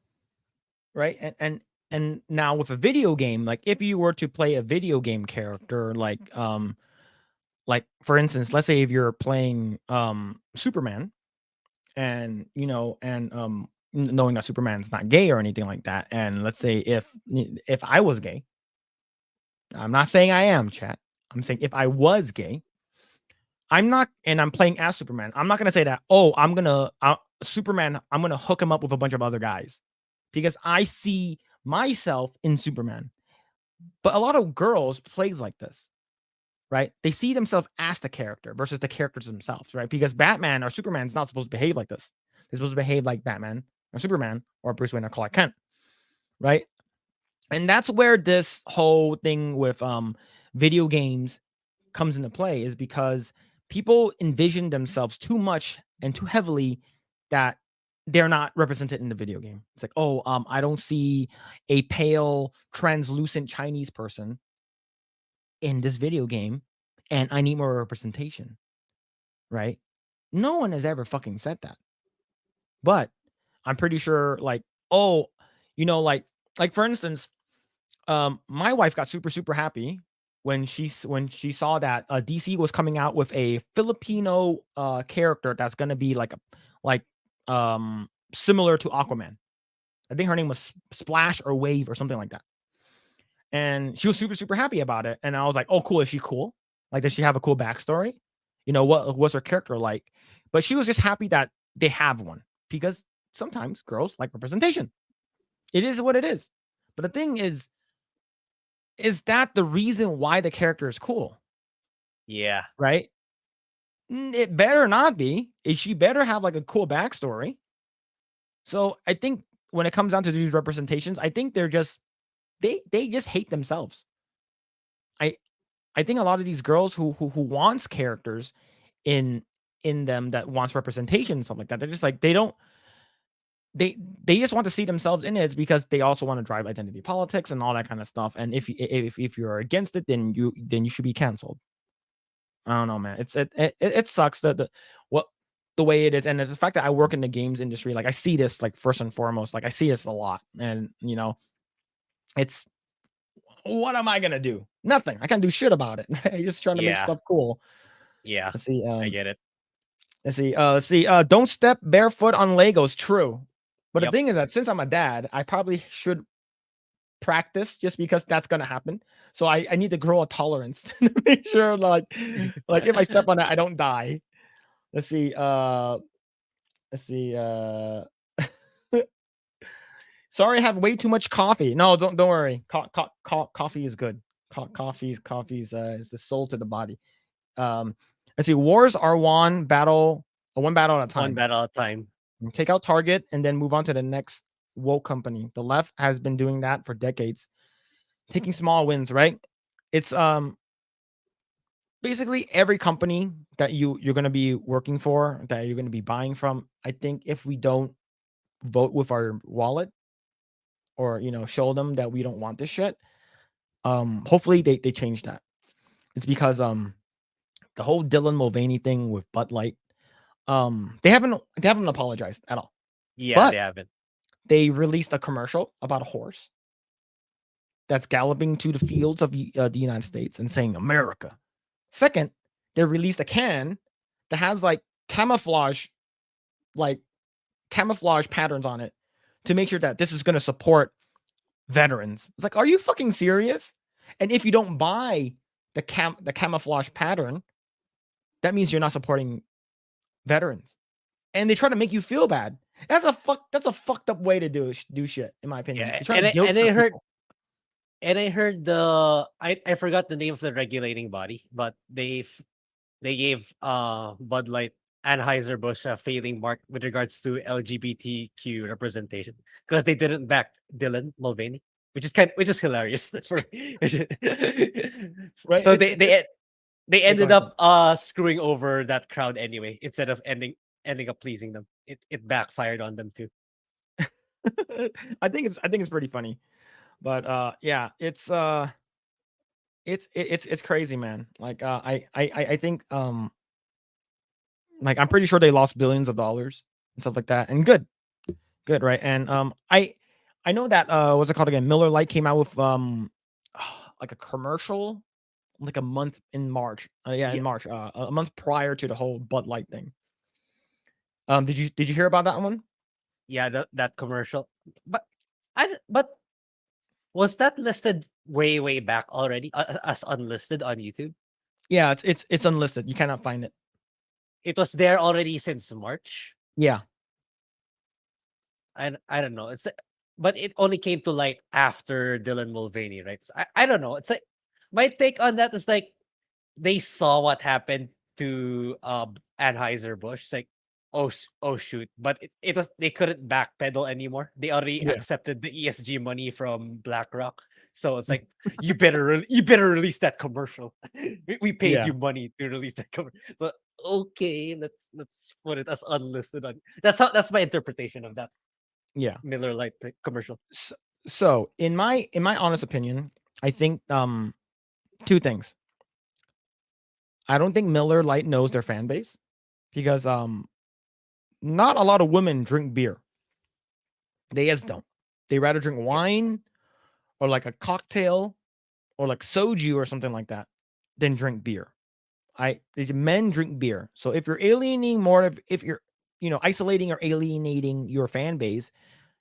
Right. And now with a video game, like if you were to play a video game character, like for instance, let's say if you're playing Superman, and knowing that Superman's not gay or anything like that, and let's say if I was gay, I'm not saying I am, chat. I'm saying if I was gay, I'm not, and I'm playing as Superman. I'm not gonna say that. Oh, Superman. I'm gonna hook him up with a bunch of other guys because I see myself in Superman. But a lot of girls plays like this, right? They see themselves as the character versus the characters themselves, right? Because Batman or Superman's not supposed to behave like this. They're supposed to behave like Batman or Superman or Bruce Wayne or Clark Kent, right? And that's where this whole thing with video games comes into play, is because people envision themselves too much and too heavily that they're not represented in the video game. It's like, oh, I don't see a pale, translucent Chinese person in this video game, and I need more representation, right? No one has ever fucking said that. But I'm pretty sure, like, oh, like for instance, my wife got super super happy when she saw that DC was coming out with a Filipino character that's gonna be like similar to Aquaman. I think her name was Splash or Wave or something like that. And she was super super happy about it. And I was like, oh cool, is she cool? Like, does she have a cool backstory? What's her character like? But she was just happy that they have one, because sometimes girls like representation. It is what it is. But the thing is that the reason why the character is cool, Yeah. right? It better not be. She better have like a cool backstory. So I think when it comes down to these representations, I think they just hate themselves. I I think a lot of these girls who wants characters in in them, that wants representation and stuff like that, they're just like, they just want to see themselves in it, because they also want to drive identity politics and all that kind of stuff. And if you're against it, then you should be canceled. I don't know, man. It sucks that the way it is, and the fact that I work in the games industry, like I see this, like first and foremost, like I see this a lot, and it's, what am I gonna do? Nothing. I can't do shit about it. I just trying to make Yeah. stuff cool. Yeah. Let's see. I get it. Don't step barefoot on Legos. True, but the Yep. thing is that since I'm a dad, I probably should practice, just because that's gonna happen. So I need to grow a tolerance to make sure, like if I step on it, I don't die. Let's see. Let's see. Sorry, I have way too much coffee. No, don't worry. Coffee is good. Coffee's is the soul to the body. Um, let's see. Wars are one battle at a One time. battle at a time. Take out Target and then move on to the next woke company. The left has been doing that for decades, taking small wins. Right? It's basically every company that you're going to be working for, that you're going to be buying from. I think if we don't vote with our wallet, or show them that we don't want this shit, hopefully they change that. It's because the whole Dylan Mulvaney thing with Bud Light, they haven't apologized at all. Yeah, they But haven't. they released a commercial about a horse that's galloping to the fields of the United States and saying America. Second, they released a can that has like camouflage patterns on it, to make sure that this is going to support veterans. It's like, are you fucking serious? And if you don't buy the camouflage pattern, that means you're not supporting veterans. And they try to make you feel bad. That's a fucked up way to do shit, in my opinion. Yeah. They're trying to guilt I trip heard people. I heard I forgot the name of the regulating body, but they gave Bud Light Anheuser-Busch a failing mark with regards to LGBTQ representation, because they didn't back Dylan Mulvaney, which is hilarious. Right? So It's they yeah, go ended ahead. up screwing over that crowd anyway, instead of ending up pleasing them. It backfired on them too. I think it's pretty funny. But yeah, it's it's crazy, man. Like I think like I'm pretty sure they lost billions of dollars and stuff like that. And good, right? And I know that what's it called again? Miller Lite came out with like a commercial like a month in March. Yeah, in Yeah, March, a month prior to the whole Bud Light thing. Did you hear about that one? yeah, that commercial. But but was that listed way back already as unlisted on YouTube? Yeah, it's unlisted. You cannot find it. It was there already since March. Yeah, I don't know. But it only came to light after Dylan Mulvaney, right? So I don't know. It's like my take on that is like they saw what happened to Anheuser Busch. It's like, oh shoot, but it was they couldn't backpedal anymore. They already yeah, accepted the ESG money from BlackRock. So it's like you better release that commercial. We paid yeah, you money to release that commercial. So okay, let's put it as unlisted on. That's my interpretation of that yeah. Miller Lite commercial. So, so in my honest opinion, I think two things. I don't think Miller Lite knows their fan base because not a lot of women drink beer. They just don't. They rather drink Yeah, wine or like a cocktail or like soju or something like that than drink beer. These men drink beer. So if you're alienating more of if you're isolating or alienating your fan base,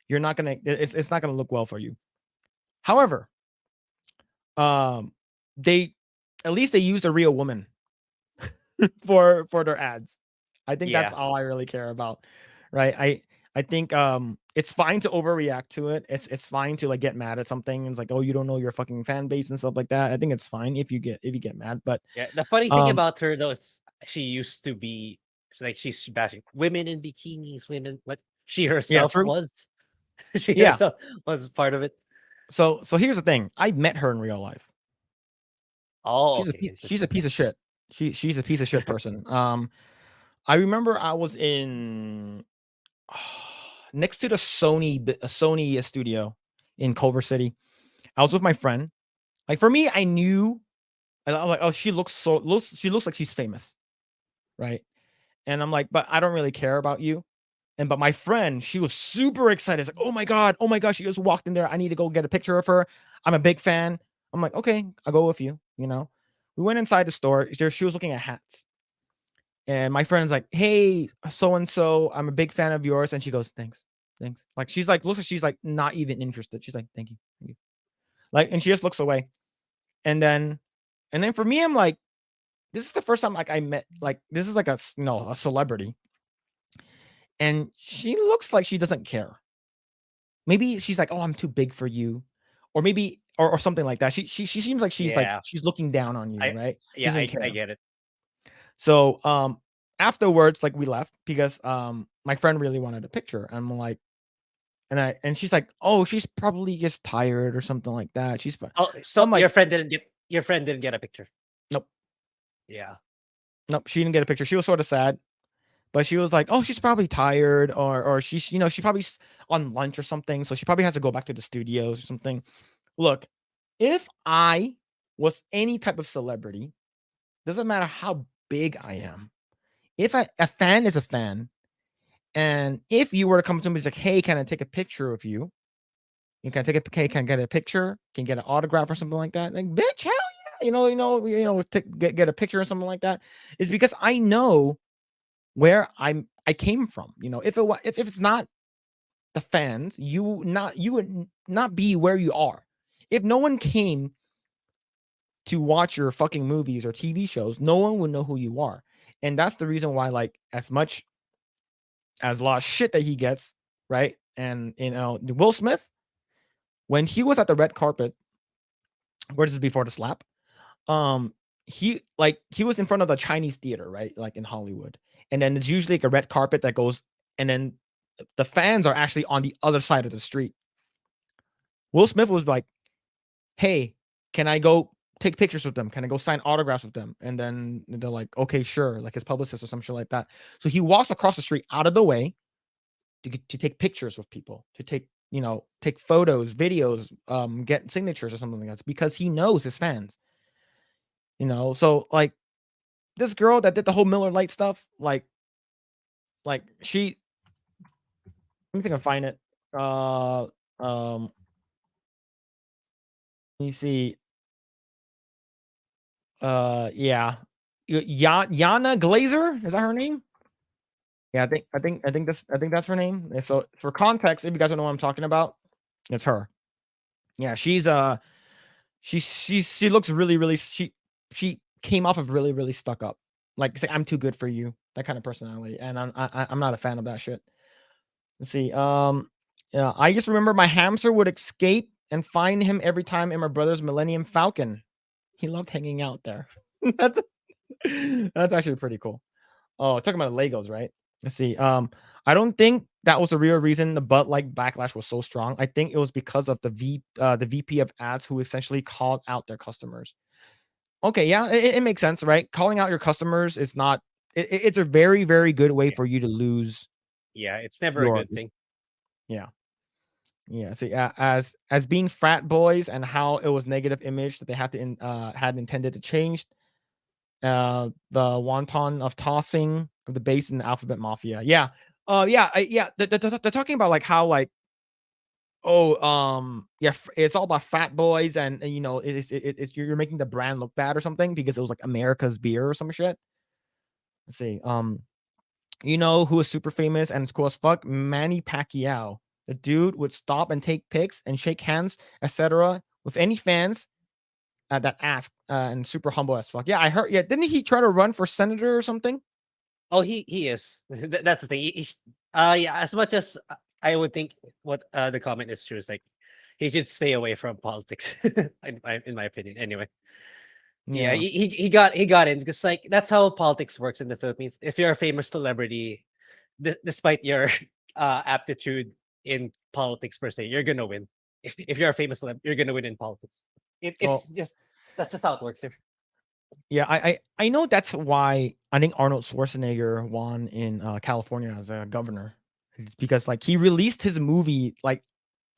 you're not gonna it's not gonna look well for you. However, um they at least they use a real woman for their ads. I think that's yeah, all I really care about, right? I think it's fine to overreact to it. It's fine to like get mad at something. It's like, oh, you don't know your fucking fan base and stuff like that. I think it's fine if you get mad, but yeah. The funny thing um about her though is she used to be like she's bashing women in bikinis, women. What she yeah, herself true. was, she Yeah. herself was part of it. So here's the thing. I met her in real life. Oh, She's a okay, piece she's a interesting. piece of shit. She's a piece of shit person. I remember I was in next to the Sony studio in Culver City. I was with my friend. Like for me, I knew and I'm like, oh, she looks like she's famous, right? And I'm like, but I don't really care about you. And but my friend, she was super excited. It's like, oh my god, she just walked in there. I need to go get a picture of her. I'm a big fan. I'm like, okay, I'll go with you. We went inside the store. She was looking at hats. And my friend's like, hey, so and so, I'm a big fan of yours. And she goes, thanks. Thanks. Like she's like, looks like she's like not even interested. She's like, thank you. Thank you. Like, and she just looks away. And then for me, I'm like, this is the first time like I met like this is like a celebrity. And she looks like she doesn't care. Maybe she's like, "Oh, I'm too big for you," or maybe or something like that. She seems like Yeah, she's looking down on you, I right? She yeah, doesn't I care. get it. So, afterwards, like, we left because, my friend really wanted a picture. I'm like and she's like, "Oh, she's probably just tired or something like that. She's pro" Oh, so I'm like, your friend didn't get a picture. "Nope, Yeah. nope, she didn't get a picture." She was sorta sad, but she was like, "Oh, she's probably tired or she's she's probably on lunch or something, so she probably has to go back to the studios or something." Look, if I was any type of celebrity, doesn't matter how big I am. If a fan is a fan, and if you were to come to me and like, "Hey, can I take a picture of you? You can take a hey, can I get a picture? Can get an autograph or something like that?" Like, bitch, hell yeah. Get a picture or something like that. Is because I know where I came from. If it's not the fans, you would not be where you are. If no one came to watch your fucking movies or TV shows, no one would know who you are. And that's the reason why, like, as much as a lot of shit that he gets, right? And Will Smith, when he was at the red carpet, where this is before the slap, he was in front of the Chinese theater, right? Like in Hollywood. And then it's usually like a red carpet that goes, and then the fans are actually on the other side of the street. Will Smith was like, hey, can I go take pictures with them? Can I go sign autographs with them? And then they're like, okay, sure, like his publicist or some shit like that. So he walks across the street out of the way to take pictures with people, to take photos, videos, get signatures or something like that, because he knows his fans. You know, so like this girl that did the whole Miller Lite stuff, like she. Let me think I can find it. Um, let me see. Yeah, Yana Glazer, is that her name? Yeah, I think that's her name. And so for context, if you guys don't know what I'm talking about, it's her. Yeah, she looks really she came off of really stuck up. Like say I'm too good for you, that kind of personality, and I'm not a fan of that shit. Let's see. Yeah, I just remember my hamster would escape and find him every time in my brother's Millennium Falcon. He loved hanging out there. That's that's actually pretty cool. Oh, talking about the Legos, right? Let's see. I don't think that was the real reason the Bud Light backlash was so strong. I think it was because of the VP of ads who essentially called out their customers. Okay, yeah, it makes sense, right? Calling out your customers is not. It's a very good way Yeah, for you to lose yeah, it's never a your. good thing. Yeah, yeah. See, as being frat boys and how it was negative image that they had intended to change. The wonton of tossing of the base in the alphabet mafia. Yeah. Yeah, yeah. They're talking about like how like oh yeah, it's all about fat boys and you know it's you're making the brand look bad or something because it was like America's beer or some shit. Let's see. You know who is super famous and is cool as fuck? Manny Pacquiao. The dude would stop and take pics and shake hands, etc. with any fans that ask and super humble as fuck. Yeah, I heard. Yeah, didn't he try to run for senator or something? Oh, he is. That's the thing. Yeah. As much as I would think what the comment is true is like he should stay away from politics. In my opinion, anyway. Yeah, Yeah. he got in because like that's how politics works in the Philippines. If you're a famous celebrity, despite your aptitude in politics per se, you're gonna win. If you're a famous celeb, you're gonna win in politics. It's Well, just that's just how it works here. yeah, I know that's why I think Arnold Schwarzenegger won in California as a governor. It's because like he released his movie like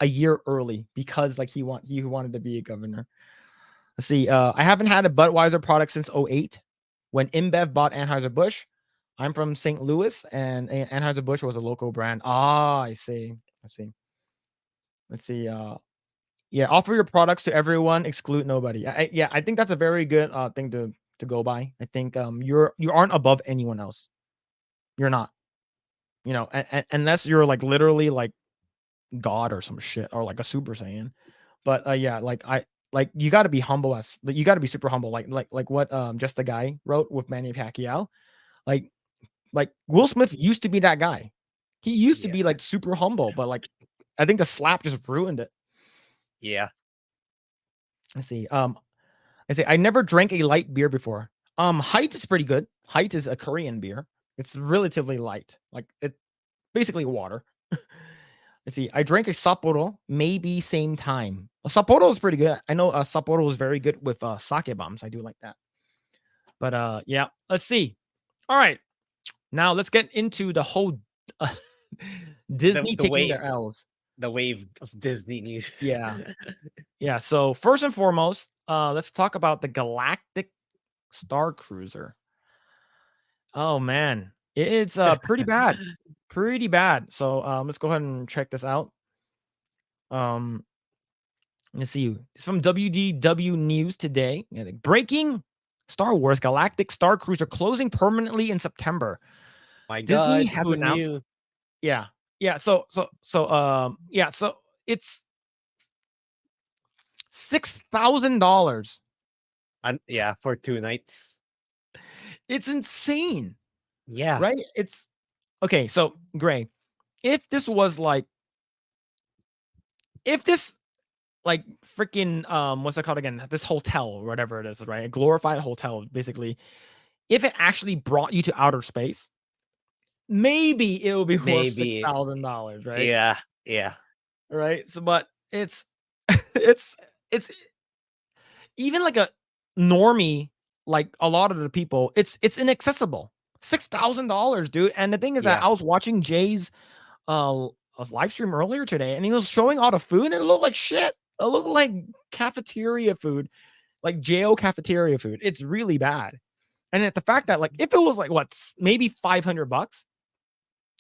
a year early because like he wanted to be a governor. Let's see. I haven't had a Budweiser product since '08 when InBev bought Anheuser-Busch. I'm from St. Louis and Anheuser-Busch was a local brand. Ah, I see. I see. Let's see. Yeah, offer your products to everyone, exclude nobody. Yeah, I think that's a very good thing to go by. I think you aren't above anyone else. You're not. You know, unless you're like literally like God or some shit or like a Super Saiyan. But yeah, like I like you got to be humble as like, you got to be super humble. Like what just the guy wrote with Manny Pacquiao. Like like Will Smith used to be that guy. He used to Yeah, be like super humble, but like I think the slap just ruined it. yeah. Let's see. I say I never drank a light beer before. Height is pretty good. Height is a Korean beer. It's relatively light. Like it basically water. Let's see. I drank a Sapporo maybe same time. A Sapporo is pretty good. I know Sapporo is very good with sake bombs. I do like that. But yeah, let's see. All right. Now let's get into the whole uh, The Disney the taking their wave L's. the wave of Disney news. Yeah. Yeah. So first and foremost, let's talk about the Galactic Star Cruiser. Oh man, it's pretty bad, pretty bad. So let's go ahead and check this out. Um, let's see. It's from WDW News today. Yeah, like, breaking: Star Wars Galactic Star Cruiser closing permanently in September. My Disney God, has who announced. knew? Yeah, yeah. Yeah. So it's $6,000. Yeah, for 2 nights. It's insane, Yeah, right? It's okay. So Grae, if this was like, if this like freaking what's it called again? This hotel or whatever it is, right? A glorified hotel, basically. If it actually brought you to outer space, maybe it will be worth six maybe. thousand dollars, right? Yeah, yeah, Right. So, but it's it's it's even like a normie, like a lot of the people, it's inaccessible. $6,000, dude. And the thing is that yeah. I was watching Jay's a live stream earlier today, and he was showing all the food, and it looked like shit. It looked like cafeteria food. like jail cafeteria food. It's really bad. And the fact that like if it was like what maybe $500,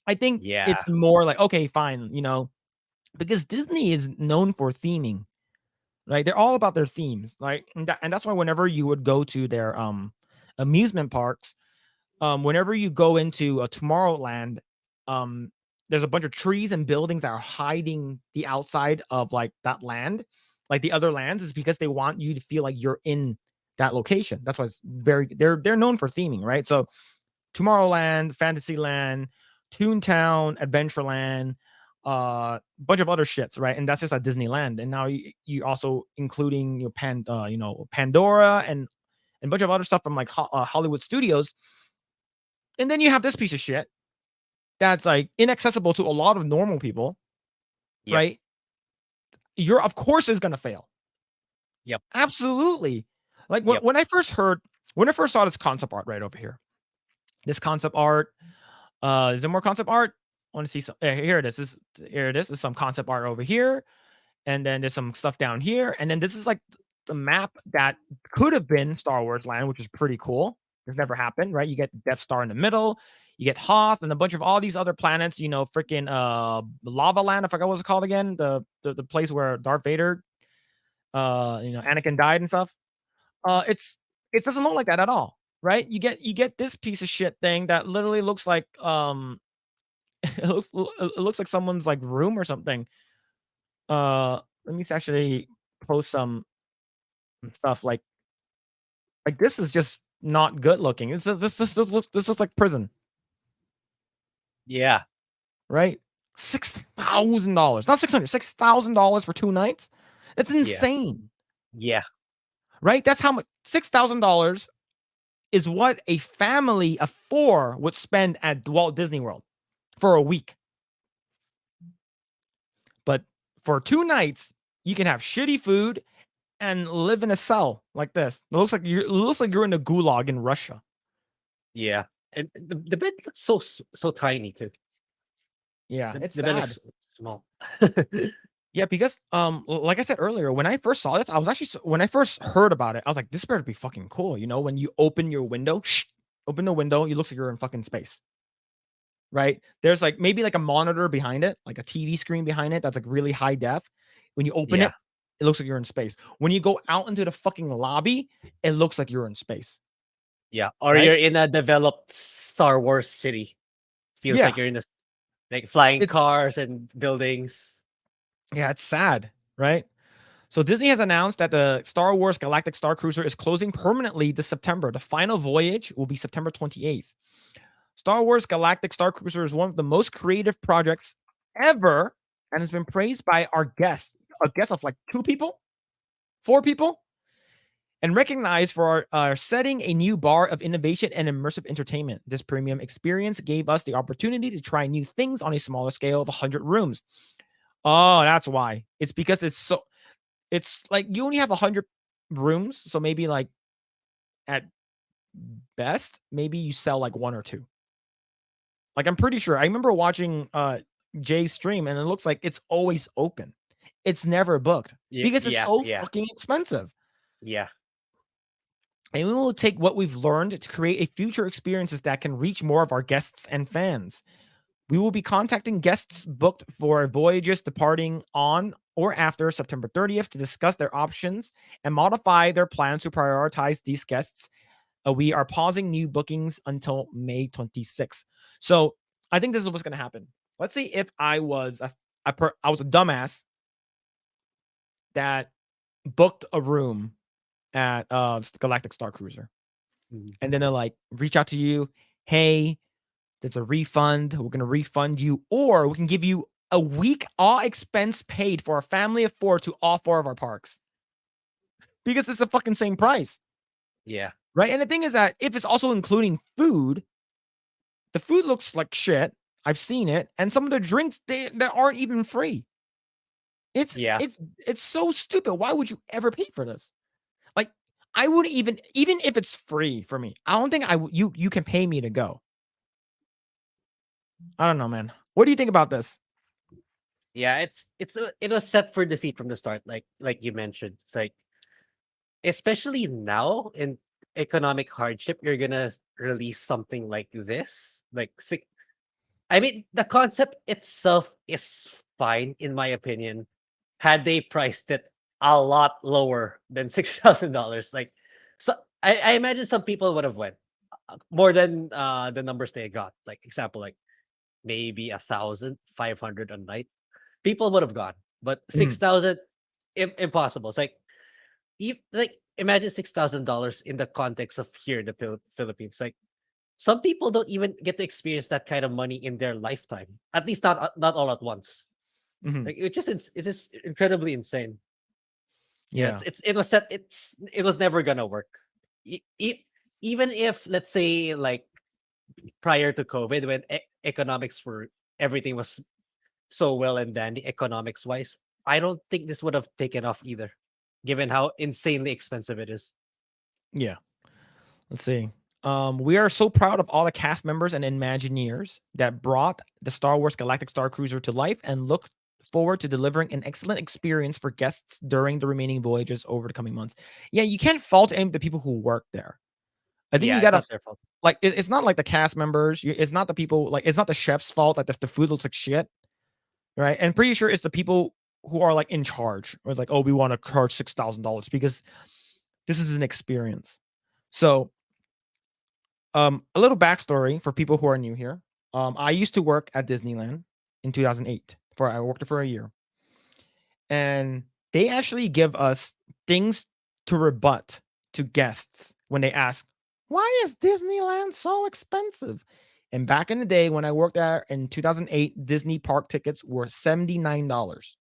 I think Yeah. it's more like okay, fine, you know, because Disney is known for theming, right? They're all about their themes, right? And that's why whenever you would go to their amusement parks, whenever you go into a Tomorrowland, um, there's a bunch of trees and buildings that are hiding the outside of like that land, like the other lands, is because they want you to feel like you're in that location. That's why it's very they're known for theming, right? So Tomorrowland, Fantasyland, Toontown, Adventureland, bunch of other shits, right? And that's just at Disneyland. And now you also including Pandora and a bunch of other stuff from like Hollywood studios. And then you have this piece of shit that's like inaccessible to a lot of normal people, Yep. right? You're of course is gonna fail. Yep. Absolutely. Like Yep. when I first saw this concept art right over here, this concept art. Is there more concept art? I want to see some. Here it is. Here it is. There's some concept art over here, and then there's some stuff down here, and then this is like the map that could have been Star Wars Land, which is pretty cool. It's never happened, right? You get Death Star in the middle, you get Hoth, and a bunch of all these other planets. You know, freaking Lava Land. I forgot what it's called again. The place where Darth Vader, Anakin died and stuff. It doesn't look like that at all, right? You get this piece of shit thing that literally looks like it looks like someone's like room or something. Let me actually post some stuff like this is just not good looking. This looks like prison, Yeah. right? $6,000, not 600, $6,000 for 2 nights. That's Yeah. insane, Yeah. right? That's how much $6,000 is what a family of 4 would spend at Walt Disney World for a week. But for 2 nights, you can have shitty food and live in a cell like this. It looks like you're in a gulag in Russia. Yeah. And the bed looks so tiny too. Yeah, it's The bed sad. looks small. Yeah, because like I said earlier, when I first saw this, I was actually when I first heard about it, I was like, this better be fucking cool. You know, when you open your window, open the window, it looks like you're in fucking space. Right? There's like maybe like a monitor behind it, like a TV screen behind it that's like really high def. When you open Yeah. it looks like you're in space. When you go out into the fucking lobby, it looks like you're in space. Yeah. Or Right? you're in a developed Star Wars city. Feels Yeah. like you're in a like flying It's cars and buildings. yeah, it's sad, right? So Disney has announced that the Star Wars Galactic Star Cruiser is closing permanently this September. The final voyage will be September 28th. Star Wars Galactic Star Cruiser is one of the most creative projects ever and has been praised by our guests, a guest of like 2 people, 4 people, and recognized for our setting a new bar of innovation and immersive entertainment. This premium experience gave us the opportunity to try new things on a smaller scale of 100 rooms. Oh, that's why. It's because it's like you only have 100 rooms, so maybe like at best, maybe you sell like 1 or 2. Like I'm pretty sure. I remember watching Jay's stream and it looks like it's always open. It's never booked Yeah. because it's Yeah. so Yeah. fucking expensive. Yeah. And we will take what we've learned to create a future experiences that can reach more of our guests and fans. We will be contacting guests booked for voyages departing on or after September 30th to discuss their options and modify their plans to prioritize these guests. We are pausing new bookings until May 26th. So I think this is what's going to happen. Let's say if I was I was a dumbass that booked a room at Galactic Star Cruiser, Mhm. and then they're like, reach out to you, hey, there's a refund. We're going to refund you, or we can give you a week, all expense paid for a family of 4 to all 4 of our parks because it's the fucking same price, Yeah. right? And the thing is that if it's also including food, the food looks like shit. I've seen it, and some of the drinks they aren't even free. It's Yeah. it's it's so stupid. Why would you ever pay for this? Like, I wouldn't even if it's free for me. I don't think you can pay me to go. I don't know, man. What do you think about this? Yeah. It was set for defeat from the start, like you mentioned. It's like especially now in economic hardship, you're gonna release something like this, like six. I mean, the concept itself is fine in my opinion. Had they priced it a lot lower than $6,000, like, so I imagine some people would have went more than the numbers they got. Like example, like maybe 1,500 a night. People would have gone, but Mhm, 6,000 impossible. It's like like imagine $6,000 in the context of here in the Philippines. Like some people don't even get to experience that kind of money in their lifetime. At least not all at once. mhm. Like it's just incredibly insane. Yeah, Yeah. it was never gonna work. E- e- Even if let's say like prior to COVID when economics were everything was so well and dandy economics wise, I don't think this would have taken off either, given how insanely expensive it is. Yeah. Let's see. We are so proud of all the cast members and Imagineers that brought the Star Wars Galactic Star Cruiser to life and look forward to delivering an excellent experience for guests during the remaining voyages over the coming months. Yeah, you can't fault any of the people who work there. I think Yeah, you it's gotta not their fault. like it's not like the cast members. It's not the people like it's not the chef's fault. Like the food looks like shit, right? And pretty sure it's the people who are like in charge or like, oh, we want to charge $6,000 because this is an experience. So a little backstory for people who are new here. I used to work at Disneyland in 2008. I worked there for a year, and they actually give us things to rebut to guests when they ask, "Why is Disneyland so expensive?" And back in the day when I worked there in 2008, Disney park tickets were $79.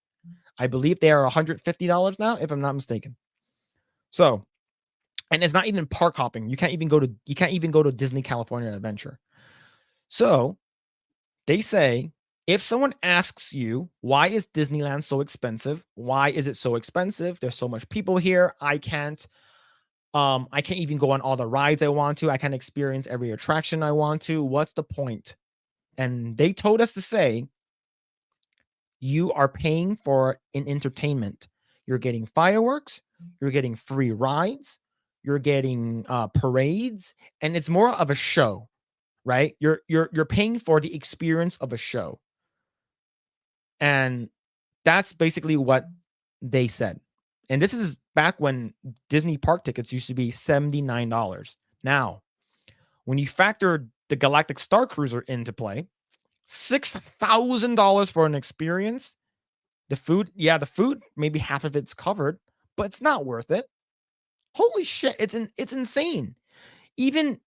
I believe they are $150 now, if I'm not mistaken. So, and it's not even park hopping. You can't even go to Disney California Adventure. So, they say if someone asks you, why is Disneyland so expensive? Why is it so expensive? There's so much people here. I can't even go on all the rides I want to. I can't experience every attraction I want to. What's the point? And they told us to say, you are paying for an entertainment. You're getting fireworks, you're getting free rides, you're getting parades, and it's more of a show, right? You're paying for the experience of a show. And that's basically what they said. And this is back when Disney park tickets used to be $79. Now, when you factor the Galactic Star Cruiser into play, $6,000 for an experience. The food, yeah, the food, maybe half of it's covered, but it's not worth it. Holy shit, it's insane. Even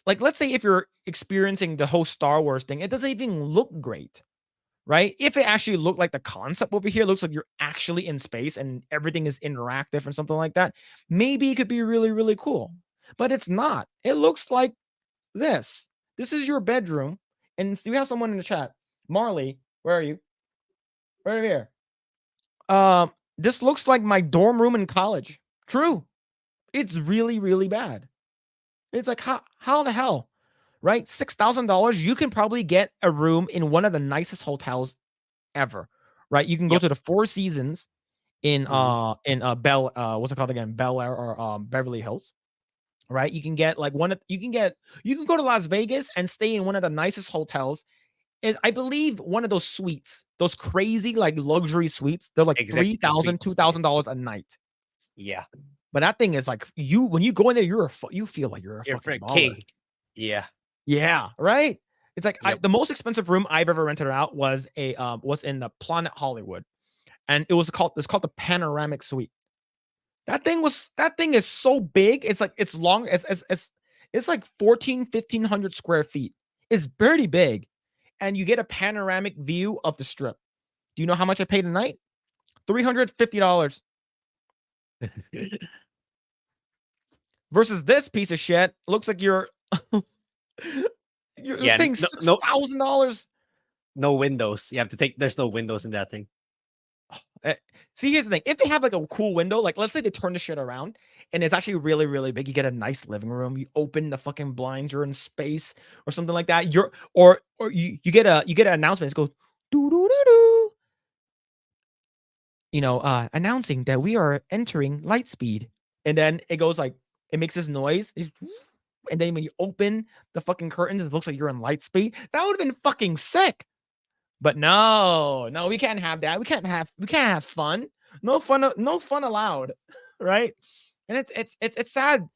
like let's say if you're experiencing the whole Star Wars thing, it doesn't even look great. Right? If it actually looked like the concept over here looks like you're actually in space and everything is interactive and something like that, maybe it could be really, really cool. But it's not. It looks like this. This is your bedroom. And we have someone in the chat. Marley, where are you? Right here. This looks like my dorm room in college. True. It's really, really bad. It's like how the hell? Right? $6,000. You can probably get a room in one of the nicest hotels ever, right? You can go Yep. to the Four Seasons Mhm. Bell what's it called again? Bel Air or Beverly Hills, right? You can get like you can go to Las Vegas and stay in one of the nicest hotels. Is I believe one of those suites, those crazy like luxury suites, they're like Executive 3,000, two suites. Yeah. thousand dollars a night. Yeah. But that thing is like you when you go in there, you feel like you're a You're fucking for baller. king. Yeah. Yeah, right? It's like Yep. the most expensive room I've ever rented out was in the Planet Hollywood. And it's called the panoramic suite. That thing is so big. It's like it's long it's like 1,500 square feet. It's pretty big. And you get a panoramic view of the strip. Do you know how much I paid a night? $350 versus this piece of shit. Looks like you're Yeah. paying No, no, $6,000. no windows. You have to take. There's no windows in that thing. Eh, See, here's the thing. If they have like a cool window, like let's say they turn the shit around and it's actually really, really big, you get a nice living room, you open the fucking blinds, you're in space or something like that. You get you get an announcement. It goes doo doo doo doo. Announcing that we are entering light speed. and then it goes like it makes this noise, and then when you open the fucking curtains, it looks like you're in light speed. That would have been fucking sick. But no, we can't have that. We can't have fun. No fun allowed, right? And it's sad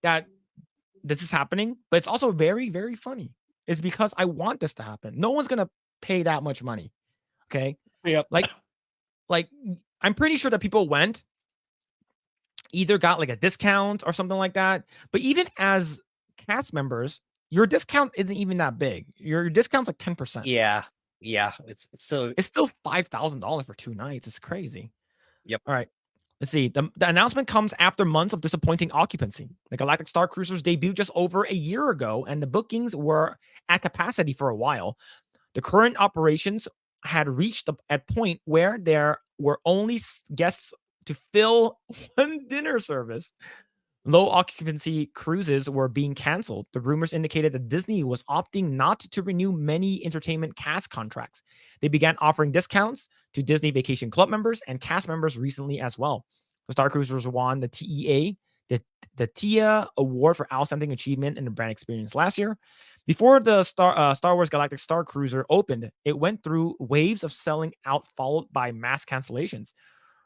that this is happening, but it's also very, very funny. It's because I want this to happen. No one's gonna pay that much money. Okay. Yep. Like, like I'm pretty sure that people went, either got like a discount or something like that. But even as cast members, your discount isn't even that big. Your discount's like 10%. Yeah. Yeah. It's so. It's still $5,000 for 2 nights. It's crazy. Yep. All right. Let's see. The announcement comes after months of disappointing occupancy. The Galactic Star Cruisers debuted just over a year ago, and the bookings were at capacity for a while. The current operations had reached a point where there were only guests to fill one dinner service. Low occupancy cruises were being canceled. The rumors indicated that Disney was opting not to renew many entertainment cast contracts. They began offering discounts to Disney Vacation Club members and cast members recently as well. The Star Cruisers won the TEA, the TIA Award for Outstanding Achievement in the Brand Experience last year. Before the Star Wars Galactic Star Cruiser opened, it went through waves of selling out, followed by mass cancellations.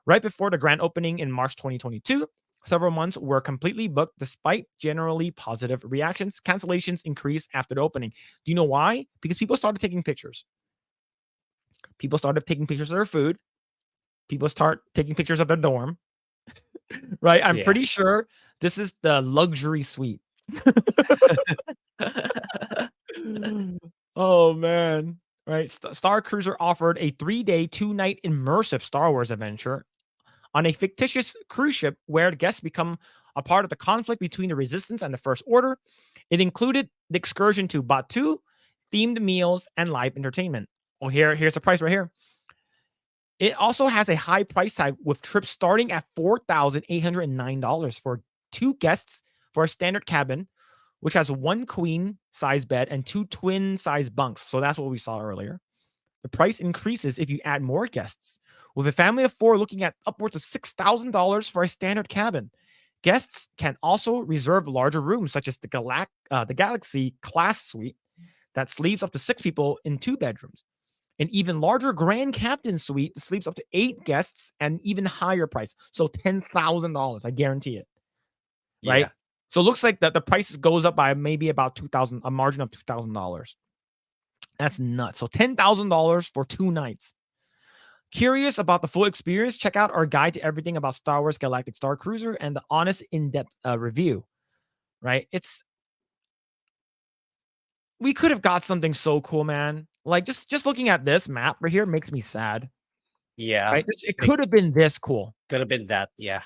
Right before the grand opening in March 2022, several months were completely booked despite generally positive reactions. Cancellations increased after the opening. Do you know why? Because people started taking pictures. People started taking pictures of their food. People start taking pictures of their dorm. Right? I'm Yeah. pretty sure this is the luxury suite. Oh man. Right? Star Cruiser offered a 3-day, 2-night immersive Star Wars adventure on a fictitious cruise ship where guests become a part of the conflict between the Resistance and the First Order. It included the excursion to Batuu, themed meals, and live entertainment. Oh, here's the price right here. It also has a high price tag with trips starting at $4,809 for 2 guests for a standard cabin, which has 1 queen size bed and 2 twin size bunks. So that's what we saw earlier. The price increases if you add more guests, with a family of 4 looking at upwards of $6,000 for a standard cabin. Guests can also reserve larger rooms, such as the Galaxy Class Suite that sleeps up to 6 people in 2 bedrooms. An even larger Grand Captain Suite sleeps up to 8 guests and even higher price. So $10,000, I guarantee it. Right? Yeah. So it looks like that the price goes up by maybe about $2,000, a margin of $2,000. That's nuts. So $10,000 for 2 nights. Curious about the full experience? Check out our guide to everything about Star Wars Galactic Star Cruiser and the honest, in-depth review. Right? We could have got something so cool, man. Like just looking at this map right here makes me sad. Yeah. Right? It could have been this cool. Could have been that. Yeah.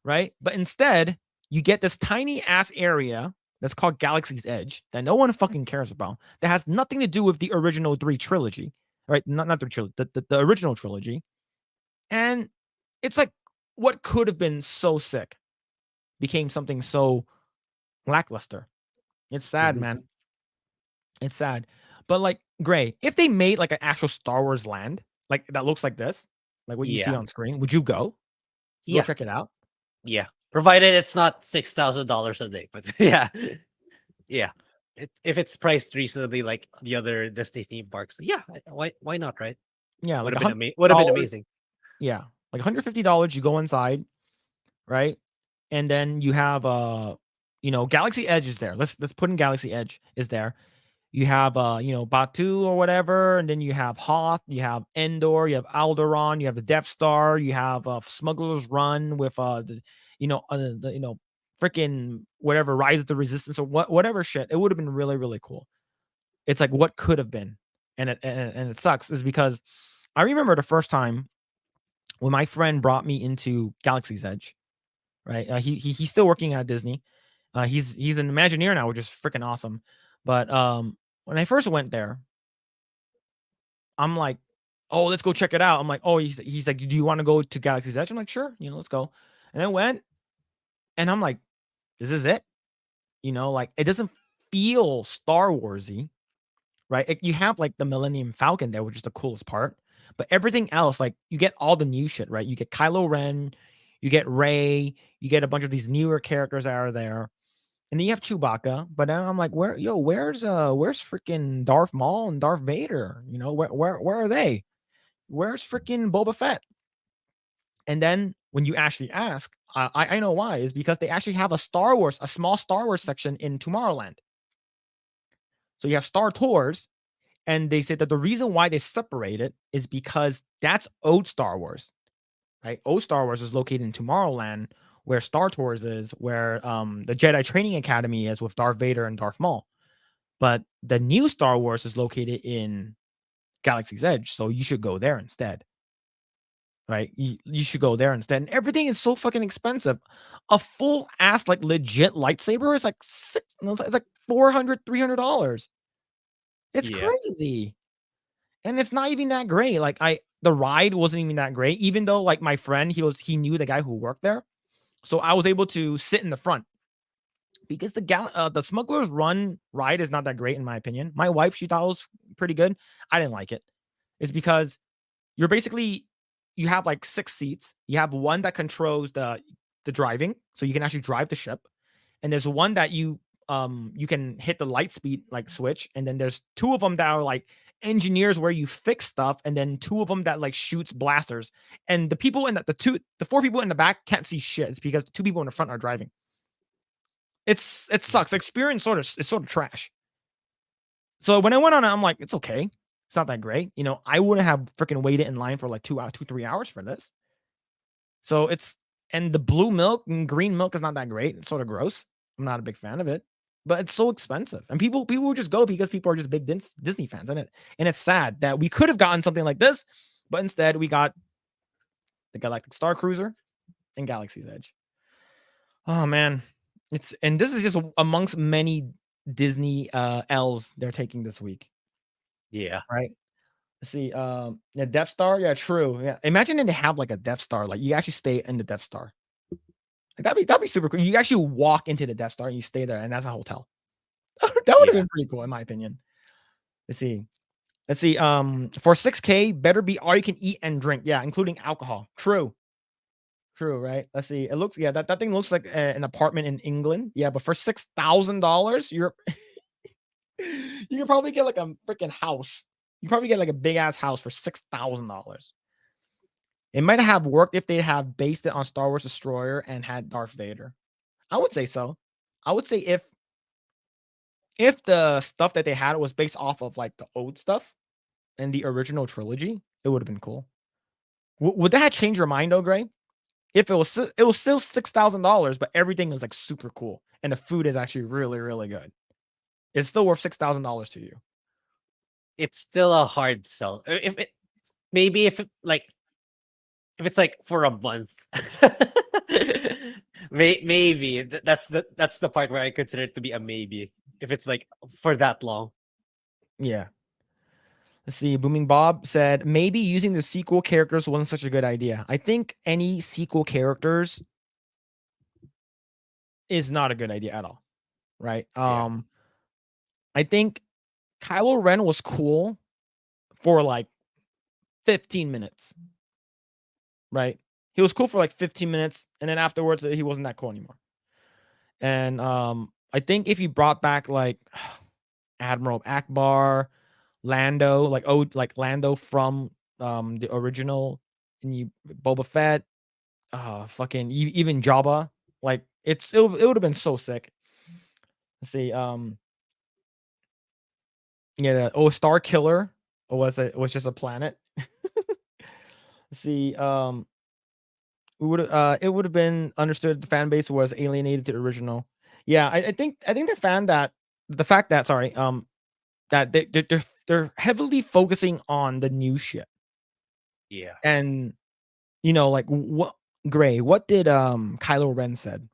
Right? But instead, you get this tiny ass area that's called Galaxy's Edge that no one fucking cares about. That has nothing to do with the original 3 trilogy. Right? Not the trilogy, the original trilogy. And it's like what could have been so sick became something so lackluster. It's sad, Mhm. man. It's sad. But like Grae, if they made like an actual Star Wars land, like that looks like this, like what you see Yeah. on screen, would you go? Go Yeah. check it out? Yeah. Provided it's not $6,000 a day. But yeah. Yeah. If it's priced reasonably like the other Disney theme parks, yeah. Why not, right? Yeah, Would like have been would have been $100. amazing. Yeah, like $150, you go inside, right? And then you have Galaxy Edge is there. Let's put in Galaxy Edge is there. You have Batuu or whatever, and then you have Hoth, you have Endor, you have Alderaan, you have the Death Star, you have Smuggler's Run with freaking whatever Rise of the Resistance or whatever shit. It would have been really, really cool. It's like what could have been. And it sucks is because I remember the first time when my friend brought me into Galaxy's Edge, right? He's still working at Disney. He's an Imagineer now, which is freaking awesome. But when I first went there, I'm like, oh, let's go check it out. I'm like, oh, he's like, do you want to go to Galaxy's Edge? I'm like, sure, let's go. And I went, and I'm like, this is it. Like it doesn't feel Star Warsy, right? You have like the Millennium Falcon there, which is the coolest part. But everything else, like you get all the new shit, right? You get Kylo Ren, You get Rey, you get a bunch of these newer characters that are there. And then you have Chewbacca, but now I'm like, where's freaking Darth Maul and Darth Vader? You know, where are they? Where's freaking Boba Fett? And then when you actually ask, I know why, is because they actually have a small Star Wars section in Tomorrowland. So you have Star Tours, and they said that the reason why they separate it is because that's old Star Wars, right? Old Star Wars is located in Tomorrowland, where Star Tours is, where the Jedi Training Academy is with Darth Vader and Darth Maul. But the new Star Wars is located in Galaxy's Edge, so you should go there instead. Right? You should go there instead. And everything is so fucking expensive. A full ass, like legit lightsaber is like it's like $400, $300. It's Yeah. crazy. And it's not even that great. Like the ride wasn't even that great, even though like my friend, he knew the guy who worked there. So I was able to sit in the front because the Smuggler's Run ride is not that great in my opinion. My wife, she thought it was pretty good. I didn't like it. It's because you're basically you have like 6 seats. You have one that controls the driving, so you can actually drive the ship. And there's one that you can hit the light speed like switch, and then there's 2 of them that are like engineers where you fix stuff, and then 2 of them that like shoots blasters. And the people in the 4 people in the back can't see shit. It's because the 2 people in the front are driving. It sucks. The experience is sort of trash. So when I went on it, I'm like, it's okay. It's not that great. You know, I wouldn't have freaking waited in line for like 3 hours for this. So and the blue milk and green milk is not that great. It's sort of gross. I'm not a big fan of it, but it's so expensive. And people will just go because people are just big Disney fans, and it's sad that we could have gotten something like this, but instead we got the Galactic Star Cruiser and Galaxy's Edge. Oh man. And this is just amongst many Disney L's they're taking this week. Yeah. Right? Let's see. The Death Star. Yeah, true. Yeah. Imagine if they have like a Death Star, like you actually stay in the Death Star. Like, that'd be super cool. You actually walk into the Death Star and you stay there, and that's a hotel. That would have Yeah. been pretty cool, in my opinion. Let's see. For 6K, better be all you can eat and drink. Yeah, including alcohol. True. True, right? Let's see. It looks that thing looks like an apartment in England. Yeah, but for $6,000, you can probably get like a freaking house. You probably get like a big ass house for $6,000. It might have worked if they have based it on Star Wars Destroyer and had Darth Vader. I would say so. I would say if the stuff that they had was based off of like the old stuff and the original trilogy, it would have been cool. Would that change your mind though, Grae? If it was still $6,000, but everything is like super cool and the food is actually really, really good. It's still worth $6,000 to you. It's still a hard sell. If it maybe if it like if it's like for a month. Maybe that's the part where I consider it to be a maybe. If it's like for that long. Yeah. Let's see. Booming Bob said maybe using the sequel characters wasn't such a good idea. I think any sequel characters is not a good idea at all. Right? Yeah. I think Kylo Ren was cool for like 15 minutes. Right? He was cool for like 15 minutes, and then afterwards he wasn't that cool anymore. And I think if you brought back like Admiral Akbar, Lando, like Lando from the original, and you Boba Fett, fucking even Jabba, like it would have been so sick. Let's see, yeah, Star Killer was just a planet. Let's see, it would have been understood the fan base was alienated to the original. Yeah, I think the fact that that they're heavily focusing on the new shit. Yeah. And you know, like what Grae, what did Kylo Ren said?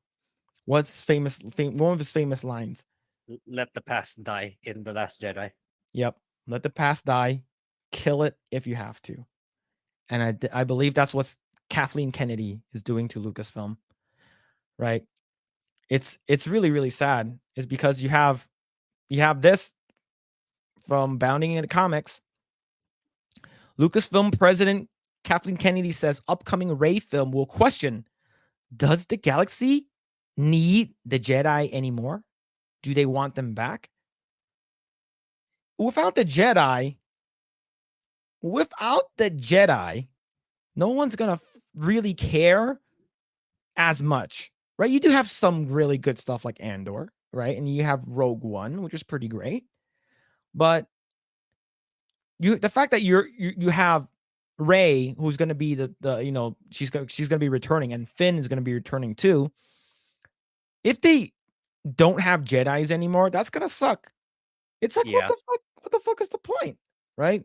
What's one of his famous lines? Let the past die in The Last Jedi. Yep. Let the past die. Kill it if you have to. And I believe that's what Kathleen Kennedy is doing to Lucasfilm. Right? It's really, really sad. Is because you have this from Bounding in the Comics. Lucasfilm president Kathleen Kennedy says upcoming Rey film will question Does the galaxy need the Jedi anymore? Do they want them back? Without the Jedi, without the Jedi, no one's gonna really care as much, right? You do have some really good stuff like Andor, right? And you have Rogue One, which is pretty great. But the fact that you have Rey, who's going to be the she's going to be returning, and Finn is going to be returning too. If they don't have Jedi's anymore, that's going to suck. It's like, what Yeah. the fuck? What the fuck is the point, right?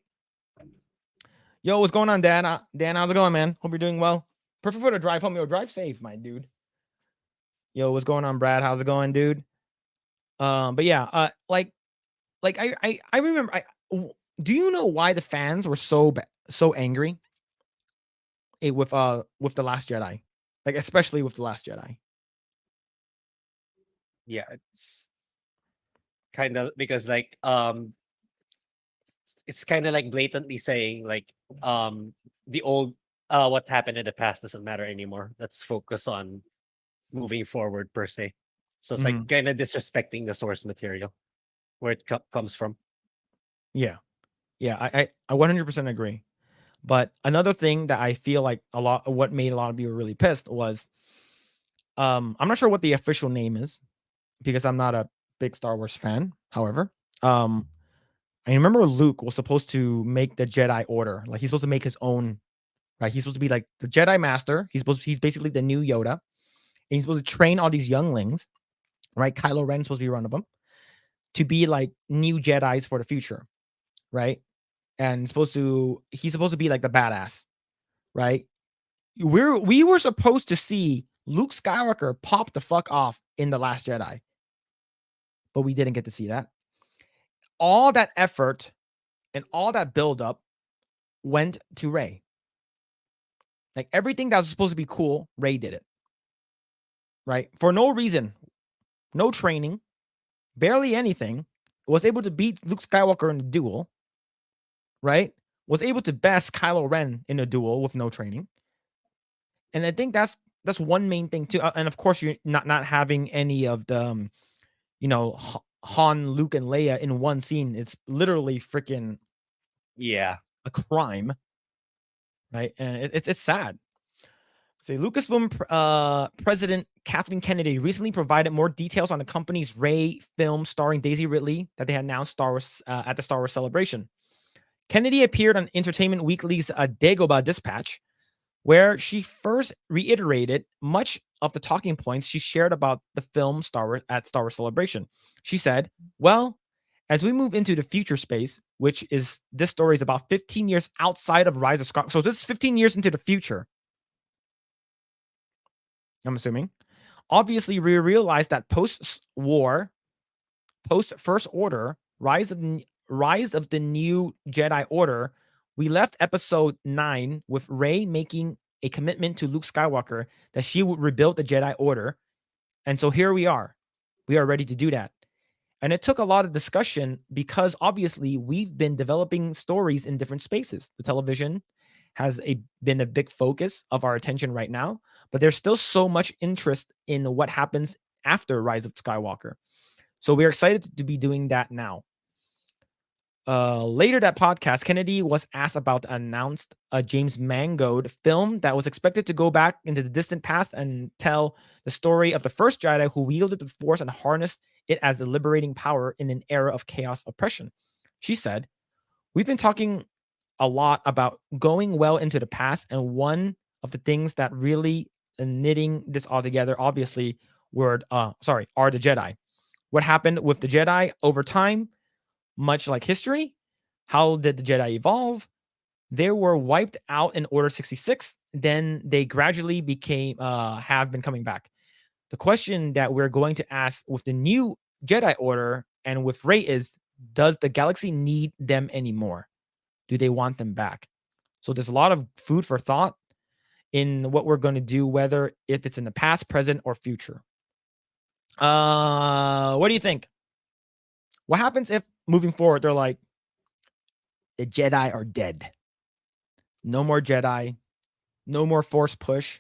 Yo, what's going on, Dan? Dan, how's it going, man? Hope you're doing well. Perfect for the drive home. Yo, drive safe, my dude. Yo, what's going on, Brad? How's it going, dude? But yeah, like I remember. Do you know why the fans were so angry with the Last Jedi, like especially with the Last Jedi? Yeah, it's kind of because like it's kind of like blatantly saying like the old what happened in the past doesn't matter anymore. Let's focus on moving forward per se. So it's like Mhm. kind of disrespecting the source material where it comes from. Yeah, yeah, I 100% agree. But another thing that I feel like what made a lot of people really pissed was, I'm not sure what the official name is because I'm not a big Star Wars fan. However, um, I remember Luke was supposed to make the Jedi Order, like he's supposed to make his own. Right, he's supposed to be like the Jedi Master. He's basically the new Yoda, and he's supposed to train all these younglings. Right, Kylo Ren's supposed to be one of them to be like new Jedi's for the future. Right, and he's supposed to be like the badass. Right, we were supposed to see Luke Skywalker pop the fuck off in the Last Jedi, but we didn't get to see that. All that effort and all that buildup went to Rey. Like everything that was supposed to be cool, Rey did it. Right, for no reason, no training, barely anything. Was able to beat Luke Skywalker in a duel. Right, was able to best Kylo Ren in a duel with no training. And I think that's one main thing too. And of course, you're not having any of the Han, Luke, and Leia in one scene. It's literally freaking Yeah. a crime, right? And it's sad. Say Lucasfilm president Kathleen Kennedy recently provided more details on the company's Rey film starring Daisy Ridley that they had announced at the Star Wars celebration. Kennedy appeared on Entertainment Weekly's Dagobah Dispatch, where she first reiterated much of the talking points she shared about the film Star Wars at Star Wars Celebration. She said, "Well, as we move into the future space, which is this story is about 15 years outside of Rise of Skywalker, so this is 15 years into the future. I'm assuming. Obviously, we realized that post-war, post First Order, Rise of the New Jedi Order, we left Episode 9 with Rey making a commitment to Luke Skywalker that she would rebuild the Jedi Order, and so here we are. We are ready to do that. And it took a lot of discussion because obviously we've been developing stories in different spaces. The television has been a big focus of our attention right now, but there's still so much interest in what happens after Rise of Skywalker. So we're excited to be doing that now. Later that podcast, Kennedy was asked about the announced James Mangold film that was expected to go back into the distant past and tell the story of the first Jedi who wielded the Force and harnessed it as a liberating power in an era of chaos oppression. She said, "We've been talking a lot about going well into the past, and one of the things that really knitting this all together, obviously, are the Jedi. What happened with the Jedi over time, much like history. How did the Jedi evolve? They were wiped out in Order 66. Then they gradually have been coming back. The question that we're going to ask with the new Jedi Order and with Rey is, does the galaxy need them anymore? Do they want them back?" So there's a lot of food for thought in what we're going to do, whether if it's in the past, present, or future. What do you think? What happens if moving forward they're like, the Jedi are dead? No more Jedi, no more Force push,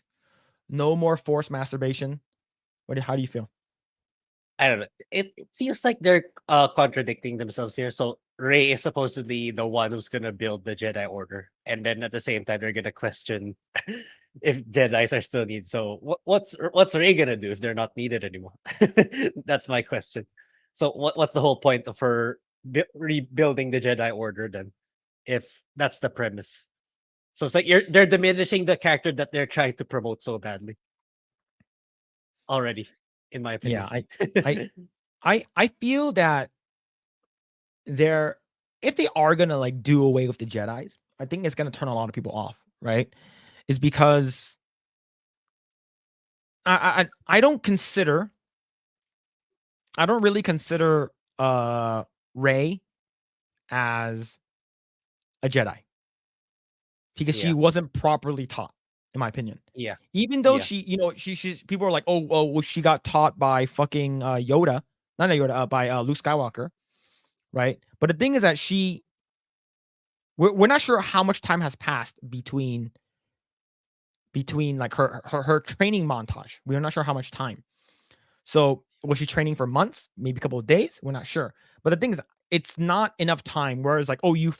No more forced masturbation. How do you feel? I don't know. It feels like they're contradicting themselves here. So Rey is supposedly the one who's gonna build the Jedi Order, and then at the same time they're gonna question if Jedi's are still needed. So what's Rey gonna do if they're not needed anymore? That's my question. So what's the whole point of her rebuilding the Jedi Order then, if that's the premise? So it's like they're diminishing the character that they're trying to promote so badly already, in my Yeah, opinion. I I feel that they're if they are gonna like do away with the Jedi's, I think it's gonna turn a lot of people off, right? Is because I don't consider I don't really consider Rey as a Jedi because she Yeah, wasn't properly taught, in my opinion. yeah, Even though yeah, she's people are like, oh, well, she got taught by fucking Yoda, not Yoda, by Luke Skywalker, right? But the thing is that we're not sure how much time has passed between like her training montage. We're not sure how much time. So was she training for months, maybe a couple of days? We're not sure. But the thing is, it's not enough time. Whereas like, oh, you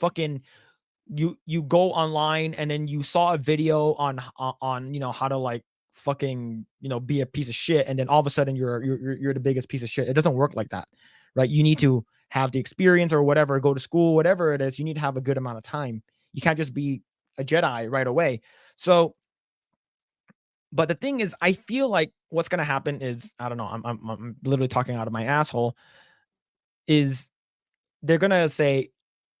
go online and then you saw a video on how to like fucking be a piece of shit, and then all of a sudden you're the biggest piece of shit. It doesn't work like that, right? You need to have the experience or whatever, go to school, whatever it is. You need to have a good amount of time. You can't just be a Jedi right away. So, but the thing is, I feel like what's gonna happen is I don't know. I'm literally talking out of my asshole. Is they're gonna say,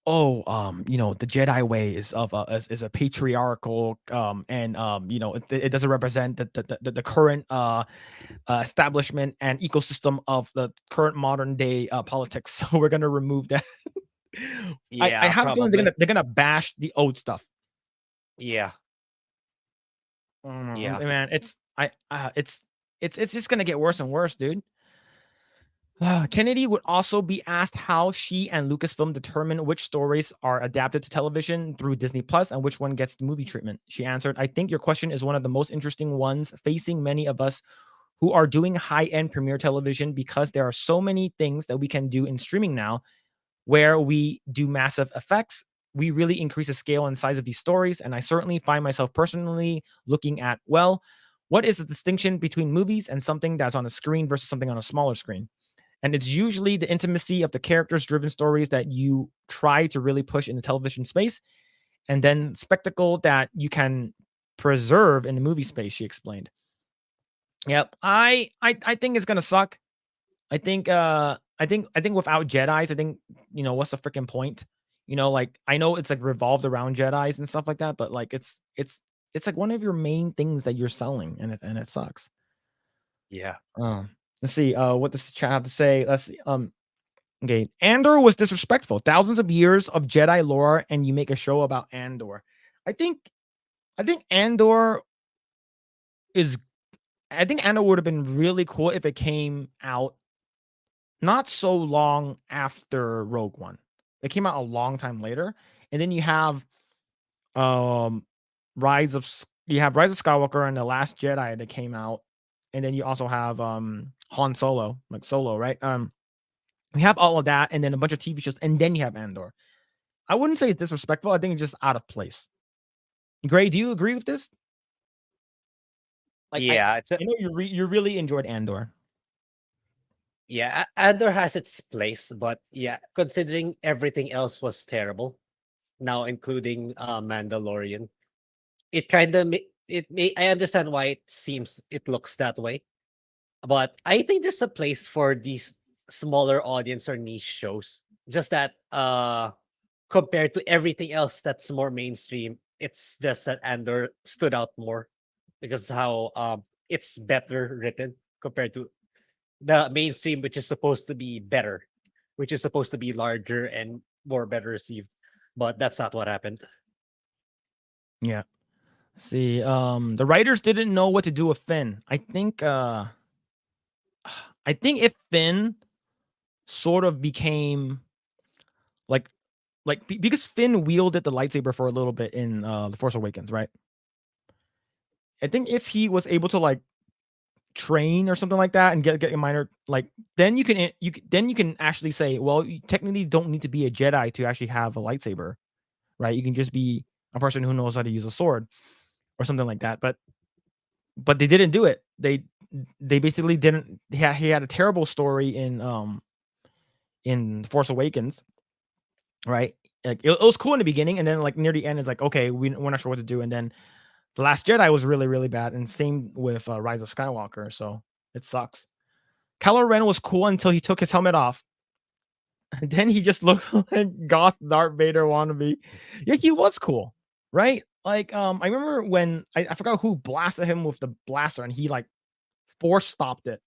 oh, the Jedi way is a patriarchal, and it doesn't represent the current establishment and ecosystem of the current modern day politics. So we're gonna remove that. I yeah, have a feeling probably. they're gonna bash the old stuff. Yeah, I don't know, yeah, man. It's just gonna get worse and worse, dude. Kennedy would also be asked how she and Lucasfilm determine which stories are adapted to television through Disney Plus and which one gets the movie treatment. She answered, I think your question is one of the most interesting ones facing many of us who are doing high end premiere television because there are so many things that we can do in streaming now where we do massive effects. We really increase the scale and size of these stories. And I certainly find myself personally looking at, well, what is the distinction between movies and something that's on a screen versus something on a smaller screen? And it's usually the intimacy of the characters driven stories that you try to really push in the television space, and then spectacle that you can preserve in the movie space, she explained. Yep. I think it's gonna suck. I think without Jedi's, I think, what's the freaking point? Like I know it's like revolved around Jedi's and stuff like that, but like it's like one of your main things that you're selling, and it sucks. yeah, Let's see. What does the chat have to say? Let's see. Okay, Andor was disrespectful. Thousands of years of Jedi lore, and you make a show about Andor. I think I think Andor is I think Andor would have been really cool if it came out not so long after Rogue One. It came out a long time later. And then um you have Rise of Skywalker and The Last Jedi that came out. And then you also have Han Solo, like Solo, right? We have all of that and then a bunch of TV shows, and then you have Andor. I wouldn't say it's disrespectful. I think it's just out of place. Gray, do you agree with this? Like yeah. It's a I know you really enjoyed Andor. yeah. Andor has its place, but yeah, considering everything else was terrible, now including Mandalorian, it kind of it may I understand why it looks that way, but I think there's a place for these smaller audience or niche shows. Just that compared to everything else that's more mainstream, it's just that Andor stood out more because how it's better written compared to the mainstream, which is supposed to be better, which is supposed to be larger and more better received. But that's not what happened. Yeah. See, the writers didn't know what to do with Finn. I think if Finn sort of became like because Finn wielded the lightsaber for a little bit in The Force Awakens, right? I think if he was able to like train or something like that and get a minor like then you can actually say, well, you technically don't need to be a Jedi to actually have a lightsaber, right? You can just be a person who knows how to use a sword or something like that. But they didn't do it. They basically didn't. He had a terrible story in Force Awakens, right? Like it was cool in the beginning, and then like near the end, it's like okay, we're not sure what to do, and then the Last Jedi was really really bad, and same with Rise of Skywalker. So it sucks. Kylo Ren was cool until he took his helmet off. And then he just looked like goth Darth Vader wannabe. Yeah, he was cool, right? Like, I remember when I forgot who blasted him with the blaster, and he like force stopped it.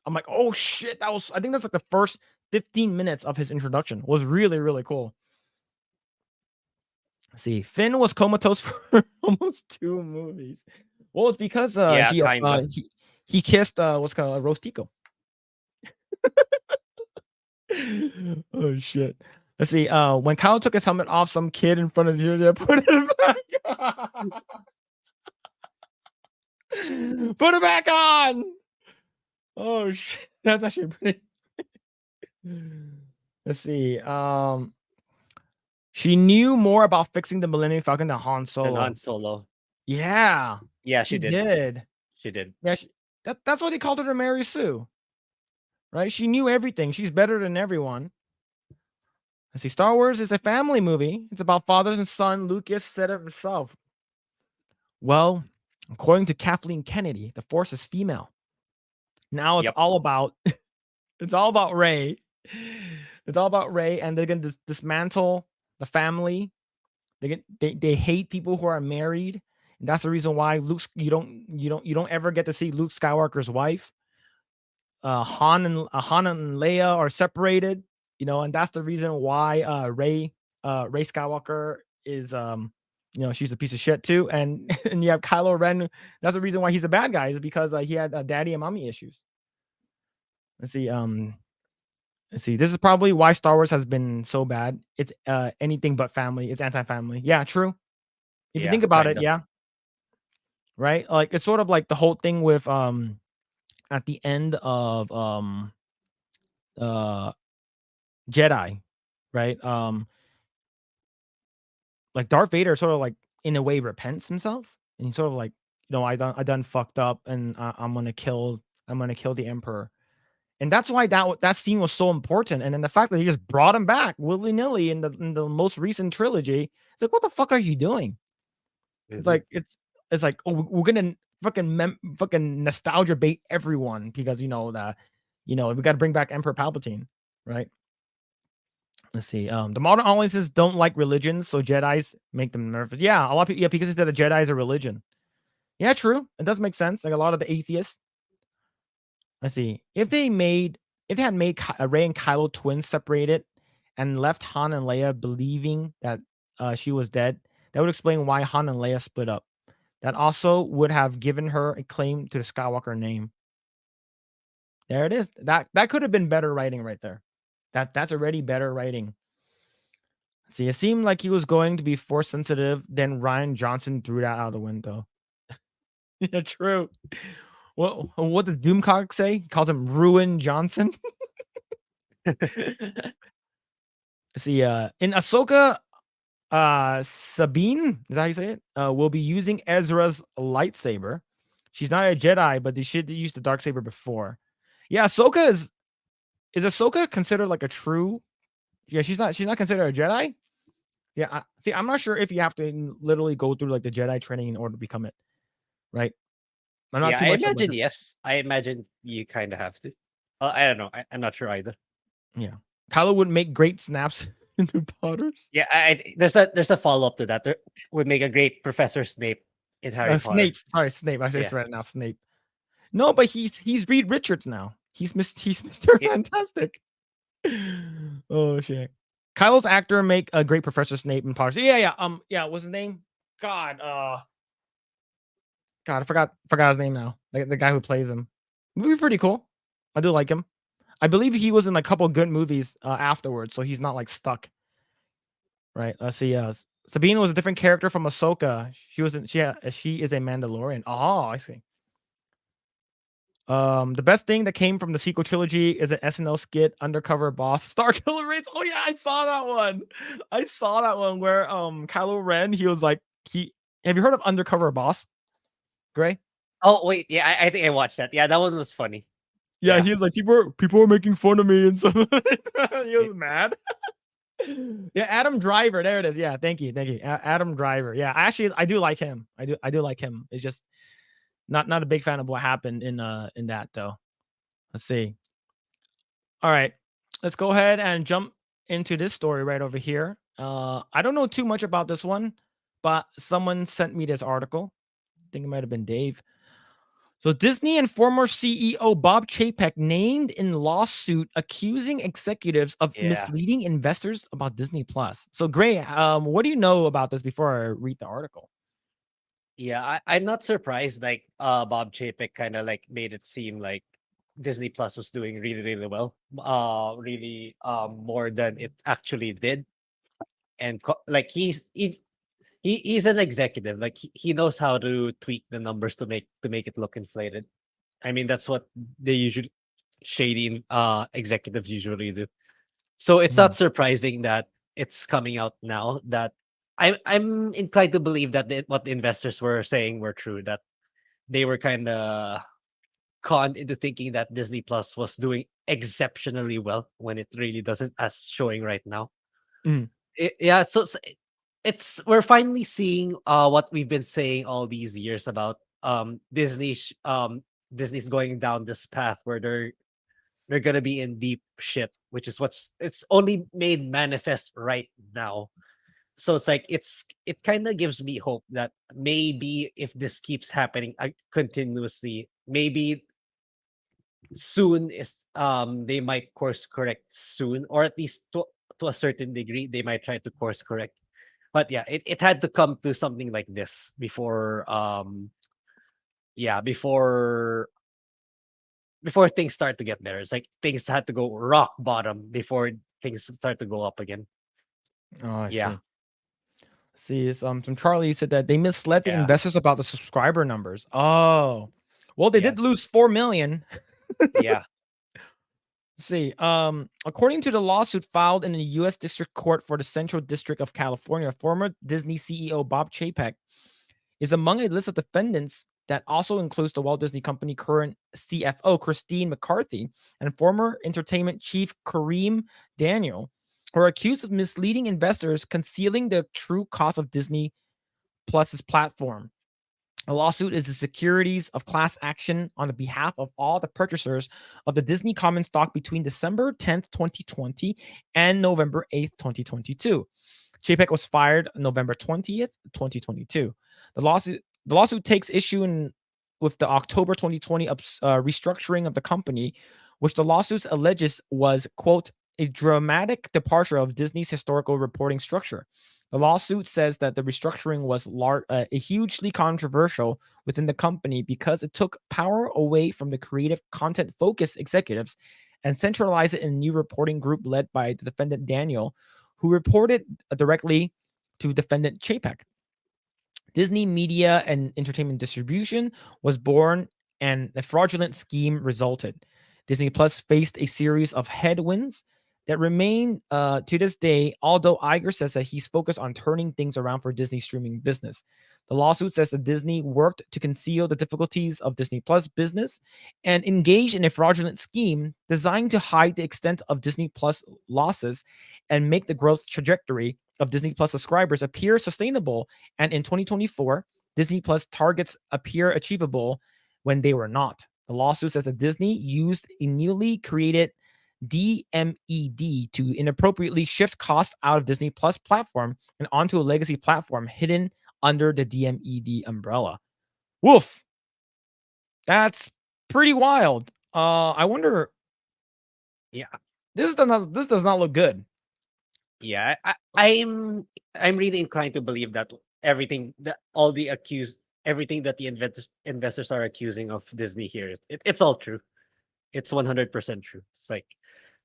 I'm like, oh shit, that was. I think that's like the first 15 minutes of his introduction was really really cool. Let's see, Finn was comatose for almost 2 movies. Well, it's because Yeah, kinda. he kissed what's called Rose Tico. Oh shit. Let's see. When Kyle took his helmet off, some kid in front of Julia put it back on. Put it back on. Oh shit. That's actually pretty. Let's see. She knew more about fixing the Millennium Falcon than Han And Solo. Han Solo. Yeah, Yeah, she she did. did. She did. Yeah, that's why they called her to Mary Sue. Right? She knew everything. She's better than everyone. Let's see. Star Wars is a family movie. It's about fathers and son. Lucas said it himself. Well, according to Kathleen Kennedy, the Force is female. Now it's Yep. all about it's all about Rey. It's all about Rey, and they're gonna dismantle the family. They hate people who are married, and that's the reason why you don't ever get to see Luke Skywalker's wife. Han and Leia are separated, and that's the reason why Rey Skywalker is she's a piece of shit too, and and you have Kylo Ren. That's the reason why he's a bad guy, is because he had daddy and mommy issues. Let's see. Let's see. This is probably why Star Wars has been so bad. It's anything but family. It's anti-family. Yeah, true. If you Yeah, think about it, kinda. yeah, right. Like it's sort of like the whole thing with at the end of uh Jedi, right? Like Darth Vader sort of like in a way repents himself, and he's sort of like, I done fucked up, and I'm gonna kill the Emperor, and that's why that scene was so important. And then the fact that he just brought him back willy nilly in the most recent trilogy, it's like, what the fuck are you doing? It's Mhm. like it's like, oh, we're gonna fucking nostalgia bait everyone because we got to bring back Emperor Palpatine, right? Let's see. The modern audiences don't like religions, so Jedi's make them nervous. Yeah, a lot of people. Yeah, because they said a Jedi is a religion. Yeah, true. It does make sense. Like a lot of the atheists. Let's see. If they had made Rey and Kylo twins separated and left Han and Leia believing that she was dead, that would explain why Han and Leia split up. That also would have given her a claim to the Skywalker name. There it is. That could have been better writing right there. That's already better writing. See, it seemed like he was going to be force sensitive. Then Ryan Johnson threw that out the window. Yeah, true. What does Doomcock say? He calls him Ruin Johnson. See, in Ahsoka, Sabine, is that how you say it? Will be using Ezra's lightsaber. She's not a Jedi, but she used the dark saber before. Yeah, Ahsoka is Ahsoka considered like a true? Yeah, she's not considered a Jedi. Yeah, see, I'm not sure if you have to literally go through like the Jedi training in order to become it, right? I'm not Yeah, too I much of like imagine this. yes. I imagine you kinda have to. I don't know. I'm not sure either. Yeah, Kylo would make great snaps into Potters. Yeah, there's a follow-up to that. There would make a great Professor Snape in Harry Potter. Snape, sorry, Snape. I say Yeah. this right now, Snape. No, but he's Reed Richards now. He's Mr. Yeah. Fantastic. Oh shit. Kylo's actor make a great Professor Snape in Potters. Yeah. What's his name? God, I forgot his name now. The guy who plays him. Movie pretty cool. I do like him. I believe he was in a couple good movies afterwards, so he's not like stuck. Right. Let's see. Sabine was a different character from Ahsoka. She is a Mandalorian. Oh, I see. The best thing that came from the sequel trilogy is an SNL skit, Undercover Boss, Star Killer Race. Oh yeah, I saw that one. I saw that one where Kylo Ren, he was like, he have you heard of Undercover Boss, Grae? Oh wait, yeah, I think I watched that. Yeah, that one was funny. Yeah, Yeah. he was like, people are making fun of me and stuff. He Eh, was mad. Yeah, Adam Driver. There it is. Yeah, thank you, Adam Driver. Yeah, actually, I do like him. I do like him. It's just not a big fan of what happened in that though. Let's see. All right, let's go ahead and jump into this story right over here. I don't know too much about this one, but someone sent me this article. I think it might have been Dave. So Disney and former CEO Bob Chapek named in lawsuit accusing executives of Yeah. misleading investors about Disney Plus. So Gray, what do you know about this before I read the article? Yeah, I'm not surprised like Bob Chapek kind of like made it seem like Disney Plus was doing really, really well. Really more than it actually did. And like he's an executive. Like he knows how to tweak the numbers to make it look inflated. I mean, that's what they usually shady executives usually do. So it's Mhm. not surprising that it's coming out now that I'm inclined to believe that what the investors were saying were true, that they were kind of conned into thinking that Disney Plus was doing exceptionally well when it really doesn't, as showing right now. Mhm. Yeah, so it's we're finally seeing what we've been saying all these years about Disney's going down this path where they're gonna be in deep shit, which is what's it's only made manifest right now. So it's like it kind of gives me hope that maybe if this keeps happening continuously, maybe soon is they might course correct soon, or at least to a certain degree they might try to course correct. But yeah, it had to come to something like this before yeah, before things start to get there. It's like things had to go rock bottom before things start to go up again. Oh, I Yeah. see. See, some Charlie said that they misled the Yeah. investors about the subscriber numbers. Oh, well, they did Yes. lose 4 million. Yeah. See, according to the lawsuit filed in the U.S. District Court for the Central District of California, former Disney CEO Bob Chapek is among a list of defendants that also includes the Walt Disney Company current CFO Christine McCarthy and former entertainment chief Kareem Daniel, who are accused of misleading investors, concealing the true cost of Disney Plus's platform. The lawsuit is a securities of class action on the behalf of all the purchasers of the Disney common stock between December 10th, 2020 and November 8th, 2022. Chapek was fired November 20th, 2022. The lawsuit takes issue with the October 2020 restructuring of the company, which the lawsuit alleges was, quote, a dramatic departure of Disney's historical reporting structure. The lawsuit says that the restructuring was hugely controversial within the company because it took power away from the creative content focused executives and centralized it in a new reporting group led by the defendant Daniel, who reported directly to defendant Chapek. Disney Media and Entertainment Distribution was born and a fraudulent scheme resulted. Disney Plus faced a series of headwinds that remain to this day, although Iger says that he's focused on turning things around for Disney's streaming business. The lawsuit says that Disney worked to conceal the difficulties of Disney Plus business and engaged in a fraudulent scheme designed to hide the extent of Disney Plus losses and make the growth trajectory of Disney Plus subscribers appear sustainable. And in 2024, Disney Plus targets appear achievable when they were not. The lawsuit says that Disney used a newly created DMED to inappropriately shift costs out of Disney Plus platform and onto a legacy platform hidden under the DMED umbrella. Woof. That's pretty wild. I wonder. Yeah. This does not look good. Yeah. I'm really inclined to believe that everything that all the accused everything that the investors are accusing of Disney here it's all true. It's 100% true. It's like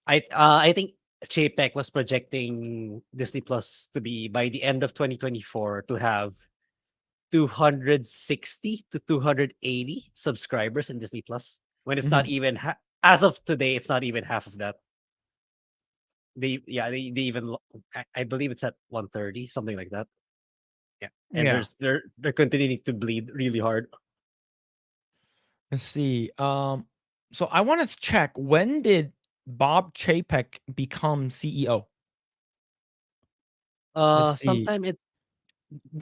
I think Chapek was projecting Disney Plus to be by the end of 2024 to have 260 to 280 subscribers in Disney Plus. When it's not Mhm. even as of today, it's not even half of that. They even I believe it's at 130, something like that. Yeah, and Yeah. they're continuing to bleed really hard. Let's see. So I want to check, when did Bob Chapek become CEO? Let's see.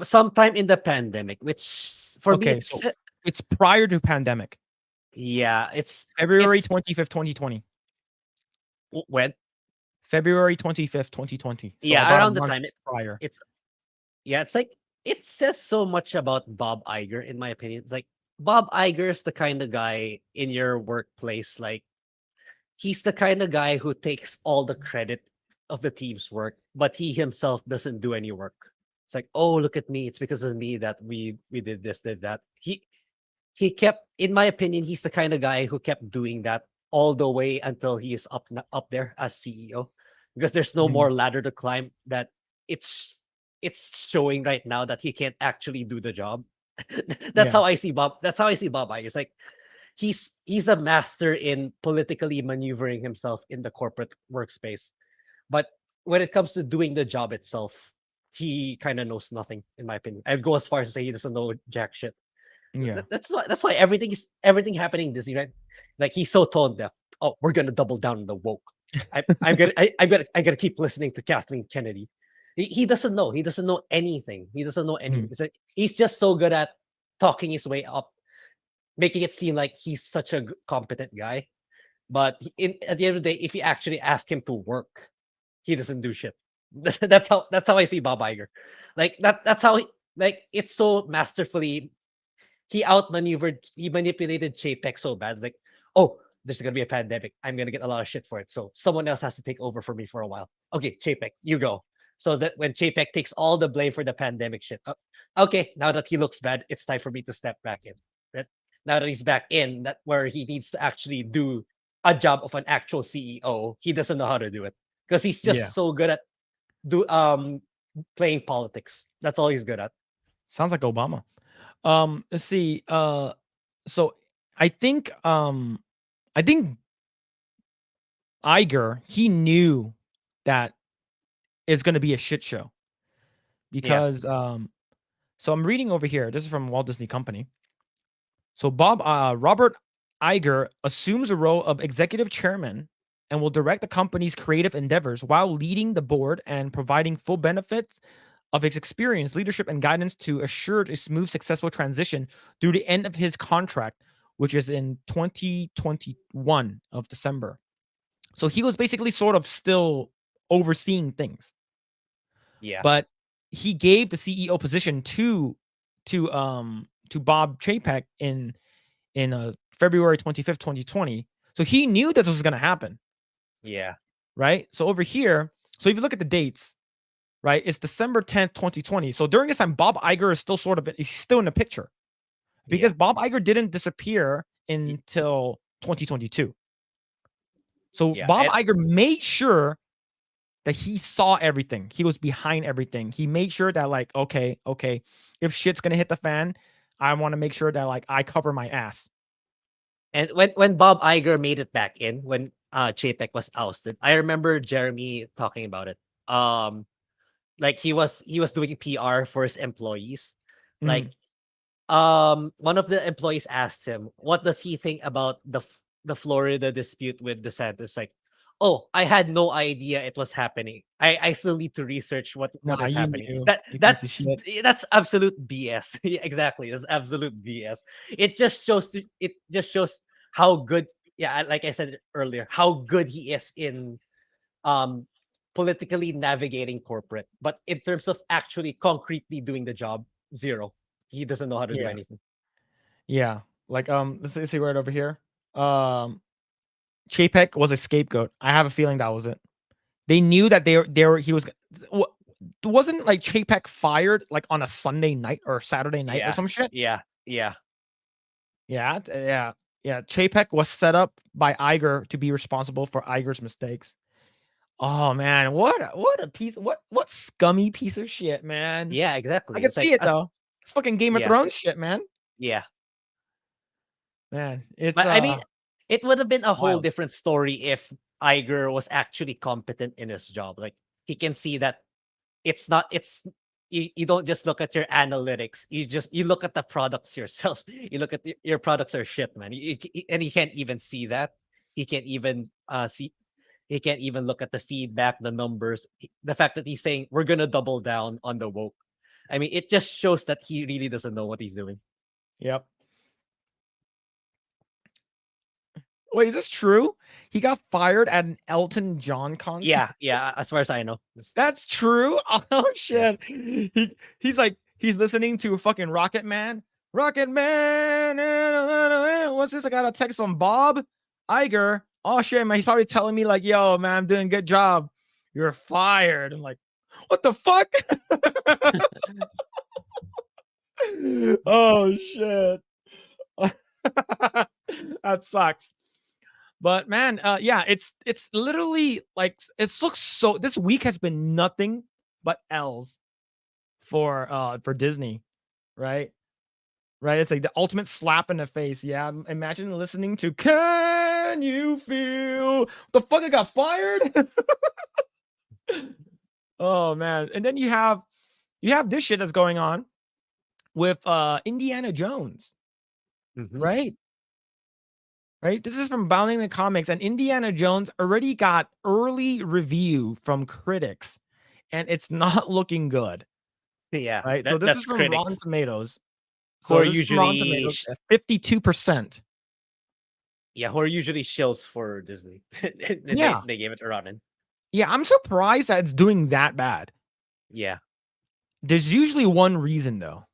Sometime in the pandemic, which for me Okay, so it's prior to pandemic. yeah, February it's 25th, 2020. when February 25th, 2020. So yeah, about a around the month time prior. it's yeah, it's like it says so much about Bob Iger, in my opinion. It's like Bob Iger is the kind of guy in your workplace, like he's the kind of guy who takes all the credit of the team's work, but he himself doesn't do any work. It's like, oh, look at me, it's because of me that we did this, did that. He kept, in my opinion, he's the kind of guy who kept doing that all the way until he is up there as CEO, because there's no Mhm. more ladder to climb. That it's it's showing right now that he can't actually do the job. That's Yeah. how I see Bob. That's how I see Bob Iger. It's like he's a master in politically maneuvering himself in the corporate workspace, but when it comes to doing the job itself, he kind of knows nothing, in my opinion. I'd go as far as to say he doesn't know jack shit. Yeah. That's why everything happening in Disney, right? Like he's so tone deaf. Oh, we're gonna double down on the woke. I'm gonna keep listening to Kathleen Kennedy. He doesn't know. He doesn't know anything. He doesn't know anything. Mhm. It's like he's just so good at talking his way up, making it seem like he's such a competent guy. But at the end of the day, if you actually ask him to work, he doesn't do shit. That's how I see Bob Iger. Like that's how like it's so masterfully he outmaneuvered, he manipulated Chapek so bad. Like, oh, there's gonna be a pandemic. I'm gonna get a lot of shit for it. So someone else has to take over for me for a while. Okay, Chapek, you go. So that when Chapek takes all the blame for the pandemic shit, okay, now that he looks bad, it's time for me to step back in. That now that he's back in, that where he needs to actually do a job of an actual CEO, he doesn't know how to do it because he's Yeah. just so good at do playing politics. That's all he's good at. Sounds like Obama. Let's see. So I think Iger, he knew that it's gonna be a shit show Yeah, because so I'm reading over here. This is from Walt Disney Company. So Robert Iger assumes a role of executive chairman and will direct the company's creative endeavors while leading the board and providing full benefits of his experience, leadership, and guidance to assure a smooth, successful transition through the end of his contract, which is in 2021 of December. So he was basically sort of still overseeing things, yeah, but he gave the CEO position to Bob Chapek in February 25th, 2020. So he knew this was going to happen, yeah, right? So over here, so if you look at the dates, right, it's December 10th, 2020. So during this time, Bob Iger is still he's still in the picture because yeah. Bob Iger didn't disappear Y until 2022. So yeah, Bob and Iger made sure that he saw everything. He was behind everything. He made sure that like, okay, if shit's gonna hit the fan, I want to make sure that like I cover my ass. and when Bob Iger made it back in, when, Chapek was ousted, I remember Jeremy talking about it. Like he was doing PR for his employees. Like, Mhm. one of the employees asked him, "What does he think about the Florida dispute with DeSantis?" Like, "Oh, I had no idea it was happening. I still need to research what Nah, is you happening." knew, That you piece of that's shit. that's absolute BS. Yeah, exactly, that's absolute BS. It just shows how good. Yeah, like I said earlier, how good he is in um politically navigating corporate, but in terms of actually concretely doing the job, zero. He doesn't know how to do Yeah, anything. yeah. Like let's see right over here. Um, Chapek was a scapegoat. I have a feeling that was it. They knew that they were he was. Wasn't like Chapek fired like on a Sunday night or Saturday night or Yeah, some shit? yeah, yeah, Yeah. Chapek was set up by Iger to be responsible for Iger's mistakes. Oh man, what a piece, what scummy piece of shit, man. Yeah, I exactly. could It's see like it as though. It's fucking Game of yeah, Thrones shit, man. yeah. Man, it's But I mean, it would have been a whole wild. different story if Iger was actually competent in his job. Like he can see that it's not it's you don't just look at your analytics. You look at the products yourself. You look at your products are shit, man. And he can't even see that. He can't even see he can't even look at the feedback, the numbers, the fact that he's saying we're gonna double down on the woke. I mean, it just shows that he really doesn't know what he's doing. Yep. Wait, is this true? He got fired at an Elton John concert? Yeah, yeah. As far as I know, That's true? Oh yeah. shit. He's like he's listening to fucking Rocket Man. Rocket Man. What's this? I got a text from Bob Iger. Oh shit, man. He's probably telling me like, yo, man, I'm doing a good job. You're fired. I'm like, what the fuck? Oh shit. That sucks. But man, yeah, it's literally like it looks so. This week has been nothing but L's for Disney, right? Right? It's like the ultimate slap in the face. Yeah, imagine listening to "Can You Feel the fuck I got fired?" Oh man, and then you have this shit that's going on with Indiana Jones, Mhm. right? Right? This is from Bounding the Comics, and Indiana Jones already got early review from critics, and it's not looking good, Yeah, right? So that this is that's from Rotten critics Tomatoes. who So are this is from Rotten usually Tomatoes at 52%. who are usually shills for Disney. And Yeah. they gave it a run. Yeah, I'm surprised that it's doing that bad. Yeah. There's usually one reason though.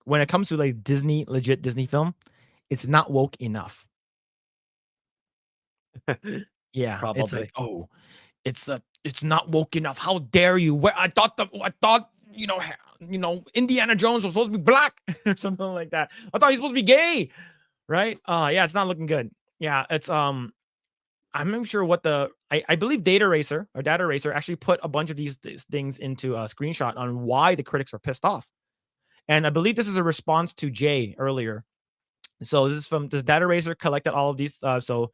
When it comes to like Disney, legit Disney film, it's not woke enough. Yeah, it's like, Probably. "Oh, it's not woke enough. How dare you? Where I thought, Indiana Jones was supposed to be black or something like that. I thought he's supposed to be gay, right? Yeah, it's not looking good. Yeah, it's I'm not sure what I believe Data Racer actually put a bunch of these things into a screenshot on why the critics are pissed off. And I believe this is a response to Jay earlier. So this is from this Data Racer collected all of these. Shout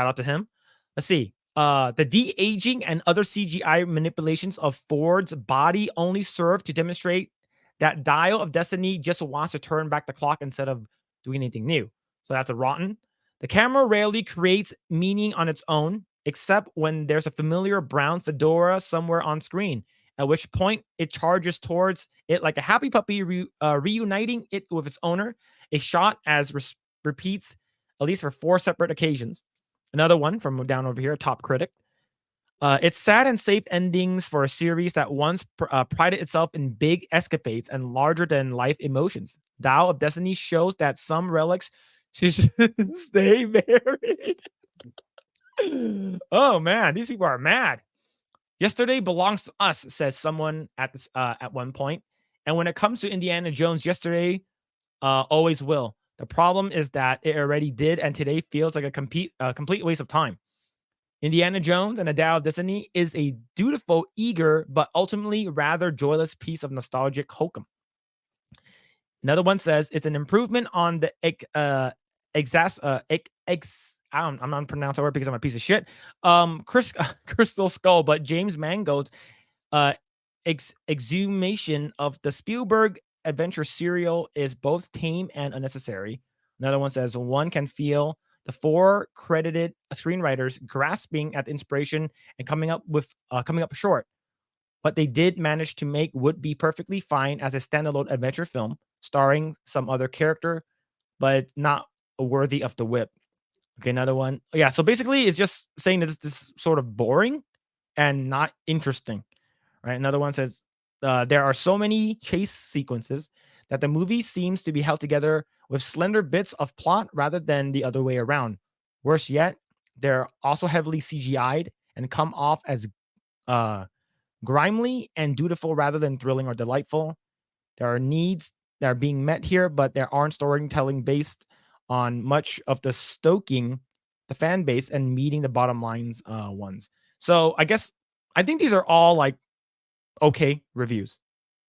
out to him. Let's see. The de-aging and other CGI manipulations of Ford's body only serve to demonstrate that Dial of Destiny just wants to turn back the clock instead of doing anything new. So that's a rotten. The camera rarely creates meaning on its own, except when there's a familiar brown fedora somewhere on screen, at which point it charges towards it like a happy puppy, reuniting it with its owner. A shot as repeats at least for 4 separate occasions. Another one from down over here, top critic. It's sad and safe endings for a series that once prided itself in big escapades and larger than life emotions. Dial of Destiny shows that some relics should stay buried. Oh man, these people are mad. Yesterday belongs to us, says someone at one point. And when it comes to Indiana Jones, yesterday always will. The problem is that it already did, and today feels like a complete waste of time. Indiana Jones and the Dial of Destiny is a dutiful, eager, but ultimately rather joyless piece of nostalgic hokum. Another one says it's an improvement on the I'm not pronouncing that word because I'm a piece of shit. Crystal Skull, but James Mangold's uh exhumation of the Spielberg adventure serial is both tame and unnecessary. Another one says one can feel the 4 credited screenwriters grasping at the inspiration and coming up short. But they did manage to make would be perfectly fine as a standalone adventure film starring some other character, but not worthy of the whip. Okay, another one. Yeah, so basically it's just saying that this sort of boring and not interesting. Right. Another one says there are so many chase sequences that the movie seems to be held together with slender bits of plot rather than the other way around. Worse yet, they're also heavily CGI'd and come off as uh, grimly and dutiful rather than thrilling or delightful. There are needs that are being met here, but there aren't storytelling based on much of the stoking the fan base and meeting the bottom lines ones. So I guess I think these are all like okay reviews.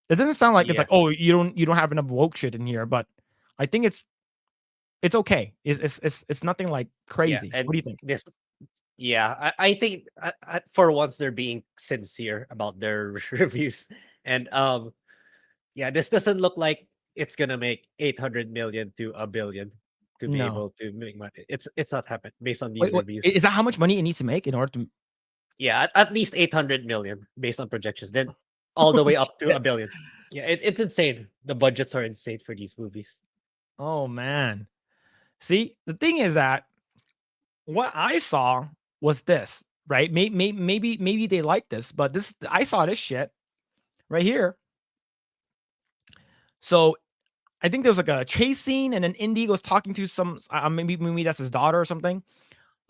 It doesn't sound like it's Yeah, like, oh, you don't have enough woke shit in here, but I think it's okay. It's nothing like yeah, crazy. What and do you think? this, yeah, I think for once they're being sincere about their reviews, and yeah, this doesn't look like it's gonna make 800 million to a billion to be No. able to make money. It's not happening based on these Wait, reviews. is that how much money it needs to make in order to? Yeah, at least 800 million based on projections. Then all the Oh way up to a shit! billion. Yeah, it's insane. The budgets are insane for these movies. Oh man. See, the thing is that what I saw was this, right? Maybe they like this, but this I saw this shit right here. So I think there was like a chase scene, and then Indy was talking to some maybe that's his daughter or something.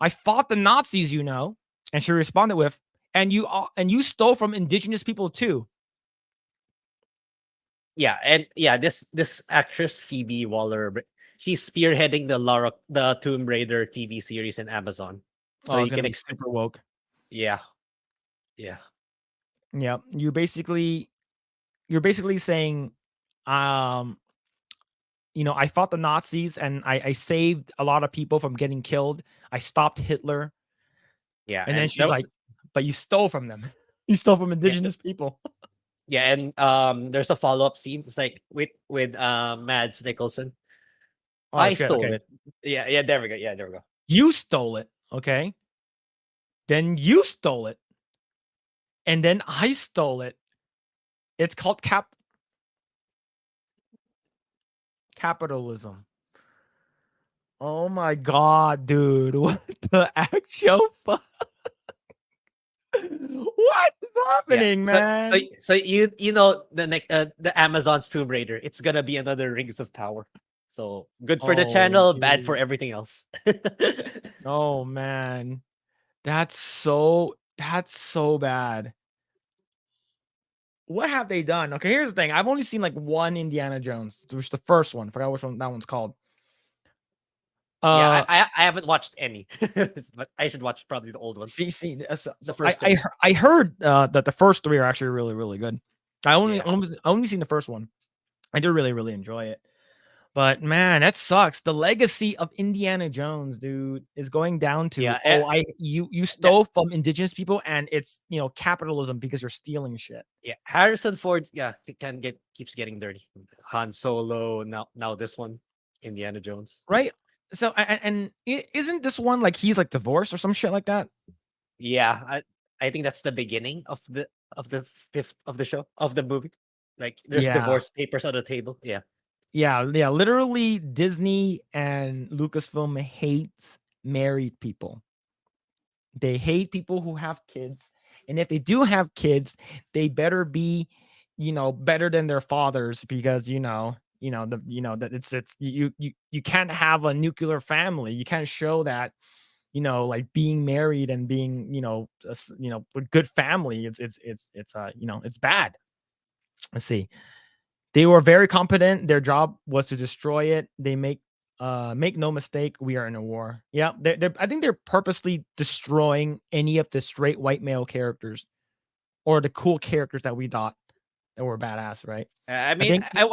I fought the Nazis, and she responded with, and you stole from indigenous people too. Yeah, and yeah, this actress Phoebe Waller, she's spearheading the Tomb Raider TV series in Amazon. So Oh, it's you gonna can be super woke. yeah, yeah. Yeah, you're basically saying, um, I fought the Nazis and I saved a lot of people from getting killed. I stopped Hitler. Yeah, And then and she's like, "But you stole from them. You stole from yeah, indigenous people." yeah, and there's a follow-up scene. It's like with Mads Nicholson. Oh I shit, stole okay. it. Yeah, yeah, there we go. Yeah, there we go. You stole it, okay? Then you stole it, and then I stole it. It's called capitalism. Oh my god, dude. What the actual fuck? What is Yeah. happening, man? So you know the Amazon's Tomb Raider. It's gonna be another Rings of Power. So good for the Oh, channel, bad for dude. everything else. Oh, man. That's so bad. What have they done? Okay, here's the thing. I've only seen like one Indiana Jones, which the first one. I forgot which one that one's called. Yeah, Uh, I haven't watched any, but I should watch probably the old ones, the so first three. I heard that the first three are actually really really good. I only Yeah, only only seen the first one. I do really really enjoy it. But man, that sucks. The legacy of Indiana Jones, dude, is going down to, yeah, oh, you that, stole from indigenous people, and it's capitalism because you're stealing shit. yeah. Harrison Ford, yeah, keeps getting dirty. Han Solo, now this one, Indiana Jones. Right? So isn't this one like he's like divorced or some shit like that? Yeah, I think that's the beginning of the fifth of the show of the movie. Like there's Yeah. divorce papers on the table. Yeah, Yeah, literally Disney and Lucasfilm hates married people. They hate people who have kids, and if they do have kids, they better be, better than their fathers because that it's you can't have a nuclear family. You can't show that, like being married and being, a good family. It's bad. Let's see. They were very competent. Their job was to destroy it. They make no mistake, we are in a war. Yeah, I think they're purposely destroying any of the straight white male characters or the cool characters that we thought that were badass, right? I I mean, think I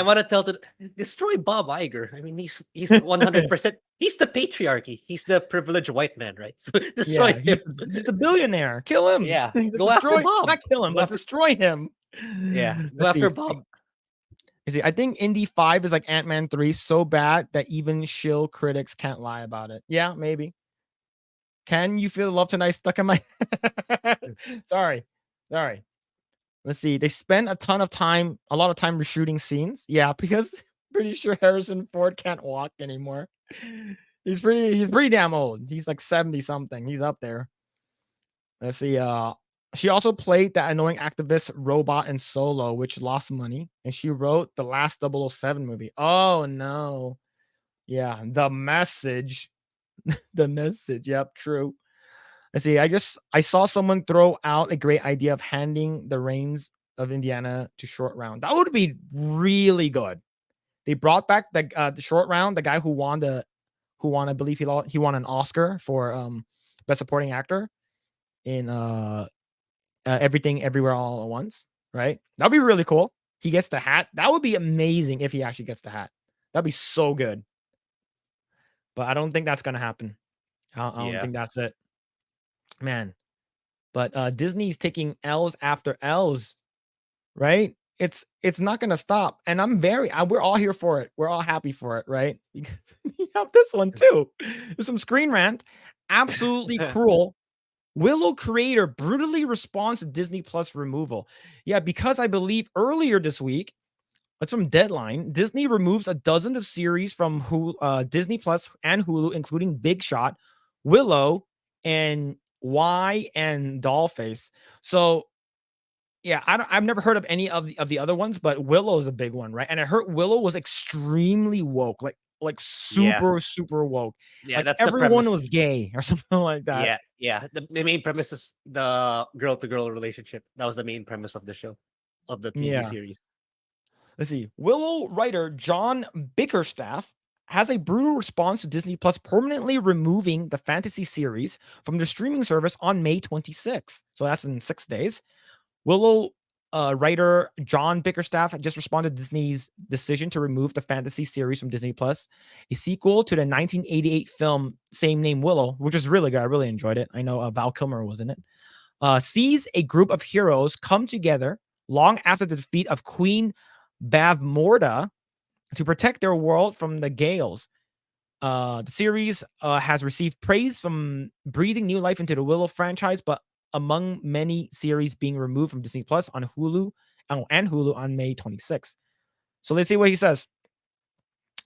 want to tell to destroy Bob Iger. I mean, he's 100%. He's the patriarchy. He's the privileged white man, right? So destroy yeah, him. he's the billionaire. Kill him. Yeah, go after Destroy, Bob. not kill him, Go but after destroy him. yeah, go Let's after see. Bob. I think Indy 5 is like Ant-Man 3 so bad that even shill critics can't lie about it. Yeah, maybe. Can you feel love tonight stuck in my sorry. Sorry. Let's see. They spend a lot of time reshooting scenes. Yeah, because pretty sure Harrison Ford can't walk anymore. He's pretty damn old. He's like 70 something. He's up there. Let's see. She also played that annoying activist robot in Solo, which lost money, and she wrote the last 007 movie. Oh no. Yeah, The Message. The Message. Yep, true. Let's see. I saw someone throw out a great idea of handing the reins of Indiana to Short Round. That would be really good. They brought back the Short Round, the guy who won, I believe he won an Oscar for best supporting actor. in Everything Everywhere All at Once, right? That'd be really cool. He gets the hat. That would be amazing if he actually gets the hat. That'd be so good. But I don't think that's gonna happen. I don't Yeah. think that's it, man. But Disney's taking L's after L's, right? It's not gonna stop, and we're all here for it. We're all happy for it, right? Because you have this one too. There's some screen rant. Absolutely cruel. Willow creator brutally responds to Disney Plus removal. Yeah, because I believe earlier this week, that's from Deadline. Disney removes a dozen of series from Disney Plus and Hulu, including Big Shot, Willow, and Y and Dollface. So yeah, I've never heard of any of the other ones, but Willow is a big one, right? And I heard Willow was extremely woke, like Yeah. super woke. Yeah, Like that's the everyone premise. was gay or something like that. Yeah, yeah. The main premise is the girl to girl relationship. That was the main premise of the show, of the TV Yeah. series. Let's see. Willow writer John Bickerstaff has a brutal response to Disney Plus permanently removing the fantasy series from the streaming service on May 26th. So that's in 6 days. Willow writer John Bickerstaff just responded to Disney's decision to remove the fantasy series from Disney Plus, a sequel to the 1988 film same name Willow, which is really good. I really enjoyed it. I know Val Kilmer was in it. Sees a group of heroes come together long after the defeat of Queen Bavmorda to protect their world from the Gales. The series has received praise from breathing new life into the Willow franchise, but among many series being removed from Disney Plus on Hulu and Hulu on May 26th. So let's see what he says.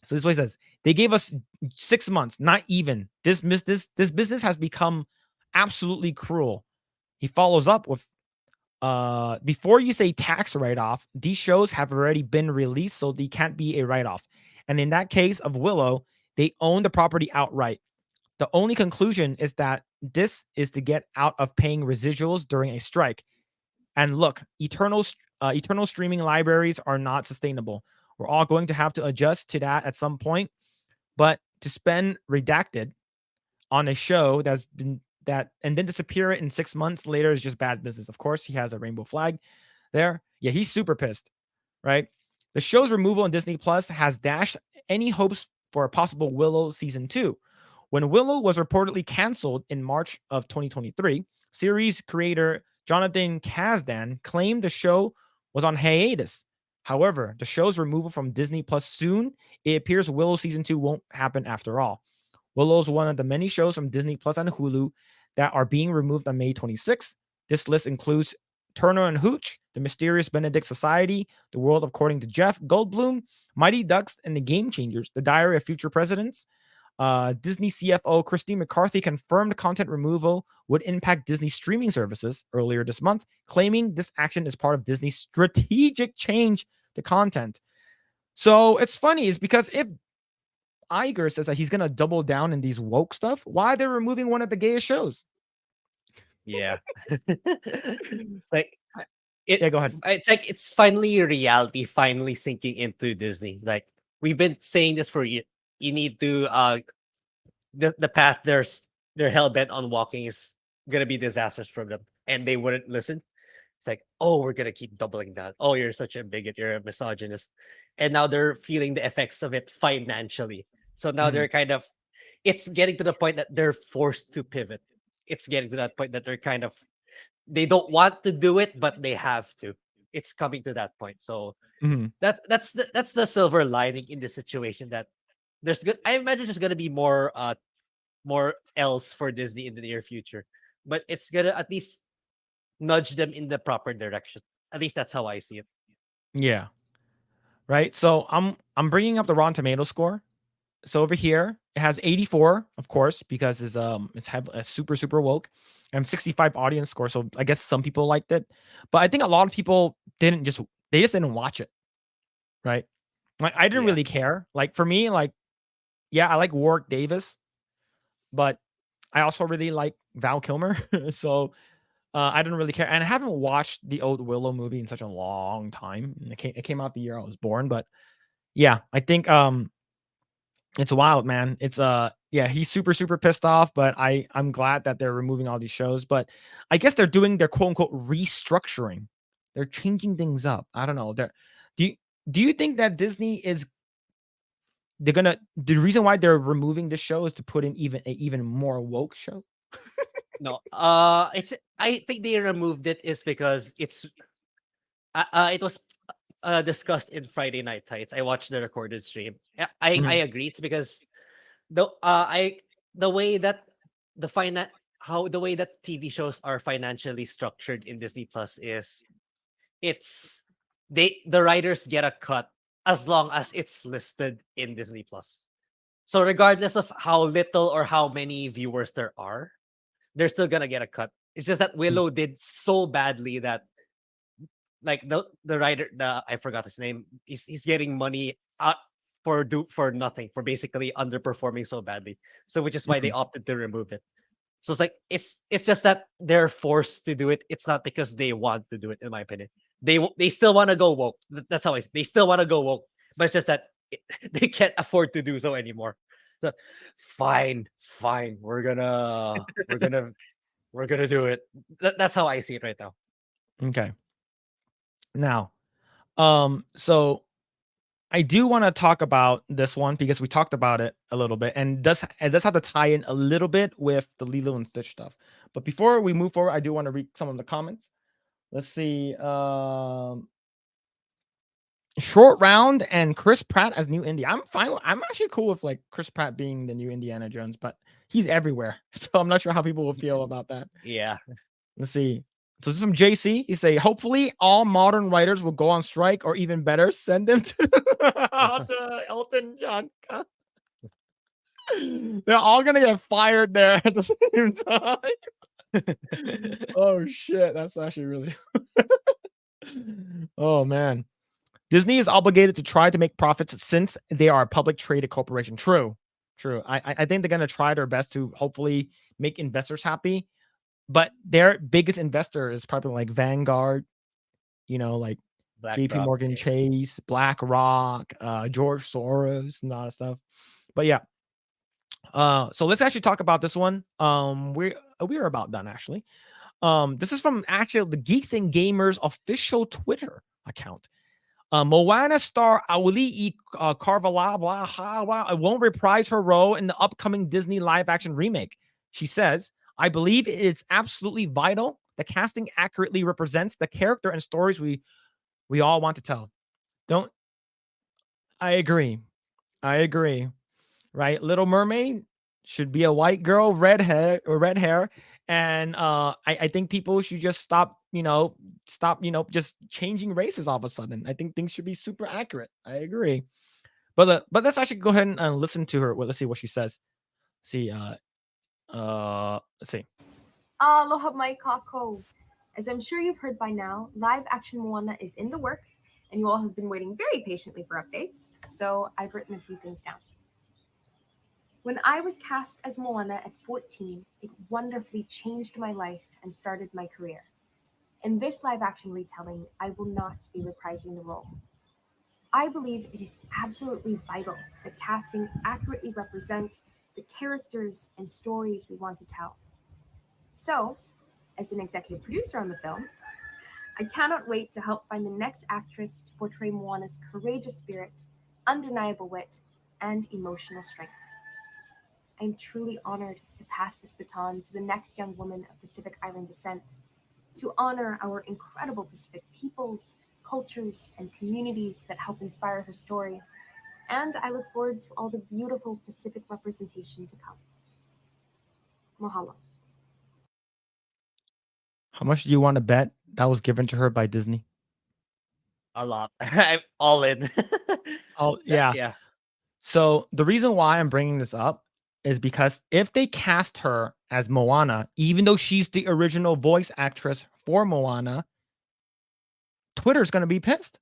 So this is what he says. They gave us 6 months, not even. This business has become absolutely cruel. He follows up with before you say tax write-off, these shows have already been released, so they can't be a write-off. And in that case of Willow, they own the property outright. The only conclusion is that this is to get out of paying residuals during a strike. And look, eternal streaming libraries are not sustainable. We're all going to have to adjust to that at some point. But to spend redacted on a show that's been that and then disappear it in 6 months later is just bad business. Of course, he has a rainbow flag there. Yeah, he's super pissed, right? The show's removal on Disney Plus has dashed any hopes for a possible Willow season 2. When Willow was reportedly canceled in March of 2023, series creator Jonathan Kasdan claimed the show was on hiatus. However, the show's removal from Disney Plus soon, it appears Willow season 2 won't happen after all. Willow is one of the many shows from Disney Plus and Hulu that are being removed on May 26th. This list includes Turner and Hooch, The Mysterious Benedict Society, The World According to Jeff Goldblum, Mighty Ducks and the Game Changers, The Diary of Future Presidents. Disney CFO Christine McCarthy confirmed content removal would impact Disney streaming services earlier this month, claiming this action is part of Disney's strategic change to content. So it's funny, is because if Iger says that he's gonna double down in these woke stuff, why they're removing one of the gayest shows? Yeah. It's like Yeah, go ahead. it's like it's finally reality finally sinking into Disney. Like we've been saying this for you. You need to the path they're hell bent on walking is gonna be disastrous for them, and they wouldn't listen. It's like, oh, we're gonna keep doubling that. Oh, you're such a bigot, you're a misogynist, and now they're feeling the effects of it financially. So now Mhm, they're kind of, it's getting to the point that they're forced to pivot. It's getting to that point that they're kind of, they don't want to do it, but they have to. It's coming to that point. So mhm. that's the silver lining in the situation, that there's good. I imagine there's gonna be more else for Disney in the near future, but it's gonna at least nudge them in the proper direction. At least that's how I see it. Yeah, right? So I'm bringing up the Rotten Tomato score. So over here, it has 84, of course, because it's super woke, and 65 audience score. So I guess some people liked it, but I think a lot of people they just didn't watch it, right? Like I didn't Yeah. really care. Like for me, like yeah, I like Warwick Davis, but I also really like Val Kilmer. So I didn't really care, and I haven't watched the old Willow movie in such a long time. It came out the year I was born, but yeah, I think It's wild, man. It's yeah, he's super pissed off, but I'm glad that they're removing all these shows, but I guess they're doing their quote unquote restructuring. They're changing things up. I don't know. Do you do you think that Disney is they're gonna the reason why they're removing this show is to put in even more woke show? No, it's I think they removed it is because it was discussed in Friday Night Tights. I watched the recorded stream. I Mhm, agree. It's because the way that the way that TV shows are financially structured in Disney Plus is it's the writers get a cut as long as it's listed in Disney Plus. So regardless of how little or how many viewers there are, they're still gonna get a cut. It's just that mm, Willow did so badly that like the writer, the I forgot his name, he's getting money out for nothing, for basically underperforming so badly. So which is why they mhm, opted to remove it. So it's like it's just that they're forced to do it. It's not because they want to do it, in my opinion. They still want to go woke. That's how they still want to go woke, but it's just that they can't afford to do so anymore. So fine, we're gonna do it. That's how I see it right now. okay. Now, so I do wanna talk about this one because we talked about it a little bit, and it does have to tie in a little bit with the Lilo and Stitch stuff. But before we move forward, I do wanna read some of the comments. Let's see, Short Round and Chris Pratt as new Indy. I'm fine. I'm actually cool with like Chris Pratt being the new Indiana Jones, but he's everywhere, so I'm not sure how people will feel about that. Yeah. Let's see. So this is from JC. He say, hopefully all modern writers will go on strike, or even better, send them to, to Elton John. They're all gonna get fired there at the same time. Oh shit, that's actually really. Oh man. Disney is obligated to try to make profits since they are a public traded corporation. True, true. I think they're gonna try their best to hopefully make investors happy, but their biggest investor is probably like Vanguard, like JP BlackRock. Morgan Chase, BlackRock, George Soros, and all that stuff. But yeah, so let's actually talk about this one. We are about done actually. This is from actually the Geeks and Gamers official Twitter account. Moana star Auli'i Carvalho won't reprise her role in the upcoming Disney live-action remake. She says, "I believe it is absolutely vital the casting accurately represents the character and stories we all want to tell." Don't I agree? I agree. Right? Little Mermaid should be a white girl, red hair, and I think people should just stop just changing races all of a sudden. I think things should be super accurate. I agree. But let's actually go ahead and listen to her. Well, let's see what she says. See, let's see. Aloha mai kako. As I'm sure you've heard by now, live action Moana is in the works, and you all have been waiting very patiently for updates, so I've written a few things down. When I was cast as Moana at 14, it wonderfully changed my life and started my career. In this live action retelling, I will not be reprising the role. I believe it is absolutely vital that casting accurately represents the characters and stories we want to tell. So, as an executive producer on the film, I cannot wait to help find the next actress to portray Moana's courageous spirit, undeniable wit, and emotional strength. I am truly honored to pass this baton to the next young woman of Pacific Island descent, to honor our incredible Pacific peoples, cultures, and communities that help inspire her story. And I look forward to all the beautiful Pacific representation to come. Mahalo. How much do you want to bet that was given to her by Disney? A lot. I'm all in. Oh yeah. Yeah. So the reason why I'm bringing this up is because if they cast her as Moana, even though she's the original voice actress for Moana, Twitter's going to be pissed.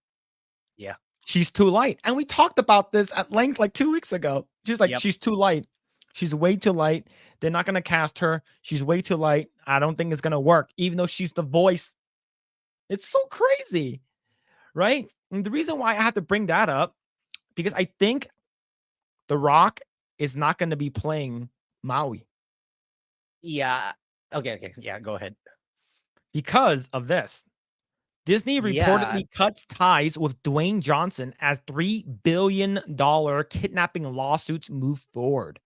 Yeah. She's too light. And we talked about this at length like 2 weeks ago. She's like, Yep. she's too light. She's way too light. They're not going to cast her. She's way too light. I don't think it's going to work, even though she's the voice. It's so crazy. Right? And the reason why I have to bring that up, because I think The Rock is not going to be playing Maui Yeah. Okay. Yeah, go ahead. because of this. Disney Yeah. reportedly cuts ties with Dwayne Johnson as $3 billion kidnapping lawsuits move forward.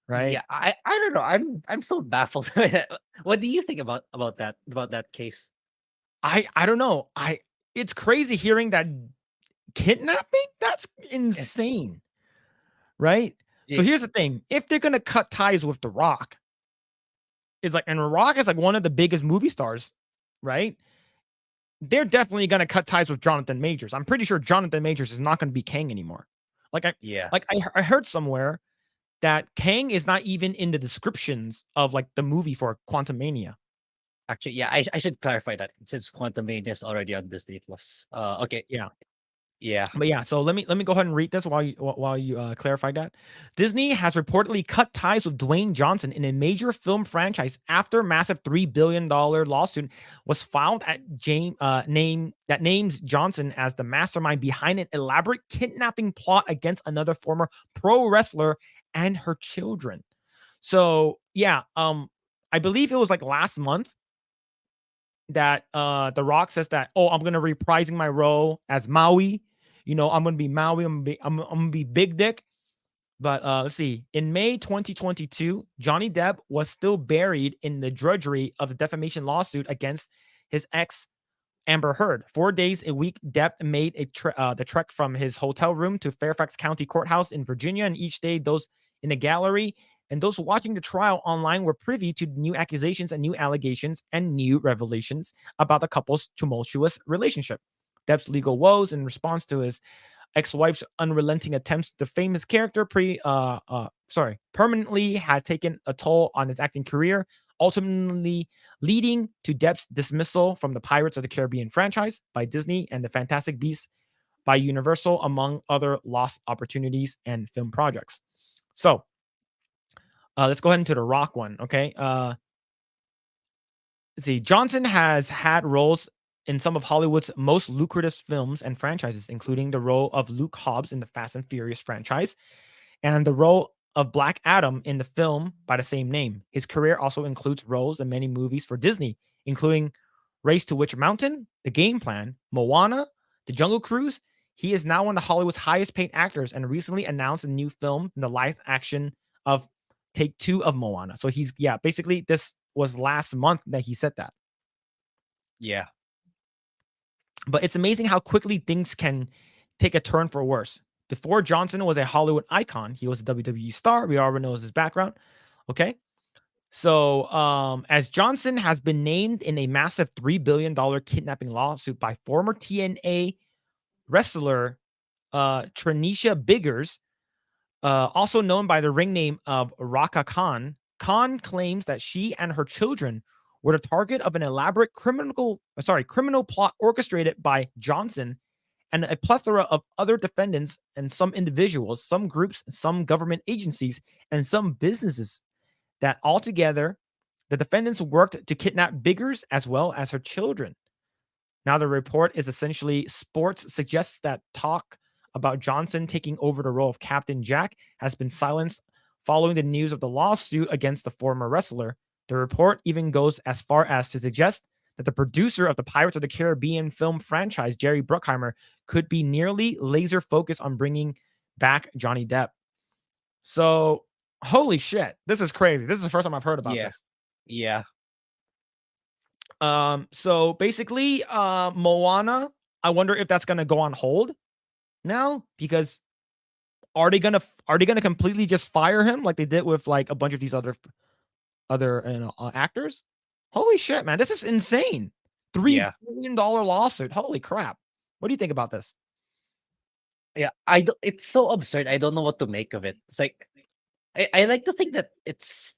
Right? Yeah. I don't know. I'm so baffled. What do you think about that case? I don't know. It's crazy hearing that kidnapping? That's insane. Right? So Yeah. here's the thing. If they're gonna cut ties with The Rock, it's like, and Rock is like one of the biggest movie stars, right? They're definitely gonna cut ties with Jonathan Majors. I'm pretty sure Jonathan Majors is not gonna be Kang anymore. Yeah. I heard somewhere that Kang is not even in the descriptions of like the movie for Quantumania. Actually, yeah, I should clarify that since Quantum Mania is already on Disney Plus. Okay. Yeah. Yeah. But yeah, so let me go ahead and read this while you clarify that. Disney has reportedly cut ties with Dwayne Johnson in a major film franchise after massive $3 billion lawsuit was filed at names Johnson as the mastermind behind an elaborate kidnapping plot against another former pro wrestler and her children. So yeah, I believe it was like last month that The Rock says that, oh, I'm gonna reprising my role as Maui. I'm gonna be Maui. I'm gonna be Big Dick. But let's see. In May 2022, Johnny Depp was still buried in the drudgery of the defamation lawsuit against his ex Amber Heard. 4 days a week, Depp made the trek from his hotel room to Fairfax County Courthouse in Virginia, and each day those in the gallery and those watching the trial online were privy to new accusations and new allegations and new revelations about the couple's tumultuous relationship. Depp's legal woes in response to his ex-wife's unrelenting attempts to defame his character permanently had taken a toll on his acting career, ultimately leading to Depp's dismissal from the Pirates of the Caribbean franchise by Disney and the Fantastic Beasts by Universal, among other lost opportunities and film projects. So let's go ahead into the Rock one, okay? Let's see. Johnson has had roles in some of Hollywood's most lucrative films and franchises, including the role of Luke Hobbs in the Fast and Furious franchise and the role of Black Adam in the film by the same name. His career also includes roles in many movies for Disney, including Race to Witch Mountain, The Game Plan, Moana, The Jungle Cruise. He is now one of Hollywood's highest paid actors and recently announced a new film in the live action of Take Two of Moana. So basically this was last month that he said that. Yeah. But it's amazing how quickly things can take a turn for worse. Before Johnson was a Hollywood icon, he was a WWE star. We already know his background. Okay. So, as Johnson has been named in a massive $3 billion kidnapping lawsuit by former TNA wrestler Trinisha Biggers, also known by the ring name of Raka Khan, Khan claims that she and her children were the target of an elaborate criminal plot orchestrated by Johnson and a plethora of other defendants and some individuals, some groups, some government agencies, and some businesses that altogether the defendants worked to kidnap Biggers as well as her children. Now, the report is essentially sports suggests that talk about Johnson taking over the role of Captain Jack has been silenced following the news of the lawsuit against the former wrestler. The report even goes as far as to suggest that the producer of the Pirates of the Caribbean film franchise, Jerry Bruckheimer, could be nearly laser focused on bringing back Johnny Depp. So, holy shit, this is crazy. This is the first time I've heard about this. Yeah. So basically, Moana, I wonder if that's gonna go on hold now because are they gonna completely just fire him like they did with like a bunch of these other actors? Holy shit, man, this is insane. $3 billion lawsuit. Holy crap. What do you think about this? Yeah. It's so absurd. I don't know what to make of it. It's like I like to think that it's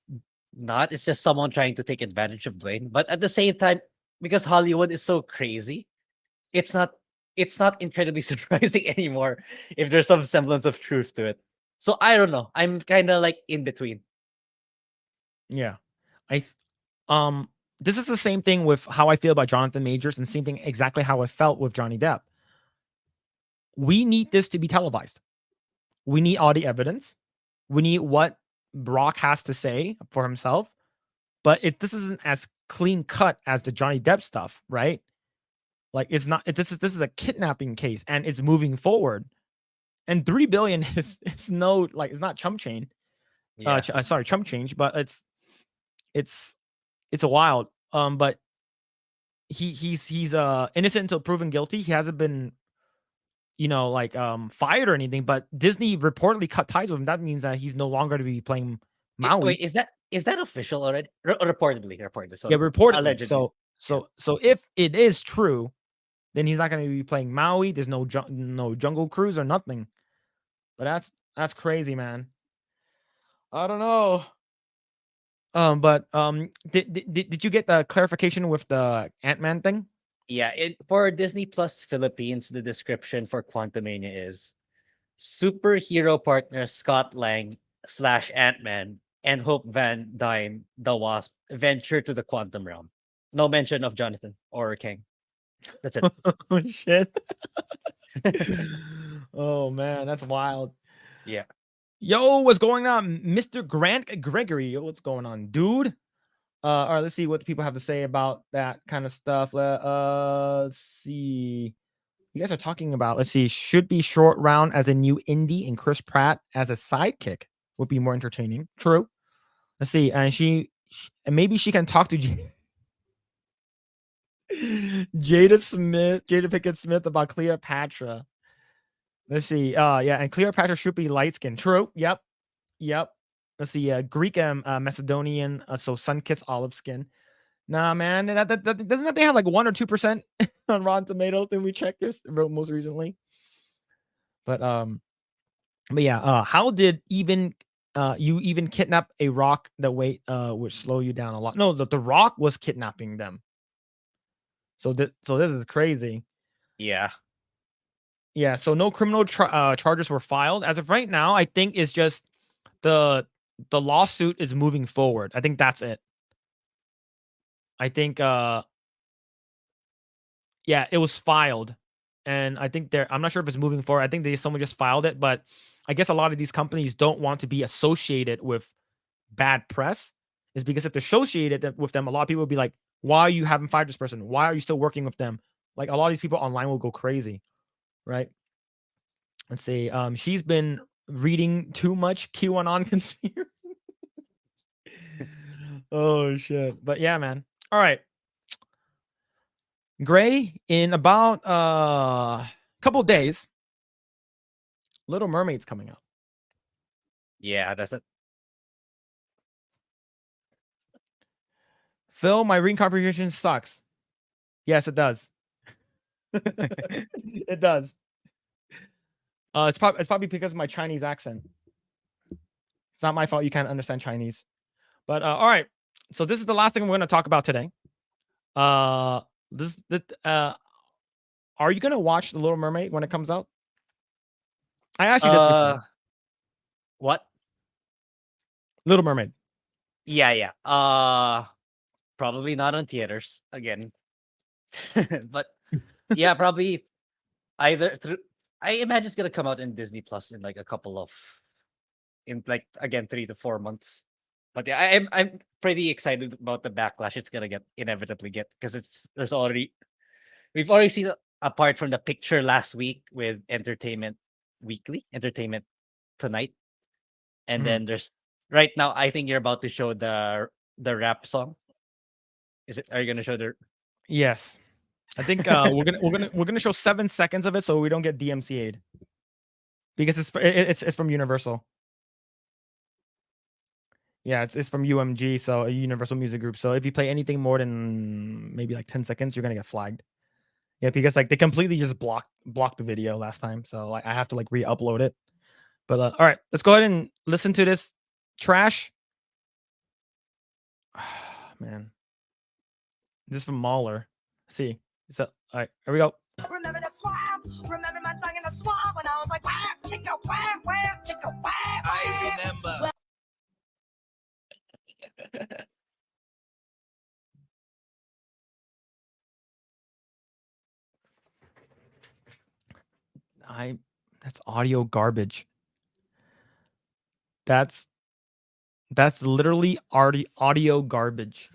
just someone trying to take advantage of Dwayne. But at the same time, because Hollywood is so crazy, it's not incredibly surprising anymore if there's some semblance of truth to it. So I don't know. I'm kind of like in between. Yeah. This is the same thing with how I feel about Jonathan Majors and same thing exactly how I felt with Johnny Depp. We need this to be televised. We need all the evidence. We need what Brock has to say for himself. But this isn't as clean cut as the Johnny Depp stuff, right? Like it's not. This is a kidnapping case, and it's moving forward. And 3 billion is it's no like it's not chump change. Yeah. Sorry, chump change, but it's a wild. But he's innocent until proven guilty. He hasn't been like fired or anything. But Disney reportedly cut ties with him. That means that he's no longer to be playing Maui. Wait, is that official already? Reportedly. So Yeah, reportedly. allegedly. So if it is true, then he's not going to be playing Maui. There's no Jungle Cruise or nothing. But that's crazy, man. I don't know. But did you get the clarification with the Ant-Man thing? Yeah, for Disney Plus Philippines, the description for Quantumania is superhero partner Scott Lang / Ant-Man and Hope Van Dyne, the Wasp, venture to the quantum realm. No mention of Jonathan or King. That's it. Oh shit. Oh man, that's wild. Yeah. Yo, what's going on, Mr. Grant Gregory? Yo, what's going on, dude? All right, let's see what people have to say about that kind of stuff. Let's see. You guys are talking about, let's see, should be Short Round as a new indie and Chris Pratt as a sidekick would be more entertaining. True. Let's see. And and maybe she can talk to Jada Pickett Smith about Cleopatra. Let's see. Yeah, and Cleopatra should be light skinned. True. Yep. Let's see. Greek Macedonian, so sun-kissed olive skin. Nah, man. That doesn't that they have like 1 or 2% on Rotten Tomatoes? Then we checked this most recently. But yeah. How did you even kidnap a rock that weight would slow you down a lot? No, the rock was kidnapping them. So this is crazy. Yeah. Yeah, so no criminal charges were filed as of right now. I think it's just the lawsuit is moving forward. I think that's it. I think yeah, it was filed, and I think I'm not sure if it's moving forward. I think someone just filed it, but I guess a lot of these companies don't want to be associated with bad press. Is because if they're associated with them, a lot of people will be like, "Why are you haven't fired this person? Why are you still working with them?" Like a lot of these people online will go crazy, right? Let's see. She's been reading too much QAnon conspiracy. Oh shit. But yeah, man. All right. Grae, in about couple days, Little Mermaid's coming out. Yeah, that's it. Phil, my reading comprehension sucks. Yes, it does. It does. It's probably because of my Chinese accent. It's not my fault you can't understand Chinese. But all right. So this is the last thing we're going to talk about today. Are you going to watch The Little Mermaid when it comes out? I asked you this before. What? Little Mermaid. Yeah. Probably not on theaters again. But yeah, probably either through. I imagine it's gonna come out in Disney Plus in like in like again 3 to 4 months. But yeah, I'm pretty excited about the backlash it's gonna inevitably get, because we've already seen, apart from the picture last week with Entertainment Weekly, Entertainment Tonight, and then there's right now. I think you're about to show the rap song. Are you gonna show the? Yes. I think we're gonna show 7 seconds of it so we don't get DMCA'd. Because it's from Universal. Yeah, it's from UMG, so a Universal Music Group. So if you play anything more than maybe like 10 seconds, you're gonna get flagged. Yeah, because like they completely just blocked the video last time. So like I have to like re-upload it. But all right, let's go ahead and listen to this trash. Man. This is from Mahler. Let's see. So all right, here we go. Remember the swamp? Remember my song in the swamp when I was like, wham, chicka, wham, wham, chicka, wham, I remember. That's audio garbage. That's literally audio garbage.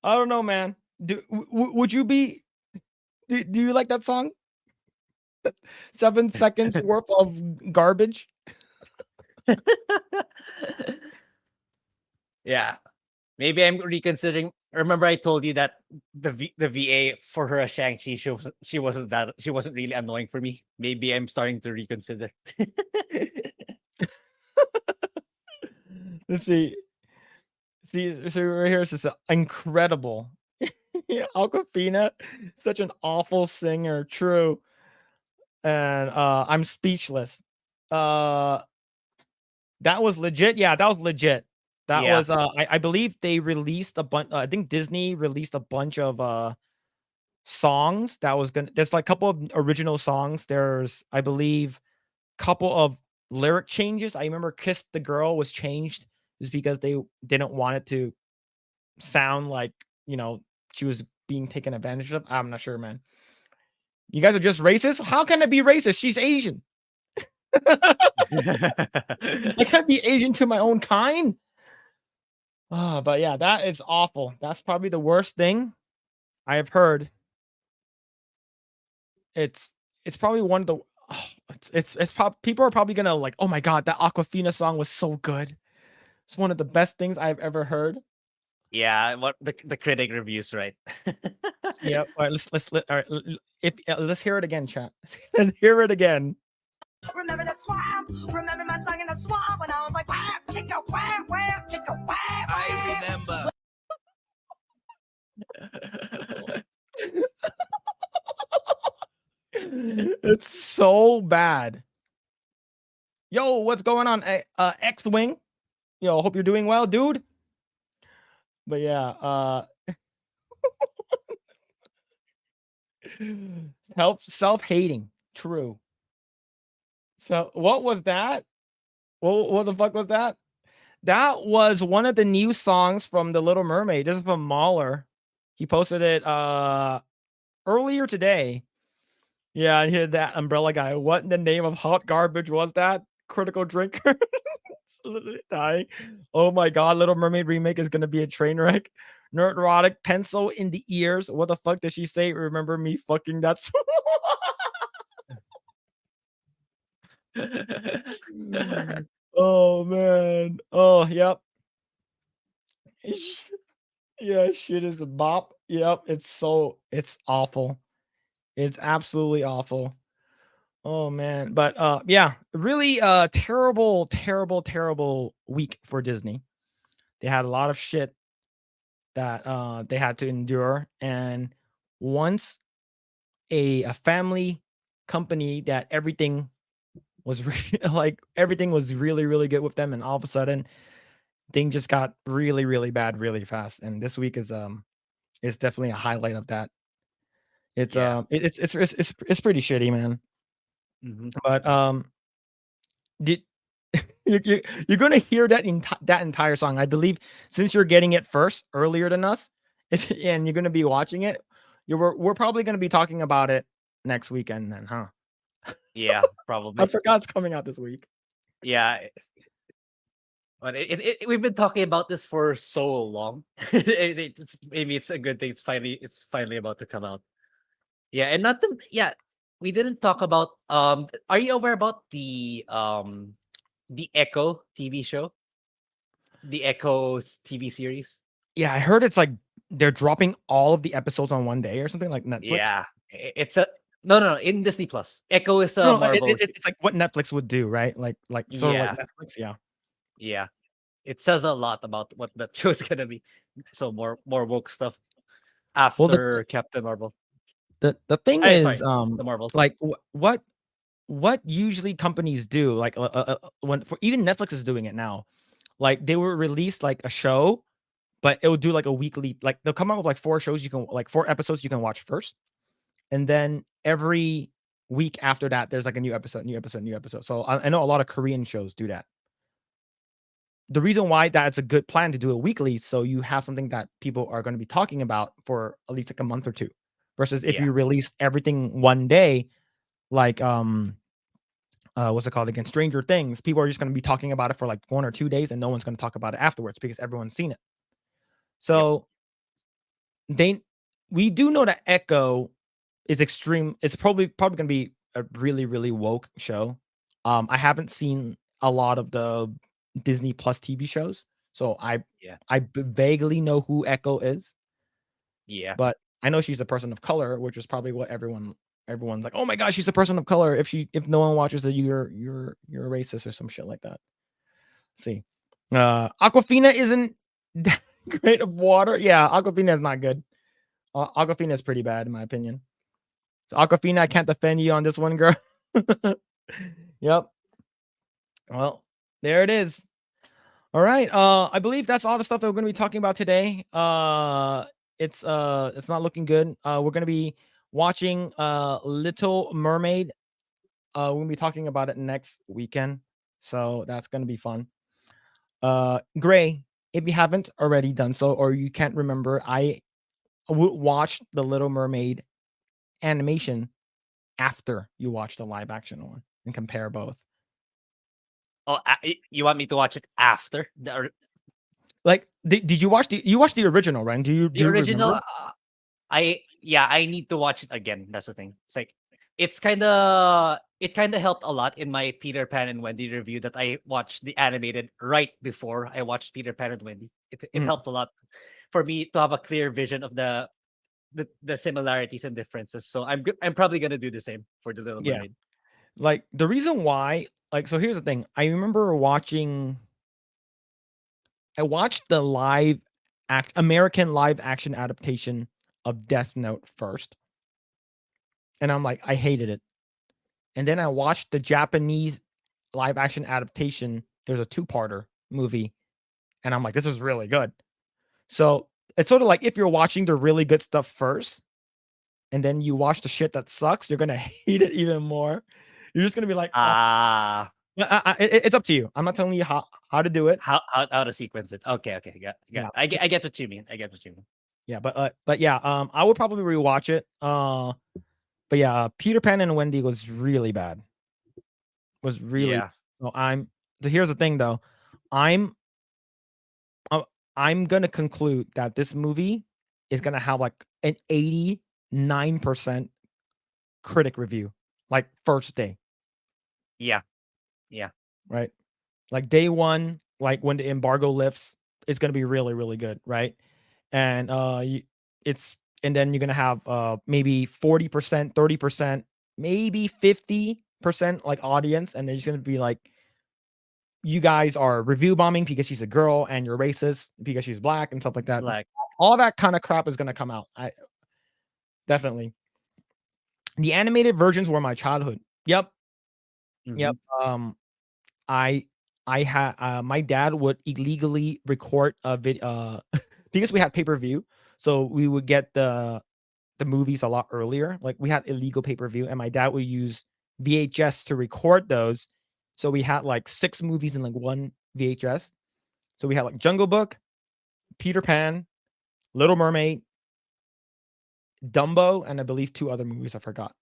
I don't know, man. Would you be? Do you like that song? 7 seconds worth of garbage. Yeah. Maybe I'm reconsidering. Remember, I told you that the VA for her as Shang-Chi, she wasn't really annoying for me. Maybe I'm starting to reconsider. Let's see. So right here, it's just incredible. Yeah, Aquafina, such an awful singer. True. And I'm speechless. That was legit. Yeah, that was legit. That Yeah. was I believe they released a bunch. I think Disney released a bunch of songs that was gonna. There's like a couple of original songs. There's, I believe, couple of lyric changes. I remember "Kiss the Girl" was changed just because they didn't want it to sound like, she was being taken advantage of. I'm not sure, man. You guys are just racist? How can it be racist? She's Asian. I can't be Asian to my own kind. But yeah, that is awful. That's probably the worst thing I have heard. It's probably one of the it's probably, people are probably gonna like, oh my god, that Aquafina song was so good. It's one of the best things I've ever heard. Yeah, what the critic reviews, right? Yep. All right, all right, let's hear it again, chat. Let's hear it again. Remember that swamp? Remember my song in the swamp when I was like, wham, chicka, wham, wham, chicka, wham, I remember. It's so bad. Yo, what's going on? X-Wing. Yo, hope you're doing well, dude. But yeah, self-hating. True. So what was that? What the fuck was that? That was one of the new songs from The Little Mermaid. This is from Mahler. He posted it earlier today. Yeah, I hear that umbrella guy. What in the name of hot garbage was that? Critical drinker. It's literally dying. Oh my god, Little Mermaid remake is gonna be a train wreck. Neurotic pencil in the ears. What the fuck did she say? Remember me fucking that song? Oh man. Oh yep. Yeah, shit is a bop. Yep, it's awful. It's absolutely awful. Oh man, but yeah, really terrible, terrible, terrible week for Disney. They had a lot of shit that they had to endure, and once a family company that everything was like everything was really really good with them, and all of a sudden thing just got really really bad really fast. And this week is definitely a highlight of that. It's Yeah. it's pretty shitty, man. Mhm. But did you're gonna hear that entire song. I believe since you're getting it first earlier than us, and you're gonna be watching it, we're probably gonna be talking about it next weekend then, huh? Yeah, I probably. forgot it's coming out this week. Yeah. But we've been talking about this for so long. Maybe it's a good thing. It's finally about to come out. Yeah, and not the yeah. We didn't talk about. Are you aware about the Echo TV show? The Echo's TV series? Yeah, I heard it's like they're dropping all of the episodes on one day or something like Netflix. Yeah, it's a no, in Disney Plus. Echo is a No, Marvel. it's like what Netflix would do, right? Like sort of like Yeah, Netflix, yeah. yeah. It says a lot about what that show's gonna be. So more woke stuff Well, after Captain Marvel. the thing Sorry, is, the Marvels. like what usually companies do, like when for even Netflix is doing it now, like they will release like a show, but it will do like a weekly, like they'll come out with like 4 shows like 4 episodes you can watch first, and then every week after that, there's like a new episode, new episode, new episode. So I know a lot of Korean shows do that. The reason why that's a good plan to do it weekly, so you have something that people are going to be talking about for at least like a month or two, versus if Yeah. you release everything one day, like what's it called again? Stranger Things. People are just going to be talking about it for like 1 or 2 days, and no one's going to talk about it afterwards because everyone's seen it. So we do know that Echo is extreme. It's probably going to be a really, really woke show. I haven't seen a lot of the Disney Plus TV shows, so I vaguely know who Echo is. Yeah. But I know she's a person of color, which is probably what everyone's like, oh my gosh, she's a person of color. If no one watches it, you're a racist or some shit like that. Let's see. Aquafina isn't that great of water. Yeah, Aquafina is not good. Aquafina is pretty bad in my opinion. So Aquafina, I can't defend you on this one, girl. Yep. Well, there it is. All right. I believe that's all the stuff that we're going to be talking about today. It's not looking good. We're going to be watching Little Mermaid. We're going to be talking about it next weekend. So that's going to be fun. Grae, if you haven't already done so or you can't remember, I watched the Little Mermaid animation after you watch the live action one and compare both. Oh, you want me to watch it after Like, did you watch the original, right? Do you original? remember? I need to watch it again. That's the thing. It's like it kind of helped a lot in my Peter Pan and Wendy review that I watched the animated right before I watched Peter Pan and Wendy. It helped a lot for me to have a clear vision of the similarities and differences. So I'm probably gonna do the same for the Little Mermaid. Like the reason why, like, so here's the thing. I remember I watched the American live action adaptation of Death Note first. And I'm like, I hated it. And then I watched the Japanese live action adaptation. There's a 2-parter movie. And I'm like, this is really good. So it's sort of like if you're watching the really good stuff first, and then you watch the shit that sucks, you're gonna hate it even more. You're just gonna be like, it's up to you. I'm not telling you how to do it. How to sequence it. Okay. Yeah. I get what you mean. Yeah, but yeah, I would probably rewatch it. But yeah, Peter Pan and Wendy was really bad. Was really. Yeah. So here's the thing though. I'm gonna conclude that this movie is gonna have like an 89% critic review, like first day. Yeah. Right. Like day one, like when the embargo lifts, it's gonna be really, really good, right? And and then you're gonna have maybe 40%, 30%, maybe 50% like audience, and it's gonna be like, you guys are review bombing because she's a girl and you're racist because she's black and stuff like that. Black. All that kind of crap is gonna come out. Definitely. The animated versions were my childhood. Yep. Yep. I had my dad would illegally record a video because we had pay-per-view, so we would get the movies a lot earlier. Like we had illegal pay-per-view, and my dad would use VHS to record those. So we had like 6 movies in like one VHS. So we had like Jungle Book, Peter Pan, Little Mermaid, Dumbo, and I believe 2 other movies I forgot.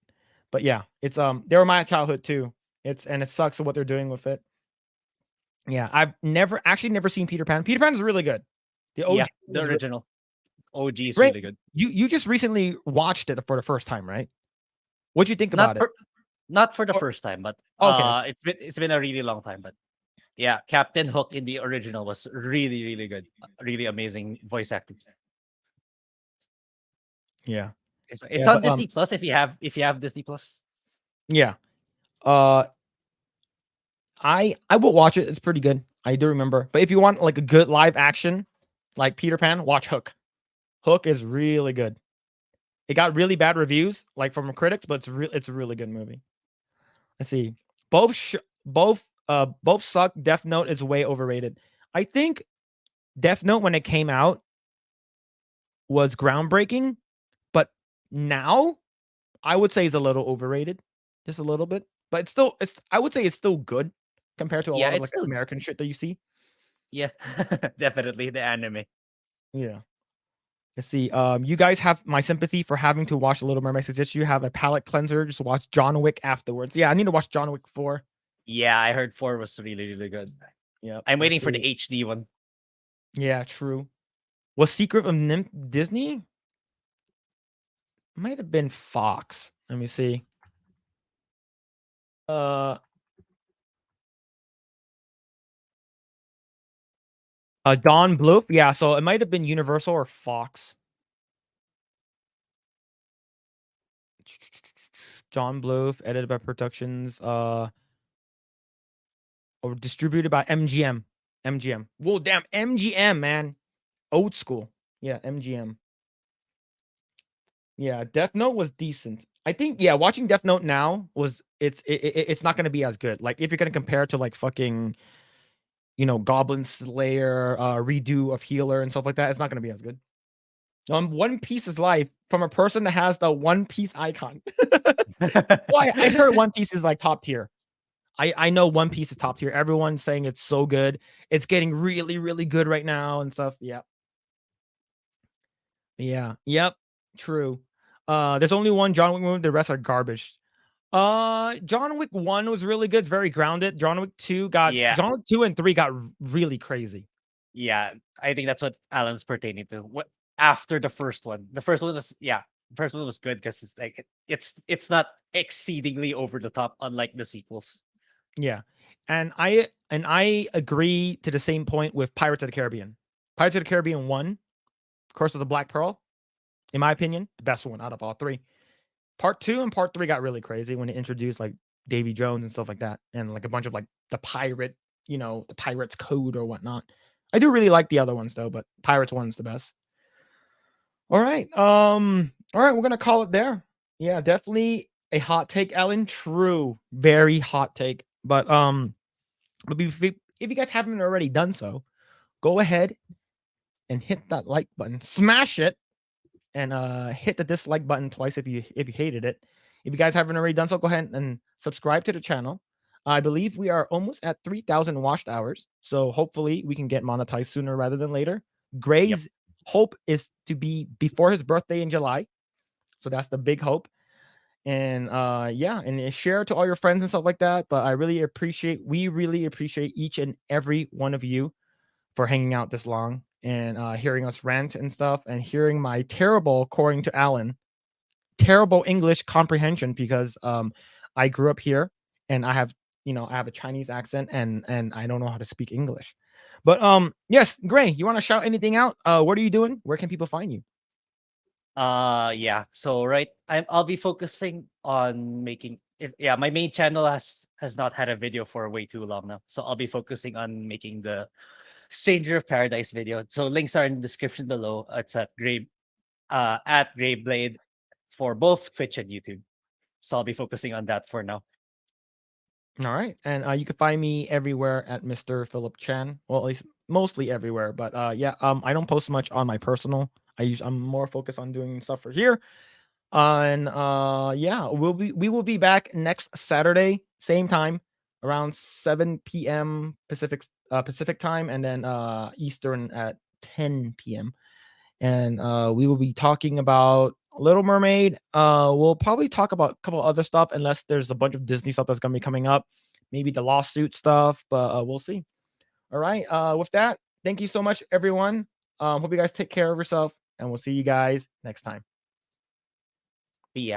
But yeah, it's they were my childhood too. It sucks what they're doing with it. Yeah, I've never seen Peter Pan. Peter Pan is really good. The OG, the original. OG is Great. really good. You just recently watched it for the first time, right? What'd you think about it? Not for the first time, but okay. It's been a really long time. But yeah, Captain Hook in the original was really, really good. Really amazing voice acting. Yeah. It's on Disney Plus if you have Disney Plus. Yeah. I will watch it. It's pretty good. I do remember. But if you want like a good live action, like Peter Pan, watch Hook. Hook is really good. It got really bad reviews, like from critics, but it's a really good movie. Let's see. Both suck. Death Note is way overrated. I think Death Note when it came out was groundbreaking, but now I would say is a little overrated, just a little bit. But I would say it's still good compared to a lot of like American shit that you see. Yeah, definitely the anime. Yeah. Let's see. You guys have my sympathy for having to watch Little Mermaid. Suggest you have a palate cleanser. Just watch John Wick afterwards. Yeah, I need to watch John Wick 4. Yeah, I heard 4 was really, really good. Yeah, I'm waiting for the HD one. Yeah, true. Was Secret of Nymph Disney? Might have been Fox. Let me see. Don Bluth. Yeah, so it might have been Universal or Fox. John Bluth, edited by Productions, or distributed by MGM. MGM. Whoa, damn, MGM, man. Old school. Yeah, MGM. Yeah, Death Note was decent. I think, yeah, watching Death Note now was it's not gonna be as good. Like, if you're gonna compare it to like fucking, Goblin Slayer, redo of Healer and stuff like that, it's not gonna be as good. One Piece is life from a person that has the One Piece icon. Well, I heard One Piece is like top tier. I know One Piece is top tier. Everyone's saying it's so good. It's getting really, really good right now and stuff. Yeah. Yeah. Yep. True. There's only one John Wick movie. The rest are garbage. John Wick 1 was really good. It's very grounded. John Wick 2 Yeah. John Wick 2 and 3 got really crazy. Yeah, I think that's what Alan's pertaining to. What after the first one? The first one was the first one was good because it's like it's not exceedingly over the top, unlike the sequels. Yeah. And I agree to the same point with Pirates of the Caribbean. Pirates of the Caribbean 1, Curse of the Black Pearl, in my opinion, the best one out of all 3. Part 2 and part 3 got really crazy when they introduced like Davy Jones and stuff like that, and like a bunch of like the pirate, the pirates code or whatnot. I do really like the other ones though, but Pirates 1's the best. All right. All right, we're gonna call it there. Yeah, definitely a hot take, Ellen. True. Very hot take. But if you guys haven't already done so, go ahead and hit that like button. Smash it. And hit the dislike button twice if you hated it. If you guys haven't already done so, go ahead and subscribe to the channel. I believe we are almost at 3,000 watched hours, so hopefully we can get monetized sooner rather than later. Grae's hope is to be before his birthday in July, so that's the big hope. And yeah, and share to all your friends and stuff like that. But we really appreciate each and every one of you for hanging out this long and hearing us rant and stuff, and hearing my terrible, according to Alan, terrible English comprehension, because I grew up here and I have a Chinese accent, and I don't know how to speak English. But yes, Grae, you want to shout anything out? What are you doing? Where can people find you? Yeah. So I'll be focusing on making it. Yeah, my main channel has not had a video for way too long now, so I'll be focusing on making the Stranger of Paradise video. So links are in the description below. It's at Grae Blade for both Twitch and YouTube. So I'll be focusing on that for now. All right, and you can find me everywhere at Mr. Phillip Chan. Well, at least mostly everywhere. But yeah, I don't post much on my personal. I'm more focused on doing stuff for here. And yeah, we will be back next Saturday, same time, around 7 p.m. Pacific time, and then Eastern at 10 p.m. And we will be talking about Little Mermaid. We'll probably talk about a couple other stuff, unless there's a bunch of Disney stuff that's gonna be coming up, maybe the lawsuit stuff, but we'll see. All right. With that, thank you so much, everyone. Hope you guys take care of yourself, and we'll see you guys next time.